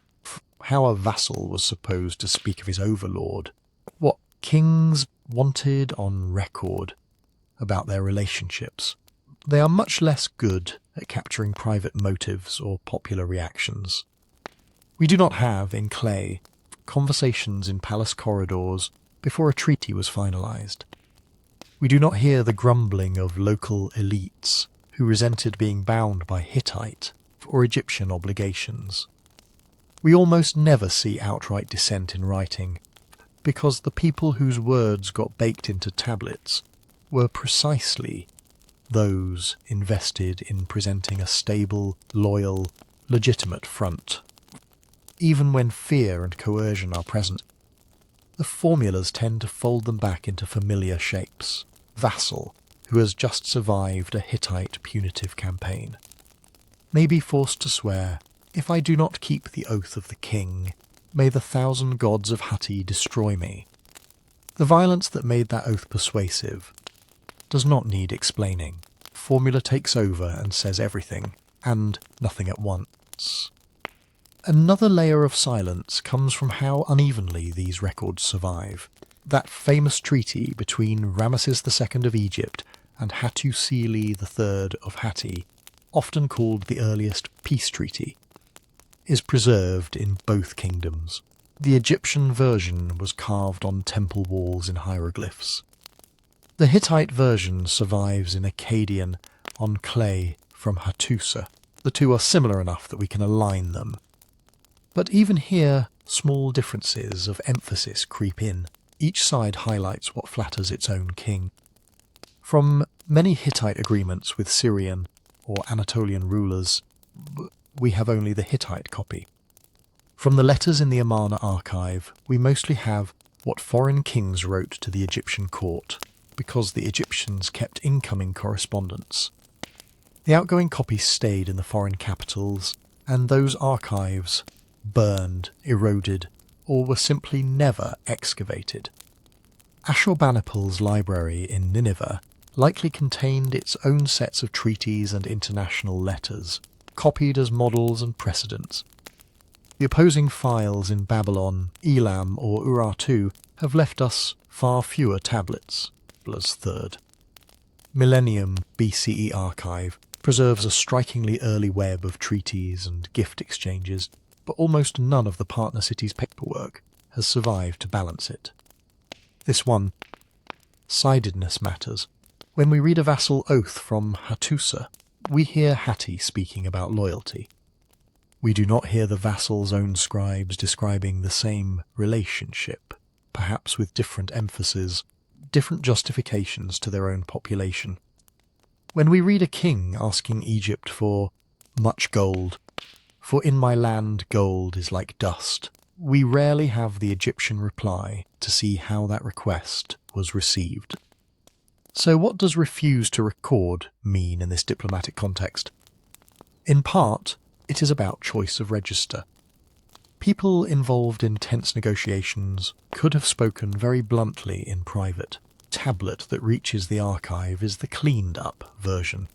[SPEAKER 1] how a vassal was supposed to speak of his overlord, what kings wanted on record about their relationships. They are much less good at capturing private motives or popular reactions. We do not have, in clay, conversations in palace corridors before a treaty was finalized. We do not hear the grumbling of local elites who resented being bound by Hittite or Egyptian obligations. We almost never see outright dissent in writing, because the people whose words got baked into tablets were precisely those invested in presenting a stable, loyal, legitimate front. Even when fear and coercion are present, the formulas tend to fold them back into familiar shapes. Vassal, who has just survived a Hittite punitive campaign, may be forced to swear, "If I do not keep the oath of the king, may the 1,000 gods of Hatti destroy me." The violence that made that oath persuasive does not need explaining. Formula takes over and says everything, and nothing at once. Another layer of silence comes from how unevenly these records survive. That famous treaty between Ramesses II of Egypt and Hattusili III of Hatti often called the earliest peace treaty, is preserved in both kingdoms. The Egyptian version was carved on temple walls in hieroglyphs. The Hittite version survives in Akkadian on clay from Hattusa. The two are similar enough that we can align them. But even here, small differences of emphasis creep in. Each side highlights what flatters its own king. From many Hittite agreements with Syrian or Anatolian rulers, we have only the Hittite copy. From the letters in the Amarna archive, we mostly have what foreign kings wrote to the Egyptian court, because the Egyptians kept incoming correspondence. The outgoing copies stayed in the foreign capitals, and those archives burned, eroded, or were simply never excavated. Ashurbanipal's library in Nineveh likely contained its own sets of treaties and international letters, copied as models and precedents. The opposing files in Babylon, Elam, or Urartu have left us far fewer tablets. Ebla's third. Millennium BCE archive preserves a strikingly early web of treaties and gift exchanges, but almost none of the partner cities' paperwork has survived to balance it. This one-sidedness matters. When we read a vassal oath from Hattusa, we hear Hatti speaking about loyalty. We do not hear the vassal's own scribes describing the same relationship, perhaps with different emphasis, different justifications to their own population. When we read a king asking Egypt for much gold, for in my land gold is like dust, we rarely have the Egyptian reply to see how that request was received. So what does refuse to record mean in this diplomatic context? In part, it is about choice of register. People involved in tense negotiations could have spoken very bluntly in private. Tablet that reaches the archive is the cleaned-up version.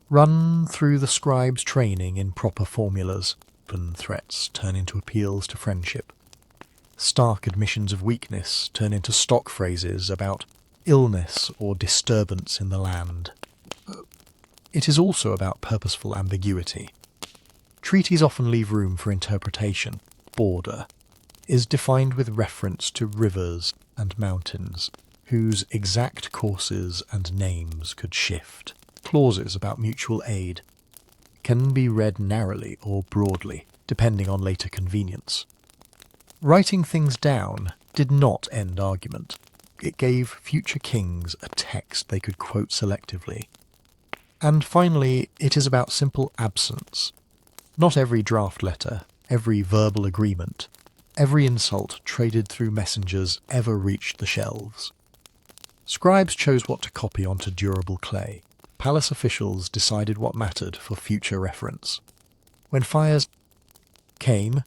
[SPEAKER 1] Run through the scribe's training in proper formulas, open threats turn into appeals to friendship. Stark admissions of weakness turn into stock phrases about illness or disturbance in the land. It is also about purposeful ambiguity. Treaties often leave room for interpretation. Border is defined with reference to rivers and mountains, whose exact courses and names could shift. Clauses about mutual aid can be read narrowly or broadly, depending on later convenience. Writing things down did not end argument. It gave future kings a text they could quote selectively. And finally, it is about simple absence. Not every draft letter, every verbal agreement, every insult traded through messengers ever reached the shelves. Scribes chose what to copy onto durable clay. Palace officials decided what mattered for future reference. When fires came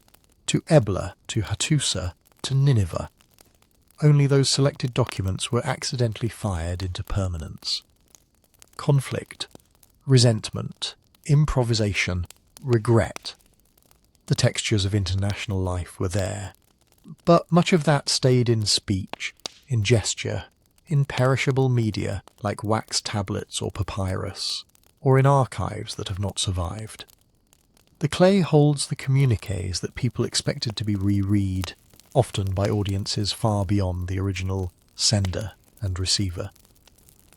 [SPEAKER 1] to Ebla, to Hattusa, to Nineveh, only those selected documents were accidentally fired into permanence. Conflict, resentment, improvisation, regret. The textures of international life were there, but much of that stayed in speech, in gesture, in perishable media like wax tablets or papyrus, or in archives that have not survived. The clay holds the communiques that people expected to be reread, often by audiences far beyond the original sender and receiver.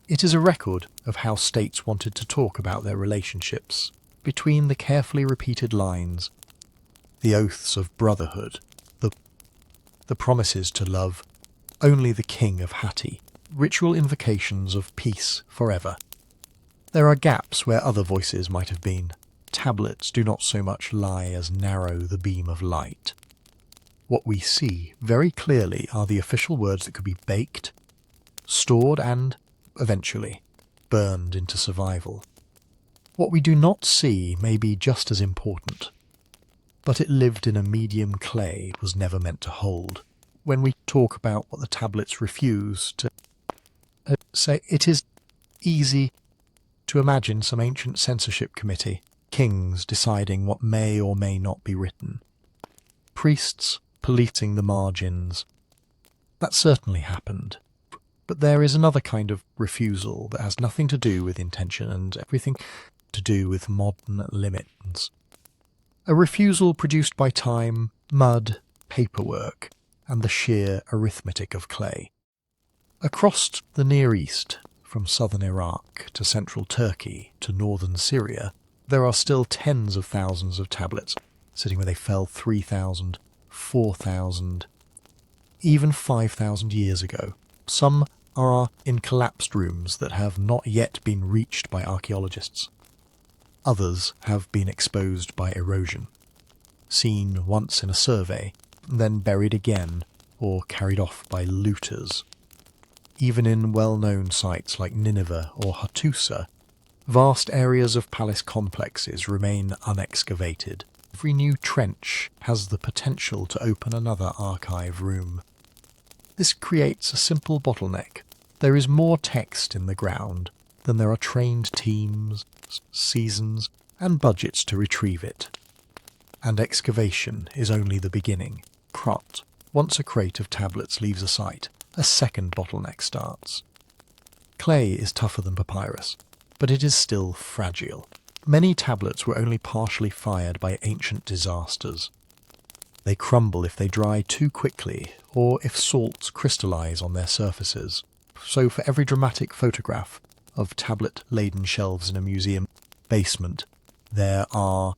[SPEAKER 1] It is a record of how states wanted to talk about their relationships, between the carefully repeated lines, the oaths of brotherhood, the promises to love only the king of Hatti, ritual invocations of peace forever. There are gaps where other voices might have been. Tablets do not so much lie as narrow the beam of light. What we see very clearly are the official words that could be baked, stored and, eventually, burned into survival. What we do not see may be just as important, but it lived in a medium clay was never meant to hold. When we talk about what the tablets refuse to say, it is easy to imagine some ancient censorship committee, kings deciding what may or may not be written, priests policing the margins. That certainly happened. But there is another kind of refusal that has nothing to do with intention and everything to do with modern limits. A refusal produced by time, mud, paperwork, and the sheer arithmetic of clay. Across the Near East, from southern Iraq to central Turkey to northern Syria, there are still tens of thousands of tablets sitting where they fell 3,000, 4,000, even 5,000 years ago. Some are in collapsed rooms that have not yet been reached by archaeologists. Others have been exposed by erosion, seen once in a survey, then buried again or carried off by looters. Even in well-known sites like Nineveh or Hattusa, vast areas of palace complexes remain unexcavated. Every new trench has the potential to open another archive room. This creates a simple bottleneck. There is more text in the ground than there are trained teams, seasons, and budgets to retrieve it. And excavation is only the beginning. Once a crate of tablets leaves a site, a second bottleneck starts. Clay is tougher than papyrus, but it is still fragile. Many tablets were only partially fired by ancient disasters. They crumble if they dry too quickly or if salts crystallize on their surfaces. So for every dramatic photograph of tablet-laden shelves in a museum basement, there are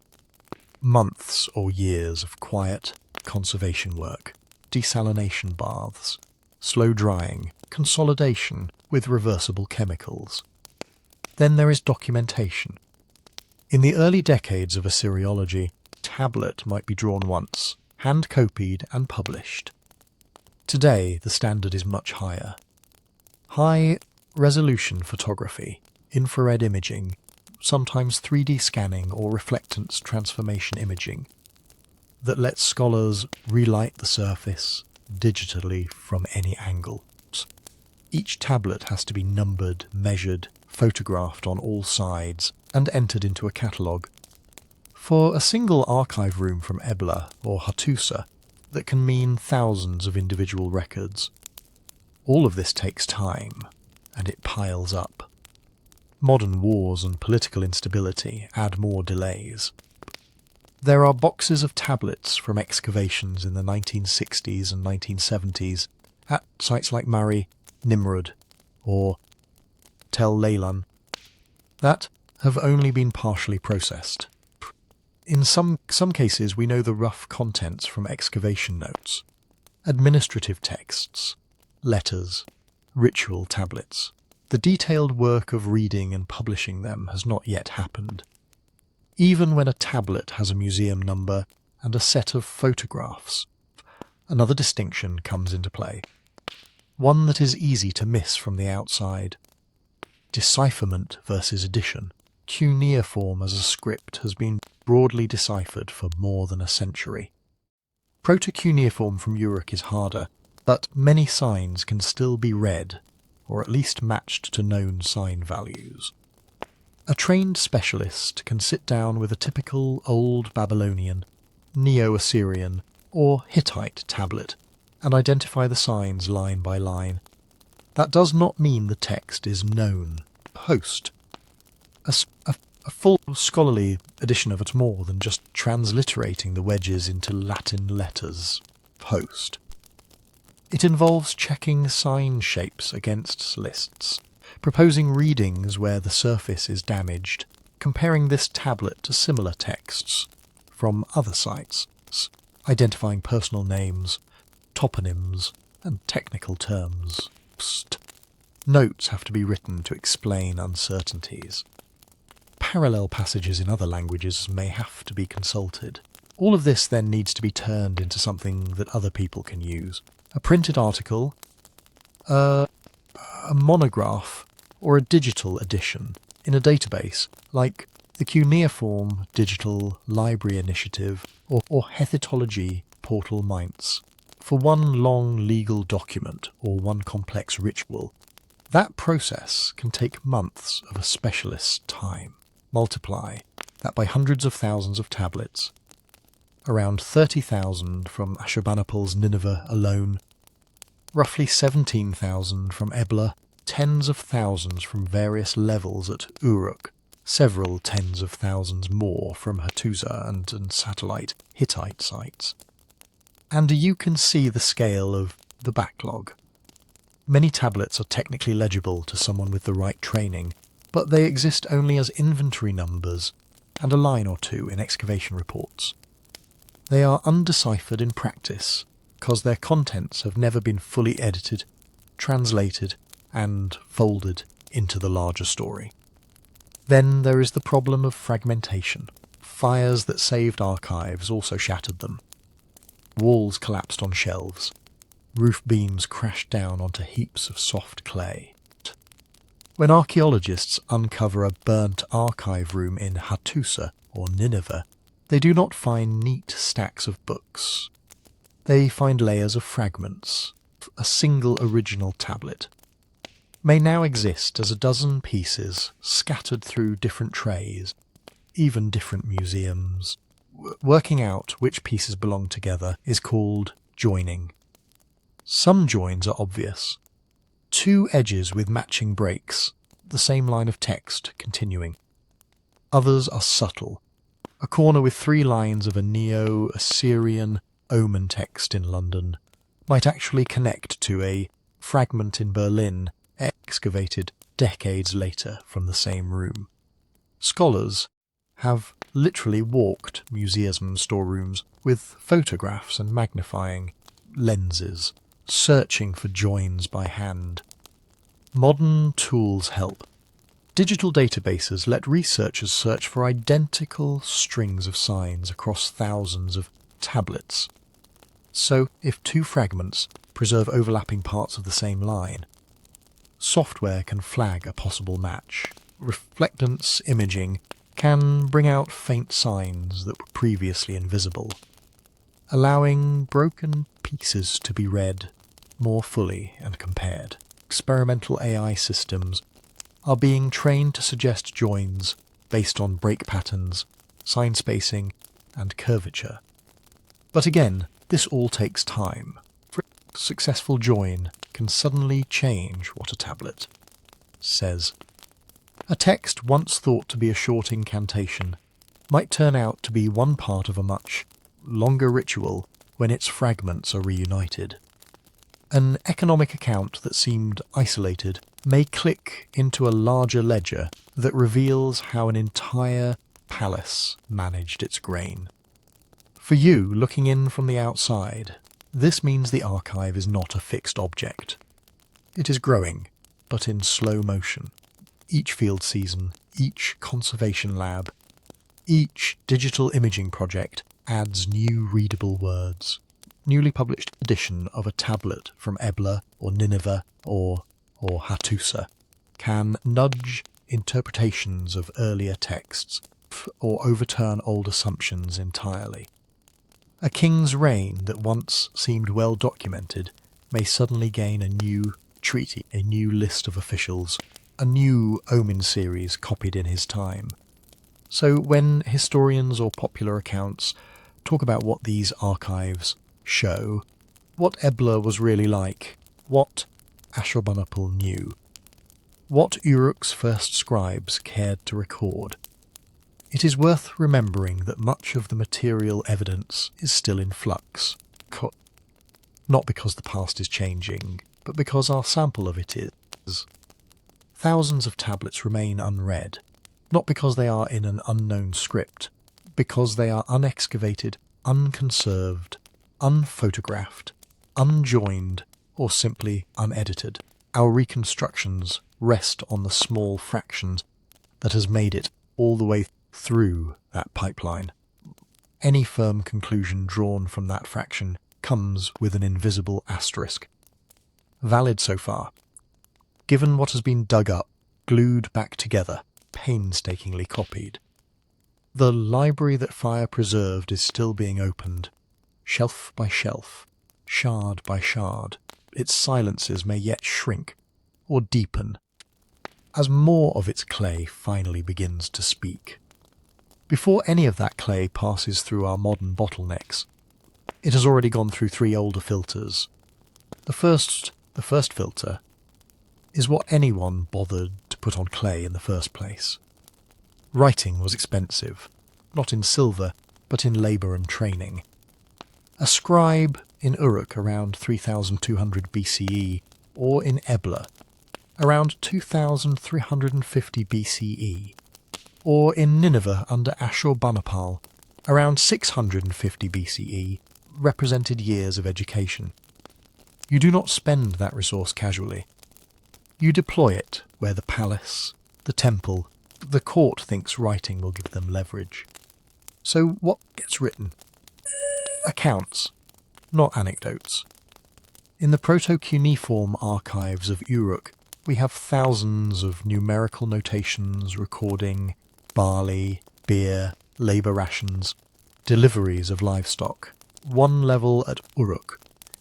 [SPEAKER 1] months or years of quiet conservation work, desalination baths, slow drying, consolidation with reversible chemicals. Then there is documentation. In the early decades of Assyriology, tablet might be drawn once, hand-copied and published. Today, the standard is much higher. High-resolution photography, infrared imaging, sometimes 3D scanning or reflectance transformation imaging, that lets scholars relight the surface digitally from any angle. Each tablet has to be numbered, measured, photographed on all sides, and entered into a catalogue. For a single archive room from Ebla or Hattusa, that can mean thousands of individual records. All of this takes time, and it piles up. Modern wars and political instability add more delays. There are boxes of tablets from excavations in the 1960s and 1970s at sites like Mari, Nimrud, or Tel Leilan that have only been partially processed. In some cases, we know the rough contents from excavation notes, administrative texts, letters, ritual tablets. The detailed work of reading and publishing them has not yet happened. Even when a tablet has a museum number and a set of photographs, another distinction comes into play, one that is easy to miss from the outside. Decipherment versus addition. Cuneiform as a script has been broadly deciphered for more than a century. Proto-cuneiform from Uruk is harder, but many signs can still be read, or at least matched to known sign values. A trained specialist can sit down with a typical Old Babylonian, Neo-Assyrian, or Hittite tablet and identify the signs line by line. That does not mean the text is known. Post. A full scholarly edition of it more than just transliterating the wedges into Latin letters. Post. It involves checking sign shapes against lists, proposing readings where the surface is damaged, comparing this tablet to similar texts from other sites, identifying personal names, toponyms, and technical terms. Notes have to be written to explain uncertainties. Parallel passages in other languages may have to be consulted. All of this then needs to be turned into something that other people can use. A printed article, a monograph, or a digital edition in a database like the Cuneiform Digital Library Initiative or Hethitology Portal Mainz. For one long legal document or one complex ritual, that process can take months of a specialist's time. Multiply that by hundreds of thousands of tablets, around 30,000 from Ashurbanipal's Nineveh alone, roughly 17,000 from Ebla, tens of thousands from various levels at Uruk, several tens of thousands more from Hattusa and satellite Hittite sites. And you can see the scale of the backlog. Many tablets are technically legible to someone with the right training, but they exist only as inventory numbers and a line or two in excavation reports. They are undeciphered in practice because their contents have never been fully edited, translated, and folded into the larger story. Then there is the problem of fragmentation. Fires that saved archives also shattered them. Walls collapsed on shelves. Roof beams crashed down onto heaps of soft clay. When archaeologists uncover a burnt archive room in Hattusa or Nineveh, they do not find neat stacks of books. They find layers of fragments. A single original tablet may now exist as a dozen pieces scattered through different trays, even different museums. Working out which pieces belong together is called joining. Some joins are obvious. Two edges with matching breaks, the same line of text continuing. Others are subtle. A corner with 3 lines of a Neo-Assyrian omen text in London might actually connect to a fragment in Berlin excavated decades later from the same room. Scholars have literally walked museum storerooms with photographs and magnifying lenses, searching for joins by hand. Modern tools help. Digital databases let researchers search for identical strings of signs across thousands of tablets. So, if 2 fragments preserve overlapping parts of the same line, software can flag a possible match. Reflectance imaging can bring out faint signs that were previously invisible, allowing broken pieces to be read more fully and compared. Experimental AI systems are being trained to suggest joins based on break patterns, sign spacing, and curvature. But again, this all takes time. For a successful join can suddenly change what a tablet says. A text once thought to be a short incantation might turn out to be one part of a much longer ritual when its fragments are reunited. An economic account that seemed isolated may click into a larger ledger that reveals how an entire palace managed its grain. For you, looking in from the outside, this means the archive is not a fixed object. It is growing, but in slow motion. Each field season, each conservation lab, each digital imaging project adds new readable words. Newly published edition of a tablet from Ebla or Nineveh or Hattusa can nudge interpretations of earlier texts or overturn old assumptions entirely. A king's reign that once seemed well documented may suddenly gain a new treaty, a new list of officials, a new omen series copied in his time. So when historians or popular accounts talk about what these archives show, what Ebla was really like, what Ashurbanipal knew, what Uruk's first scribes cared to record, it is worth remembering that much of the material evidence is still in flux. Not because the past is changing, but because our sample of it is. Thousands of tablets remain unread, not because they are in an unknown script, because they are unexcavated, unconserved, unphotographed, unjoined, or simply unedited. Our reconstructions rest on the small fractions that has made it all the way through that pipeline. Any firm conclusion drawn from that fraction comes with an invisible asterisk. Valid so far. Given what has been dug up, glued back together, painstakingly copied. The library that fire preserved is still being opened, shelf by shelf, shard by shard. Its silences may yet shrink or deepen as more of its clay finally begins to speak. Before any of that clay passes through our modern bottlenecks, it has already gone through 3 older filters. The first filter is what anyone bothered to put on clay in the first place. Writing was expensive, not in silver, but in labour and training. A scribe in Uruk around 3200 BCE, or in Ebla around 2350 BCE, or in Nineveh under Ashurbanipal around 650 BCE, represented years of education. You do not spend that resource casually. You deploy it where the palace, the temple, the court thinks writing will give them leverage. So what gets written? Accounts, not anecdotes. In the proto-cuneiform archives of Uruk, we have thousands of numerical notations recording barley, beer, labour rations, deliveries of livestock. One level at Uruk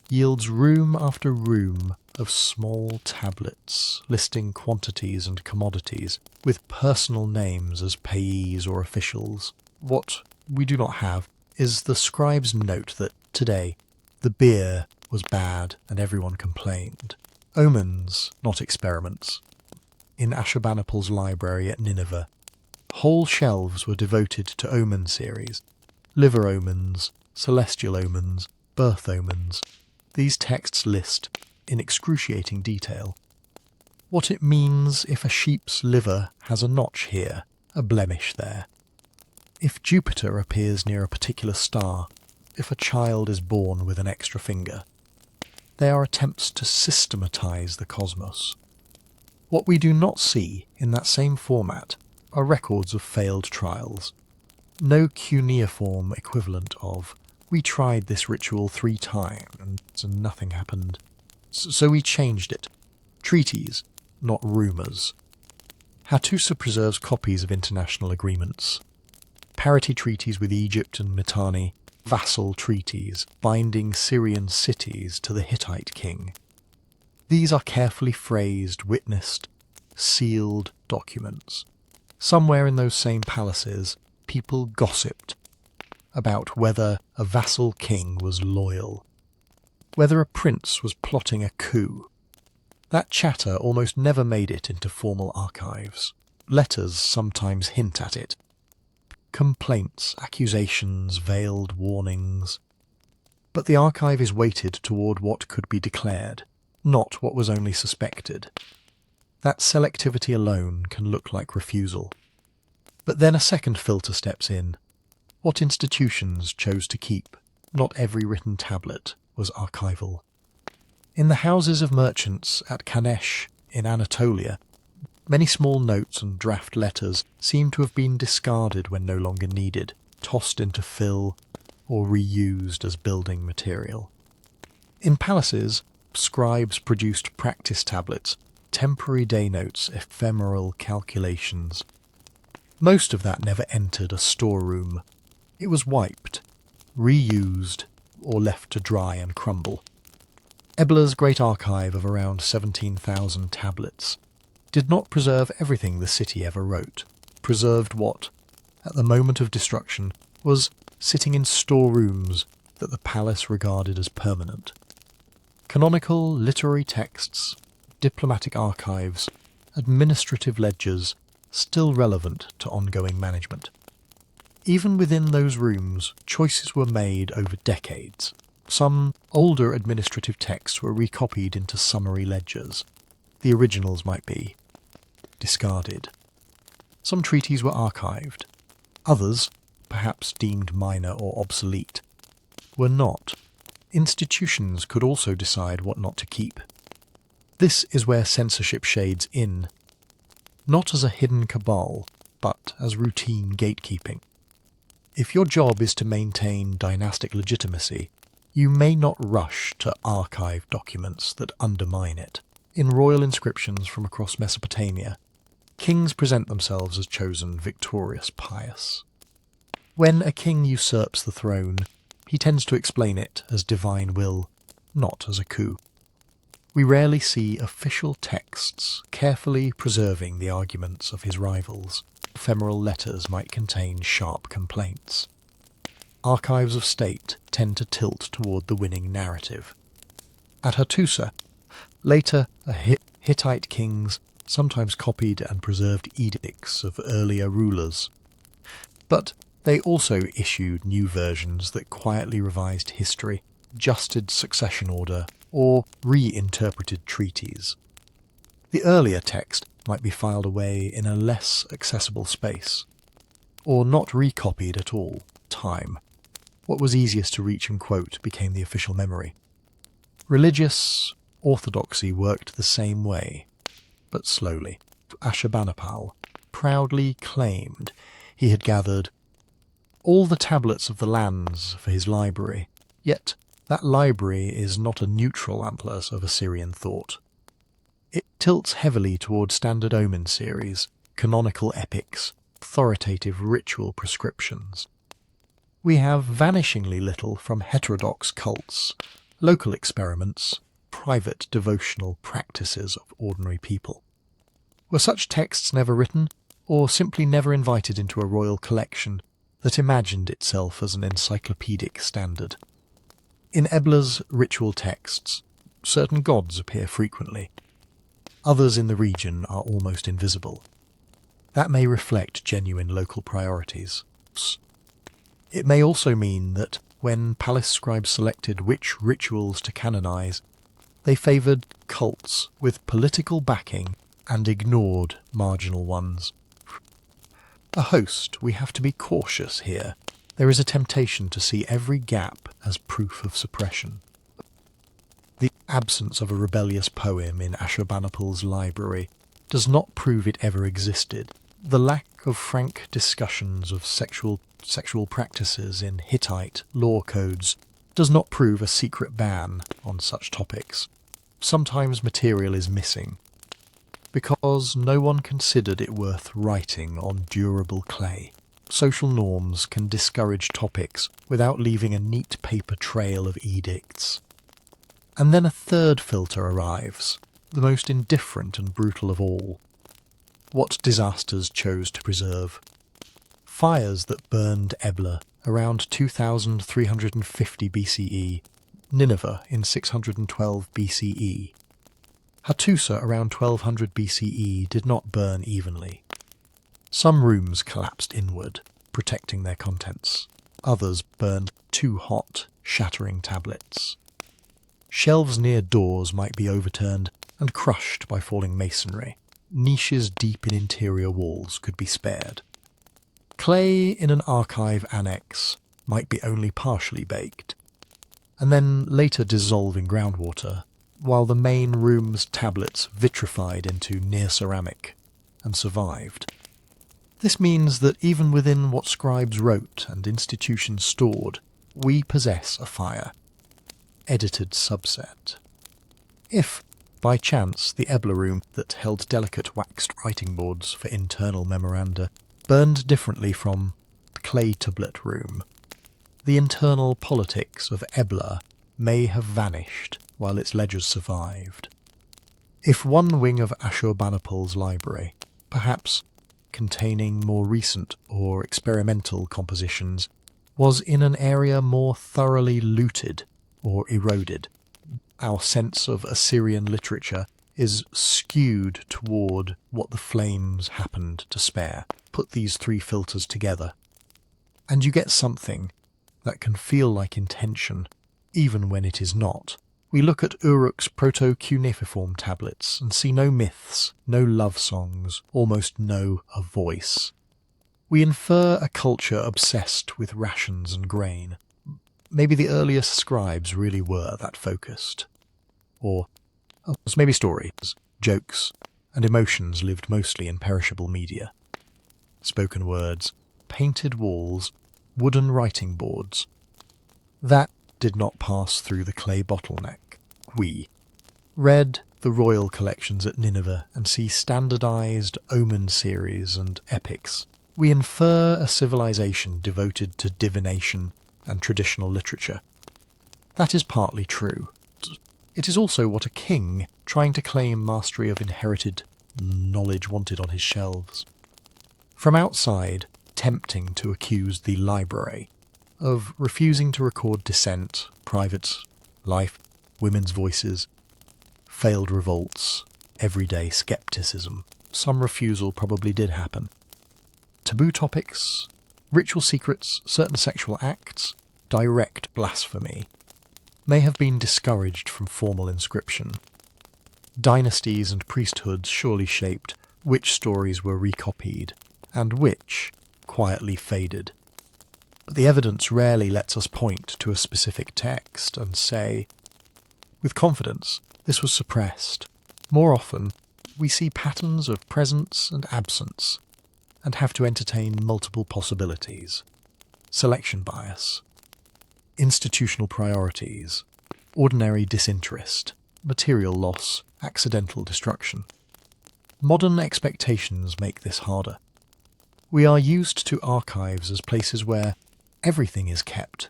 [SPEAKER 1] yields room after room of small tablets listing quantities and commodities with personal names as payees or officials. What we do not have is the scribe's note that today the beer was bad and everyone complained. Omens, not experiments. In Ashurbanipal's library at Nineveh, whole shelves were devoted to omen series. Liver omens, celestial omens, birth omens. These texts list, in excruciating detail, what it means if a sheep's liver has a notch here, a blemish there. If Jupiter appears near a particular star, if a child is born with an extra finger. They are attempts to systematize the cosmos. What we do not see in that same format are records of failed trials. No cuneiform equivalent of, we tried this ritual 3 times and nothing happened. So we changed it. Treaties, not rumours. Hattusa preserves copies of international agreements. Parity treaties with Egypt and Mitanni, vassal treaties binding Syrian cities to the Hittite king. These are carefully phrased, witnessed, sealed documents. Somewhere in those same palaces, people gossiped about whether a vassal king was loyal, whether a prince was plotting a coup. That chatter almost never made it into formal archives. Letters sometimes hint at it. Complaints, accusations, veiled warnings. But the archive is weighted toward what could be declared, not what was only suspected. That selectivity alone can look like refusal. But then a second filter steps in. What institutions chose to keep? Not every written tablet was archival. In the houses of merchants at Kanesh in Anatolia, many small notes and draft letters seem to have been discarded when no longer needed, tossed into fill, or reused as building material. In palaces, scribes produced practice tablets, temporary day notes, ephemeral calculations. Most of that never entered a storeroom. It was wiped, reused, or left to dry and crumble. Ebla's great archive of around 17,000 tablets did not preserve everything the city ever wrote, preserved what, at the moment of destruction, was sitting in storerooms that the palace regarded as permanent. Canonical literary texts, diplomatic archives, administrative ledgers, still relevant to ongoing management. Even within those rooms, choices were made over decades. Some older administrative texts were recopied into summary ledgers. The originals might be discarded. Some treaties were archived. Others, perhaps deemed minor or obsolete, were not. Institutions could also decide what not to keep. This is where censorship shades in, not as a hidden cabal, but as routine gatekeeping. If your job is to maintain dynastic legitimacy, you may not rush to archive documents that undermine it. In royal inscriptions from across Mesopotamia, kings present themselves as chosen, victorious, pious. When a king usurps the throne, he tends to explain it as divine will, not as a coup. We rarely see official texts carefully preserving the arguments of his rivals. Ephemeral letters might contain sharp complaints. Archives of state tend to tilt toward the winning narrative. At Hattusa, later a Hittite kings, sometimes copied and preserved edicts of earlier rulers. But they also issued new versions that quietly revised history, adjusted succession order, or reinterpreted treaties. The earlier text might be filed away in a less accessible space, or not recopied at all. Time. What was easiest to reach and quote became the official memory. Religious orthodoxy worked the same way, but slowly. Ashurbanipal proudly claimed he had gathered all the tablets of the lands for his library, yet that library is not a neutral atlas of Assyrian thought. It tilts heavily toward standard omen series, canonical epics, authoritative ritual prescriptions. We have vanishingly little from heterodox cults, local experiments, private devotional practices of ordinary people. Were such texts never written, or simply never invited into a royal collection that imagined itself as an encyclopedic standard? In Ebla's ritual texts, certain gods appear frequently. Others in the region are almost invisible. That may reflect genuine local priorities. It may also mean that when palace scribes selected which rituals to canonize, they favoured cults with political backing and ignored marginal ones. A host, we have to be cautious here. There is a temptation to see every gap as proof of suppression. The absence of a rebellious poem in Ashurbanipal's library does not prove it ever existed. The lack of frank discussions of sexual practices in Hittite law codes does not prove a secret ban on such topics. Sometimes material is missing, because no one considered it worth writing on durable clay. Social norms can discourage topics without leaving a neat paper trail of edicts. And then a third filter arrives, the most indifferent and brutal of all. What disasters chose to preserve? Fires that burned Ebla around 2350 BCE, Nineveh in 612 BCE. Hattusa around 1200 BCE did not burn evenly. Some rooms collapsed inward, protecting their contents. Others burned too hot, shattering tablets. Shelves near doors might be overturned and crushed by falling masonry. Niches deep in interior walls could be spared. Clay in an archive annex might be only partially baked, and then later dissolve in groundwater, while the main room's tablets vitrified into near ceramic and survived. This means that even within what scribes wrote and institutions stored, we possess a fire. Edited subset. If, by chance, the Ebla room that held delicate waxed writing boards for internal memoranda burned differently from the clay tablet room, the internal politics of Ebla may have vanished while its ledgers survived. If one wing of Ashurbanipal's library, perhaps containing more recent or experimental compositions, was in an area more thoroughly looted or eroded, our sense of Assyrian literature is skewed toward what the flames happened to spare. Put these three filters together, and you get something that can feel like intention, even when it is not. We look at Uruk's proto-cuneiform tablets and see no myths, no love songs, almost no a voice. We infer a culture obsessed with rations and grain. Maybe the earliest scribes really were that focused. Or maybe stories, jokes, and emotions lived mostly in perishable media. Spoken words, painted walls, wooden writing boards. That did not pass through the clay bottleneck. We read the royal collections at Nineveh and see standardized omen series and epics. We infer a civilization devoted to divination and traditional literature. That is partly true. It is also what a king trying to claim mastery of inherited knowledge wanted on his shelves. From outside, tempting to accuse the library of refusing to record dissent, private life, women's voices, failed revolts, everyday skepticism. Some refusal probably did happen. Taboo topics, ritual secrets, certain sexual acts, direct blasphemy may have been discouraged from formal inscription. Dynasties and priesthoods surely shaped which stories were recopied and which quietly faded. But the evidence rarely lets us point to a specific text and say, with confidence, this was suppressed. More often, we see patterns of presence and absence, and have to entertain multiple possibilities. Selection bias, institutional priorities, ordinary disinterest, material loss, accidental destruction. Modern expectations make this harder. We are used to archives as places where everything is kept.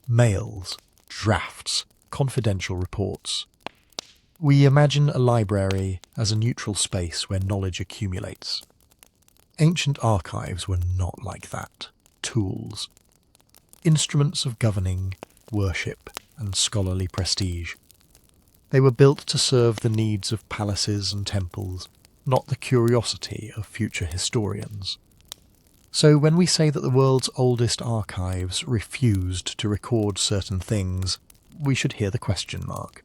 [SPEAKER 1] Mails, drafts, confidential reports. We imagine a library as a neutral space where knowledge accumulates. Ancient archives were not like that. Tools. Instruments of governing, worship, and scholarly prestige. They were built to serve the needs of palaces and temples, not the curiosity of future historians. So when we say that the world's oldest archives refused to record certain things, we should hear the question mark.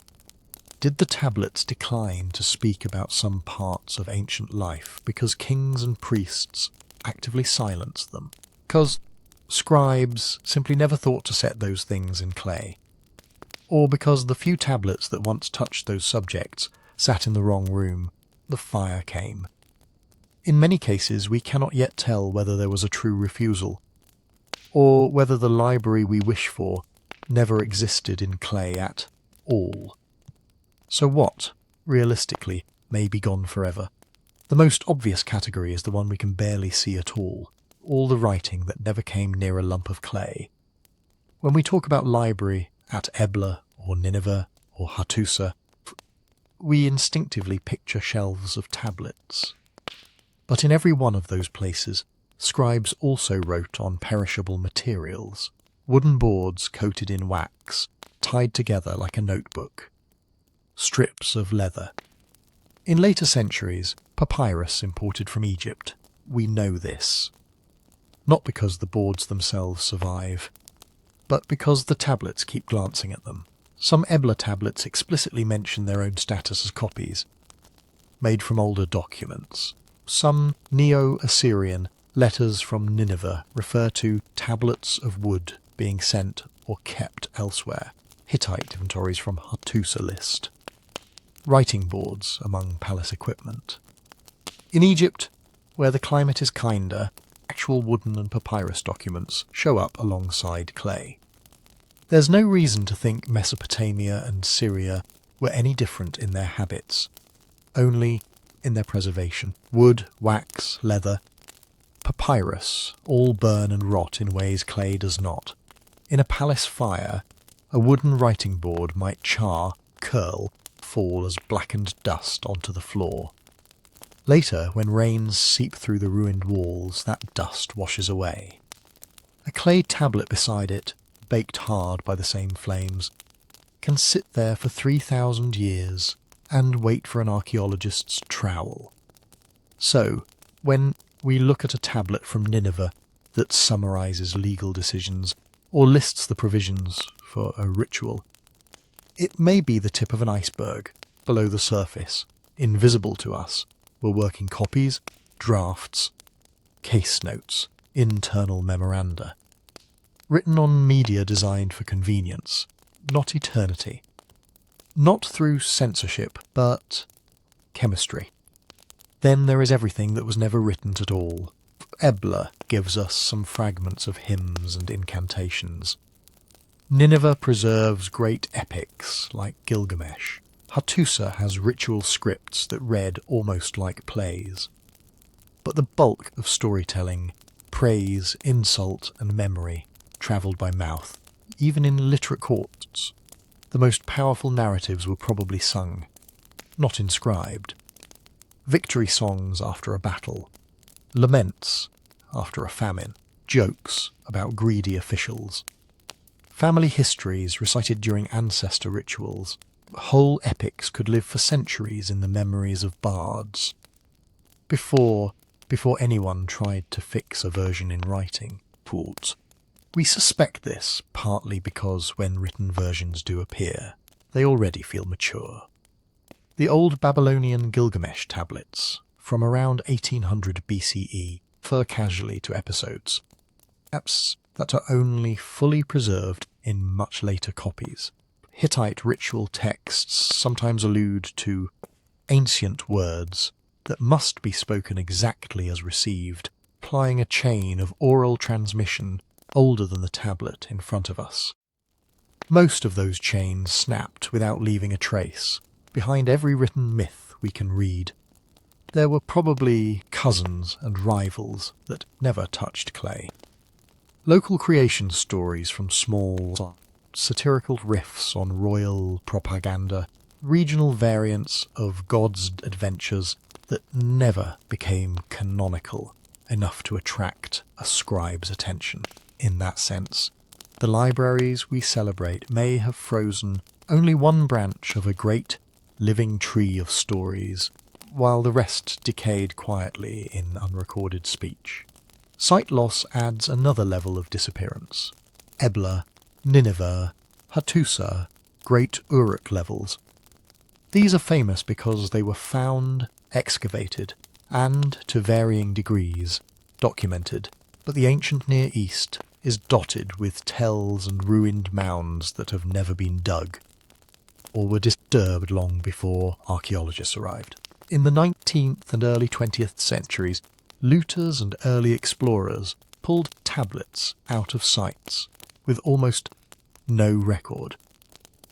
[SPEAKER 1] Did the tablets decline to speak about some parts of ancient life because kings and priests actively silenced them? Because scribes simply never thought to set those things in clay? Or because the few tablets that once touched those subjects sat in the wrong room, the fire came? In many cases, we cannot yet tell whether there was a true refusal, or whether the library we wish for never existed in clay at all. So what, realistically, may be gone forever? The most obvious category is the one we can barely see at all the writing that never came near a lump of clay. When we talk about library at Ebla or Nineveh or Hattusa, we instinctively picture shelves of tablets. But in every one of those places, scribes also wrote on perishable materials, wooden boards coated in wax, tied together like a notebook, strips of leather. In later centuries, papyrus imported from Egypt. We know this. Not because the boards themselves survive, but because the tablets keep glancing at them. Some Ebla tablets explicitly mention their own status as copies, made from older documents. Some Neo-Assyrian letters from Nineveh refer to tablets of wood being sent or kept elsewhere. Hittite inventories from Hattusa list. Writing boards among palace equipment. In Egypt, where the climate is kinder, actual wooden and papyrus documents show up alongside clay. There's no reason to think Mesopotamia and Syria were any different in their habits, only in their preservation. Wood, wax, leather, papyrus all burn and rot in ways clay does not. In a palace fire, a wooden writing board might char, curl, fall as blackened dust onto the floor. Later, when rains seep through the ruined walls, that dust washes away. A clay tablet beside it, baked hard by the same flames, can sit there for 3,000 years and wait for an archaeologist's trowel. So, when we look at a tablet from Nineveh that summarises legal decisions or lists the provisions for a ritual, it may be the tip of an iceberg. Below the surface, invisible to us, were working copies, drafts, case notes, internal memoranda, written on media designed for convenience, not eternity. Not through censorship, but chemistry. Then there is everything that was never written at all. Ebla gives us some fragments of hymns and incantations. Nineveh preserves great epics like Gilgamesh. Hattusa has ritual scripts that read almost like plays. But the bulk of storytelling, praise, insult, and memory travelled by mouth, even in literate courts. The most powerful narratives were probably sung, not inscribed. Victory songs after a battle, laments after a famine, jokes about greedy officials, family histories recited during ancestor rituals, Whole epics could live for centuries in the memories of bards. Before anyone tried to fix a version in writing, thought. We suspect this partly because when written versions do appear, they already feel mature. The old Babylonian Gilgamesh tablets, from around 1800 BCE, refer casually to episodes, apps that are only fully preserved in much later copies. Hittite ritual texts sometimes allude to ancient words that must be spoken exactly as received, implying a chain of oral transmission older than the tablet in front of us. Most of those chains snapped without leaving a trace. Behind every written myth we can read, there were probably cousins and rivals that never touched clay. Local creation stories from small, satirical riffs on royal propaganda, regional variants of gods' adventures that never became canonical enough to attract a scribe's attention. In that sense, the libraries we celebrate may have frozen only one branch of a great living tree of stories, while the rest decayed quietly in unrecorded speech. Sight loss adds another level of disappearance. Ebla, Nineveh, Hattusa, Great Uruk levels. These are famous because they were found, excavated, and, to varying degrees, documented, but the ancient Near East is dotted with tells and ruined mounds that have never been dug, or were disturbed long before archaeologists arrived. In the 19th and early 20th centuries, looters and early explorers pulled tablets out of sites with almost no record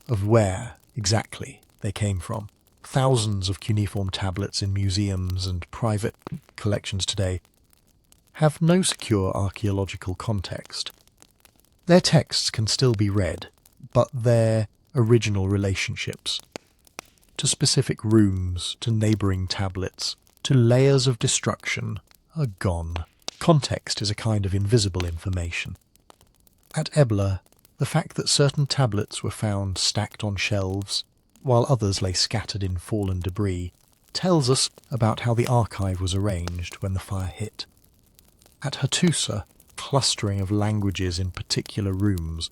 [SPEAKER 1] of where exactly they came from. Thousands of cuneiform tablets in museums and private collections today have no secure archaeological context. Their texts can still be read, but their original relationships to specific rooms, to neighbouring tablets, to layers of destruction are gone. Context is a kind of invisible information. At Ebla, the fact that certain tablets were found stacked on shelves, while others lay scattered in fallen debris, tells us about how the archive was arranged when the fire hit. At Hattusa, clustering of languages in particular rooms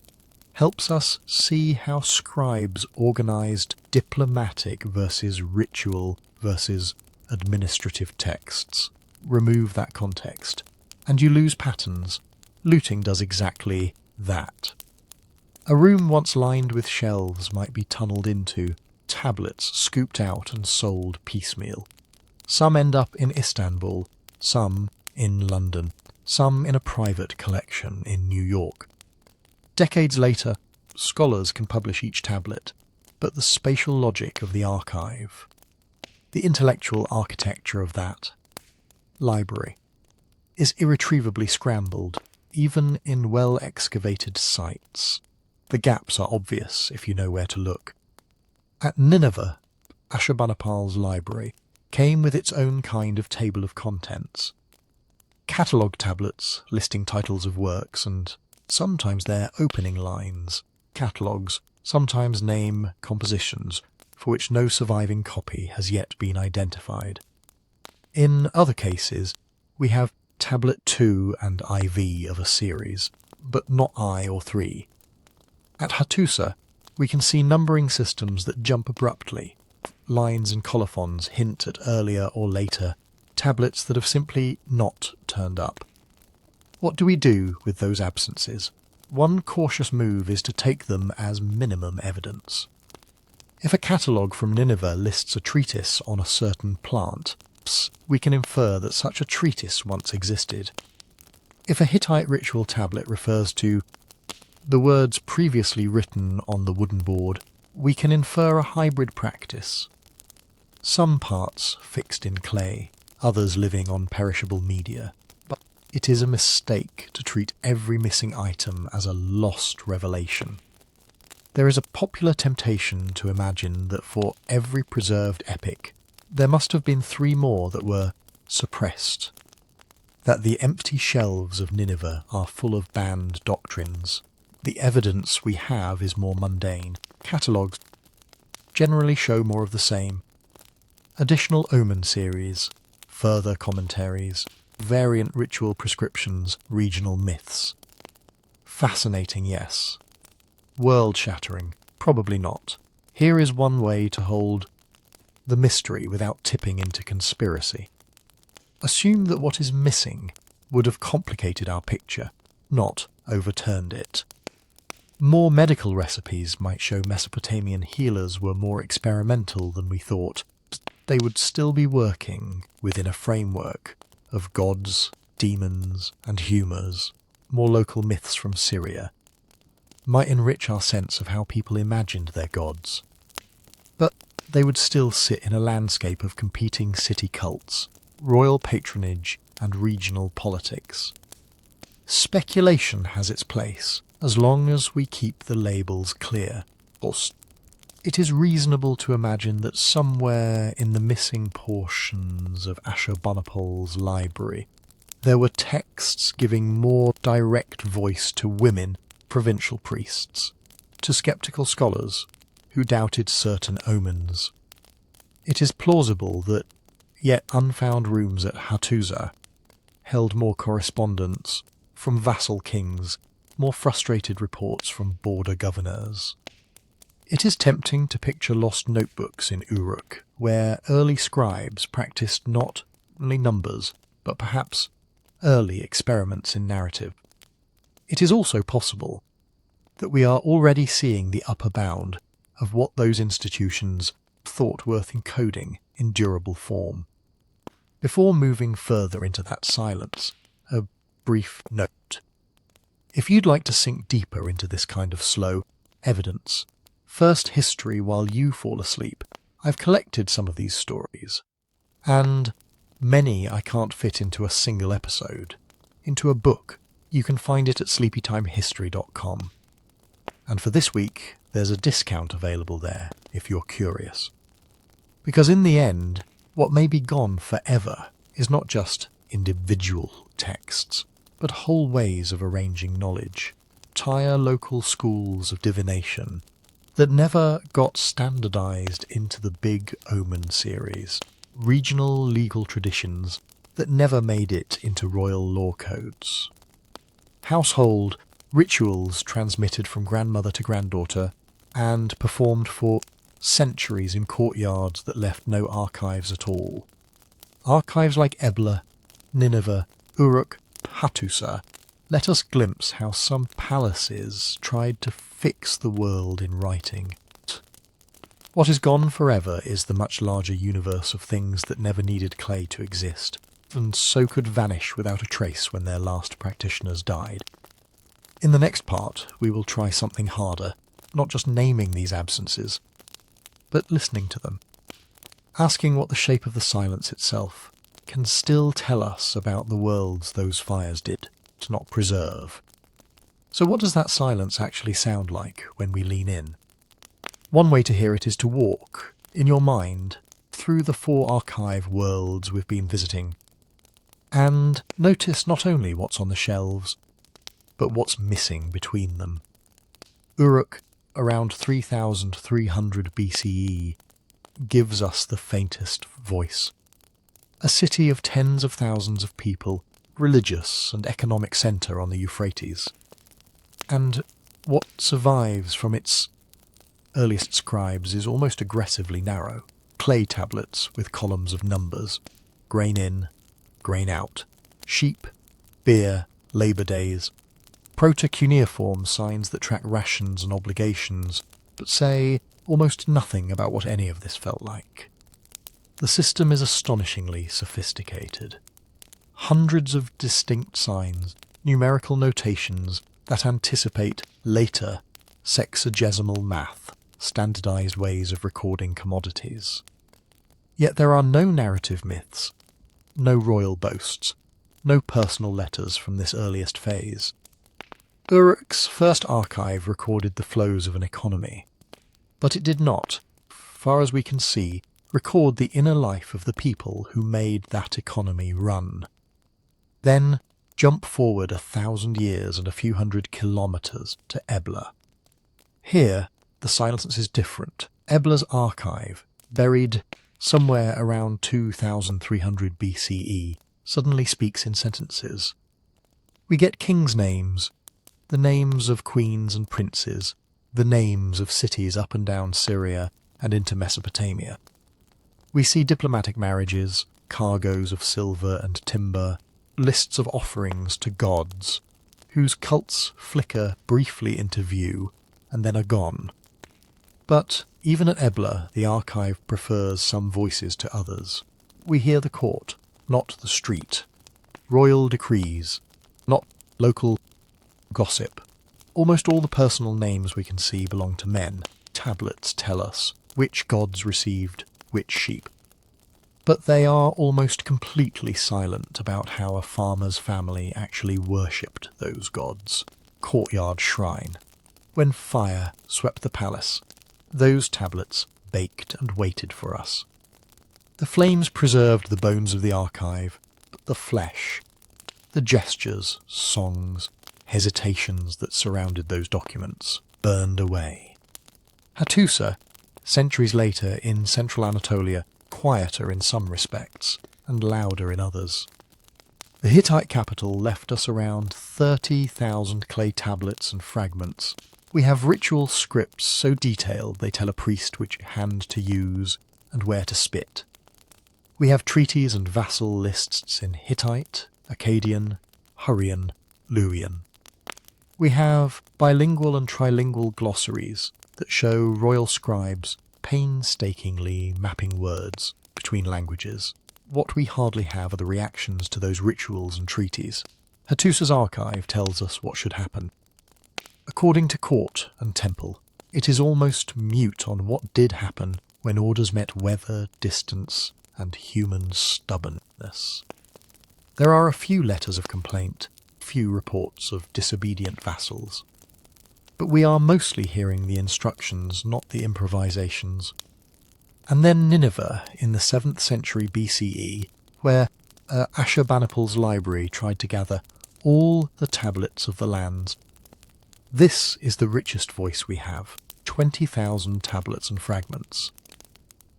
[SPEAKER 1] helps us see how scribes organised diplomatic versus ritual versus administrative texts. Remove that context, and you lose patterns. Looting does exactly that. A room once lined with shelves might be tunnelled into, tablets scooped out and sold piecemeal. Some end up in Istanbul, some in London, some in a private collection in New York. Decades later, scholars can publish each tablet, but the spatial logic of the archive, the intellectual architecture of that library, is irretrievably scrambled, even in well-excavated sites. The gaps are obvious if you know where to look. At Nineveh, Ashurbanipal's library came with its own kind of table of contents. Catalogue tablets listing titles of works and sometimes their opening lines. Catalogues sometimes name compositions for which no surviving copy has yet been identified. In other cases, we have Tablet 2 and IV of a series, but not I or 3. At Hattusa, we can see numbering systems that jump abruptly. Lines and colophons hint at earlier or later tablets that have simply not turned up. What do we do with those absences? One cautious move is to take them as minimum evidence. If a catalogue from Nineveh lists a treatise on a certain plant, we can infer that such a treatise once existed. If a Hittite ritual tablet refers to the words previously written on the wooden board, we can infer a hybrid practice. Some parts fixed in clay, others living on perishable media. But it is a mistake to treat every missing item as a lost revelation. There is a popular temptation to imagine that for every preserved epic, there must have been 3 more that were suppressed, that the empty shelves of Nineveh are full of banned doctrines. The evidence we have is more mundane. Catalogues generally show more of the same. Additional omen series, further commentaries, variant ritual prescriptions, regional myths. Fascinating, yes. World-shattering, probably not. Here is one way to hold the mystery without tipping into conspiracy. Assume that what is missing would have complicated our picture, not overturned it. More medical recipes might show Mesopotamian healers were more experimental than we thought. They would still be working within a framework of gods, demons, and humours. More local myths from Syria might enrich our sense of how people imagined their gods. But they would still sit in a landscape of competing city cults, royal patronage, and regional politics. Speculation has its place, as long as we keep the labels clear. It is reasonable to imagine that somewhere in the missing portions of Ashurbanipal's library, there were texts giving more direct voice to women, provincial priests, to skeptical scholars who doubted certain omens. It is plausible that yet unfound rooms at Hattusa held more correspondence from vassal kings, more frustrated reports from border governors. It is tempting to picture lost notebooks in Uruk, where early scribes practiced not only numbers, but perhaps early experiments in narrative. It is also possible that we are already seeing the upper bound of what those institutions thought worth encoding in durable form. Before moving further into that silence, a brief note. If you'd like to sink deeper into this kind of slow evidence, first history while you fall asleep, I've collected some of these stories, and many I can't fit into a single episode, into a book. You can find it at sleepytimehistory.com. And for this week, there's a discount available there if you're curious. Because in the end, what may be gone forever is not just individual texts, but whole ways of arranging knowledge, entire local schools of divination that never got standardized into the big omen series, regional legal traditions that never made it into royal law codes, household rituals transmitted from grandmother to granddaughter and performed for centuries in courtyards that left no archives at all. Archives like Ebla, Nineveh, Uruk, Hattusa let us glimpse how some palaces tried to fix the world in writing. What is gone forever is the much larger universe of things that never needed clay to exist, and so could vanish without a trace when their last practitioners died. In the next part, we will try something harder, not just naming these absences, but listening to them, asking what the shape of the silence itself can still tell us about the worlds those fires did to not preserve. So what does that silence actually sound like when we lean in? One way to hear it is to walk, in your mind, through the 4 archive worlds we've been visiting, and notice not only what's on the shelves, but what's missing between them. Uruk, around 3300 BCE, gives us the faintest voice. A city of tens of thousands of people, religious and economic centre on the Euphrates. And what survives from its earliest scribes is almost aggressively narrow. Clay tablets with columns of numbers, grain in, grain out, sheep, beer, labour days, proto-cuneiform signs that track rations and obligations, but say almost nothing about what any of this felt like. The system is astonishingly sophisticated. Hundreds of distinct signs, numerical notations that anticipate later sexagesimal math, standardized ways of recording commodities. Yet there are no narrative myths, no royal boasts, no personal letters from this earliest phase. Uruk's first archive recorded the flows of an economy, but it did not, far as we can see, record the inner life of the people who made that economy run. Then jump forward 1,000 years and a few hundred kilometres to Ebla. Here, the silence is different. Ebla's archive, buried somewhere around 2300 BCE, suddenly speaks in sentences. We get kings' names, the names of queens and princes, the names of cities up and down Syria and into Mesopotamia. We see diplomatic marriages, cargoes of silver and timber, lists of offerings to gods, whose cults flicker briefly into view and then are gone. But even at Ebla, the archive prefers some voices to others. We hear the court, not the street. Royal decrees, not local gossip. Almost all the personal names we can see belong to men. Tablets tell us which gods received which sheep. But they are almost completely silent about how a farmer's family actually worshipped those gods. Courtyard shrine. When fire swept the palace, those tablets baked and waited for us. The flames preserved the bones of the archive, but the flesh, the gestures, songs, hesitations that surrounded those documents, burned away. Hattusa, centuries later in central Anatolia, quieter in some respects and louder in others. The Hittite capital left us around 30,000 clay tablets and fragments. We have ritual scripts so detailed they tell a priest which hand to use and where to spit. We have treaties and vassal lists in Hittite, Akkadian, Hurrian, Luwian. We have bilingual and trilingual glossaries that show royal scribes painstakingly mapping words between languages. What we hardly have are the reactions to those rituals and treaties. Hattusa's archive tells us what should happen. According to court and temple, it is almost mute on what did happen when orders met weather, distance, and human stubbornness. There are a few letters of complaint, few reports of disobedient vassals. But we are mostly hearing the instructions, not the improvisations. And then Nineveh in the 7th century BCE, where Ashurbanipal's library tried to gather all the tablets of the lands. This is the richest voice we have, 20,000 tablets and fragments.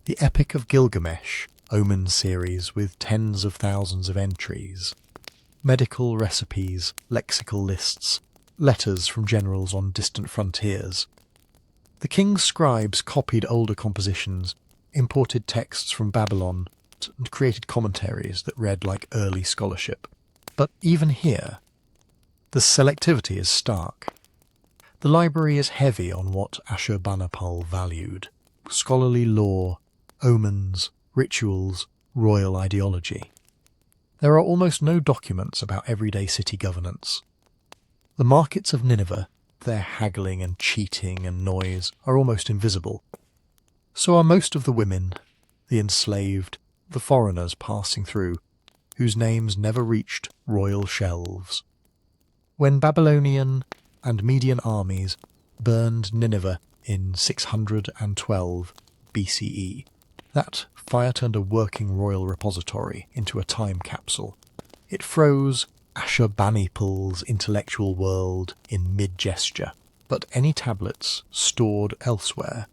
[SPEAKER 1] The Epic of Gilgamesh, Omen series with tens of thousands of entries. Medical recipes, lexical lists, letters from generals on distant frontiers. The king's scribes copied older compositions, imported texts from Babylon, and created commentaries that read like early scholarship. But even here, the selectivity is stark. The library is heavy on what Ashurbanipal valued: scholarly lore, omens, rituals, royal ideology. There are almost no documents about everyday city governance. The markets of Nineveh, their haggling and cheating and noise, are almost invisible. So are most of the women, the enslaved, the foreigners passing through, whose names never reached royal shelves. When Babylonian and Median armies burned Nineveh in 612 BCE, that fire turned a working royal repository into a time capsule. It froze Ashurbanipal's intellectual world in mid-gesture, but any tablets stored elsewhere,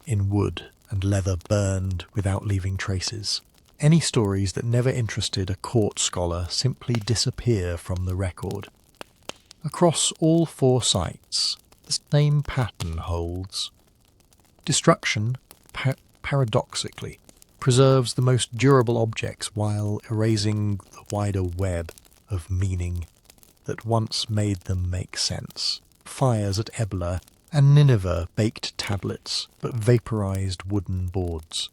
[SPEAKER 1] in wood and leather burned without leaving traces. Any stories that never interested a court scholar simply disappear from the record. Across all 4 sites, the same pattern holds. Destruction, paradoxically, preserves the most durable objects while erasing the wider web of meaning that once made them make sense. Fires at Ebla and Nineveh baked tablets but vaporized wooden boards.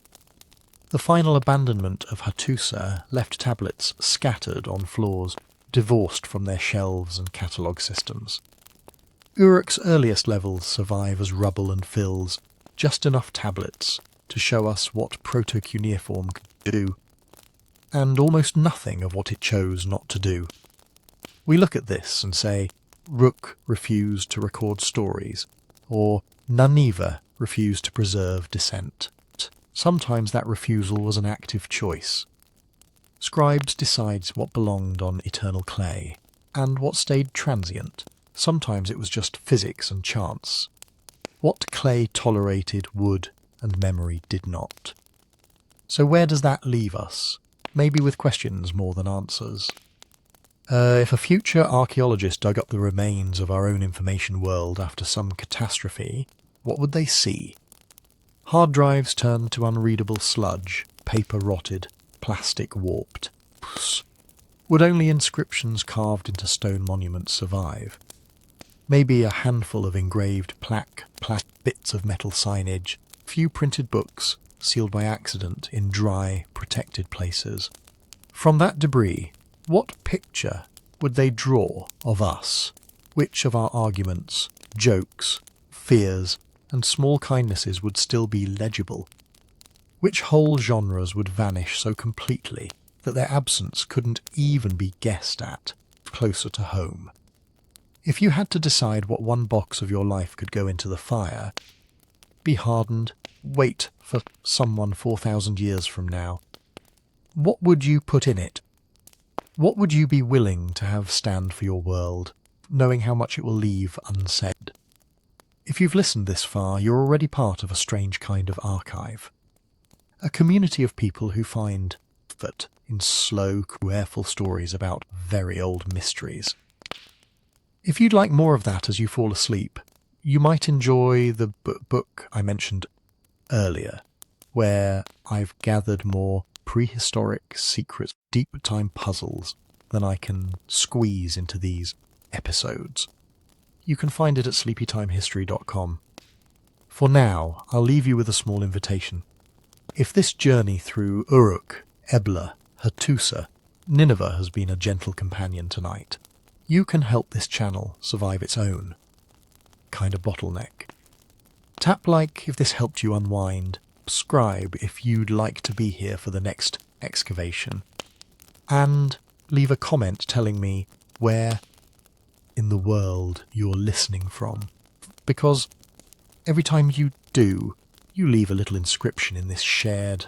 [SPEAKER 1] The final abandonment of Hattusa left tablets scattered on floors, divorced from their shelves and catalogue systems. Uruk's earliest levels survive as rubble and fills, just enough tablets to show us what proto-cuneiform could do, and almost nothing of what it chose not to do. We look at this and say, Uruk refused to record stories, or Nineveh refused to preserve descent. Sometimes that refusal was an active choice. Scribes decides what belonged on eternal clay, and what stayed transient. Sometimes it was just physics and chance. What clay tolerated would and memory did not. So where does that leave us? Maybe with questions more than answers. If a future archaeologist dug up the remains of our own information world after some catastrophe, what would they see? Hard drives turned to unreadable sludge, paper rotted, plastic warped. Would only inscriptions carved into stone monuments survive? Maybe a handful of engraved plaque, bits of metal signage, few printed books, sealed by accident in dry, protected places. From that debris, what picture would they draw of us? Which of our arguments, jokes, fears, and small kindnesses would still be legible? Which whole genres would vanish so completely that their absence couldn't even be guessed at, closer to home? If you had to decide what one box of your life could go into the fire, be hardened, wait for someone 4,000 years from now, what would you put in it? What would you be willing to have stand for your world, knowing how much it will leave unsaid? If you've listened this far, you're already part of a strange kind of archive. A community of people who find comfort in slow, careful stories about very old mysteries. If you'd like more of that as you fall asleep, you might enjoy the book I mentioned earlier, where I've gathered more prehistoric secrets, deep time puzzles than I can squeeze into these episodes. You can find it at sleepytimehistory.com. For now, I'll leave you with a small invitation. If this journey through Uruk, Ebla, Hattusa, Nineveh has been a gentle companion tonight, you can help this channel survive its own kind of bottleneck. Tap like if this helped you unwind, subscribe if you'd like to be here for the next excavation, and leave a comment telling me where in the world you're listening from, because every time you do, you leave a little inscription in this shared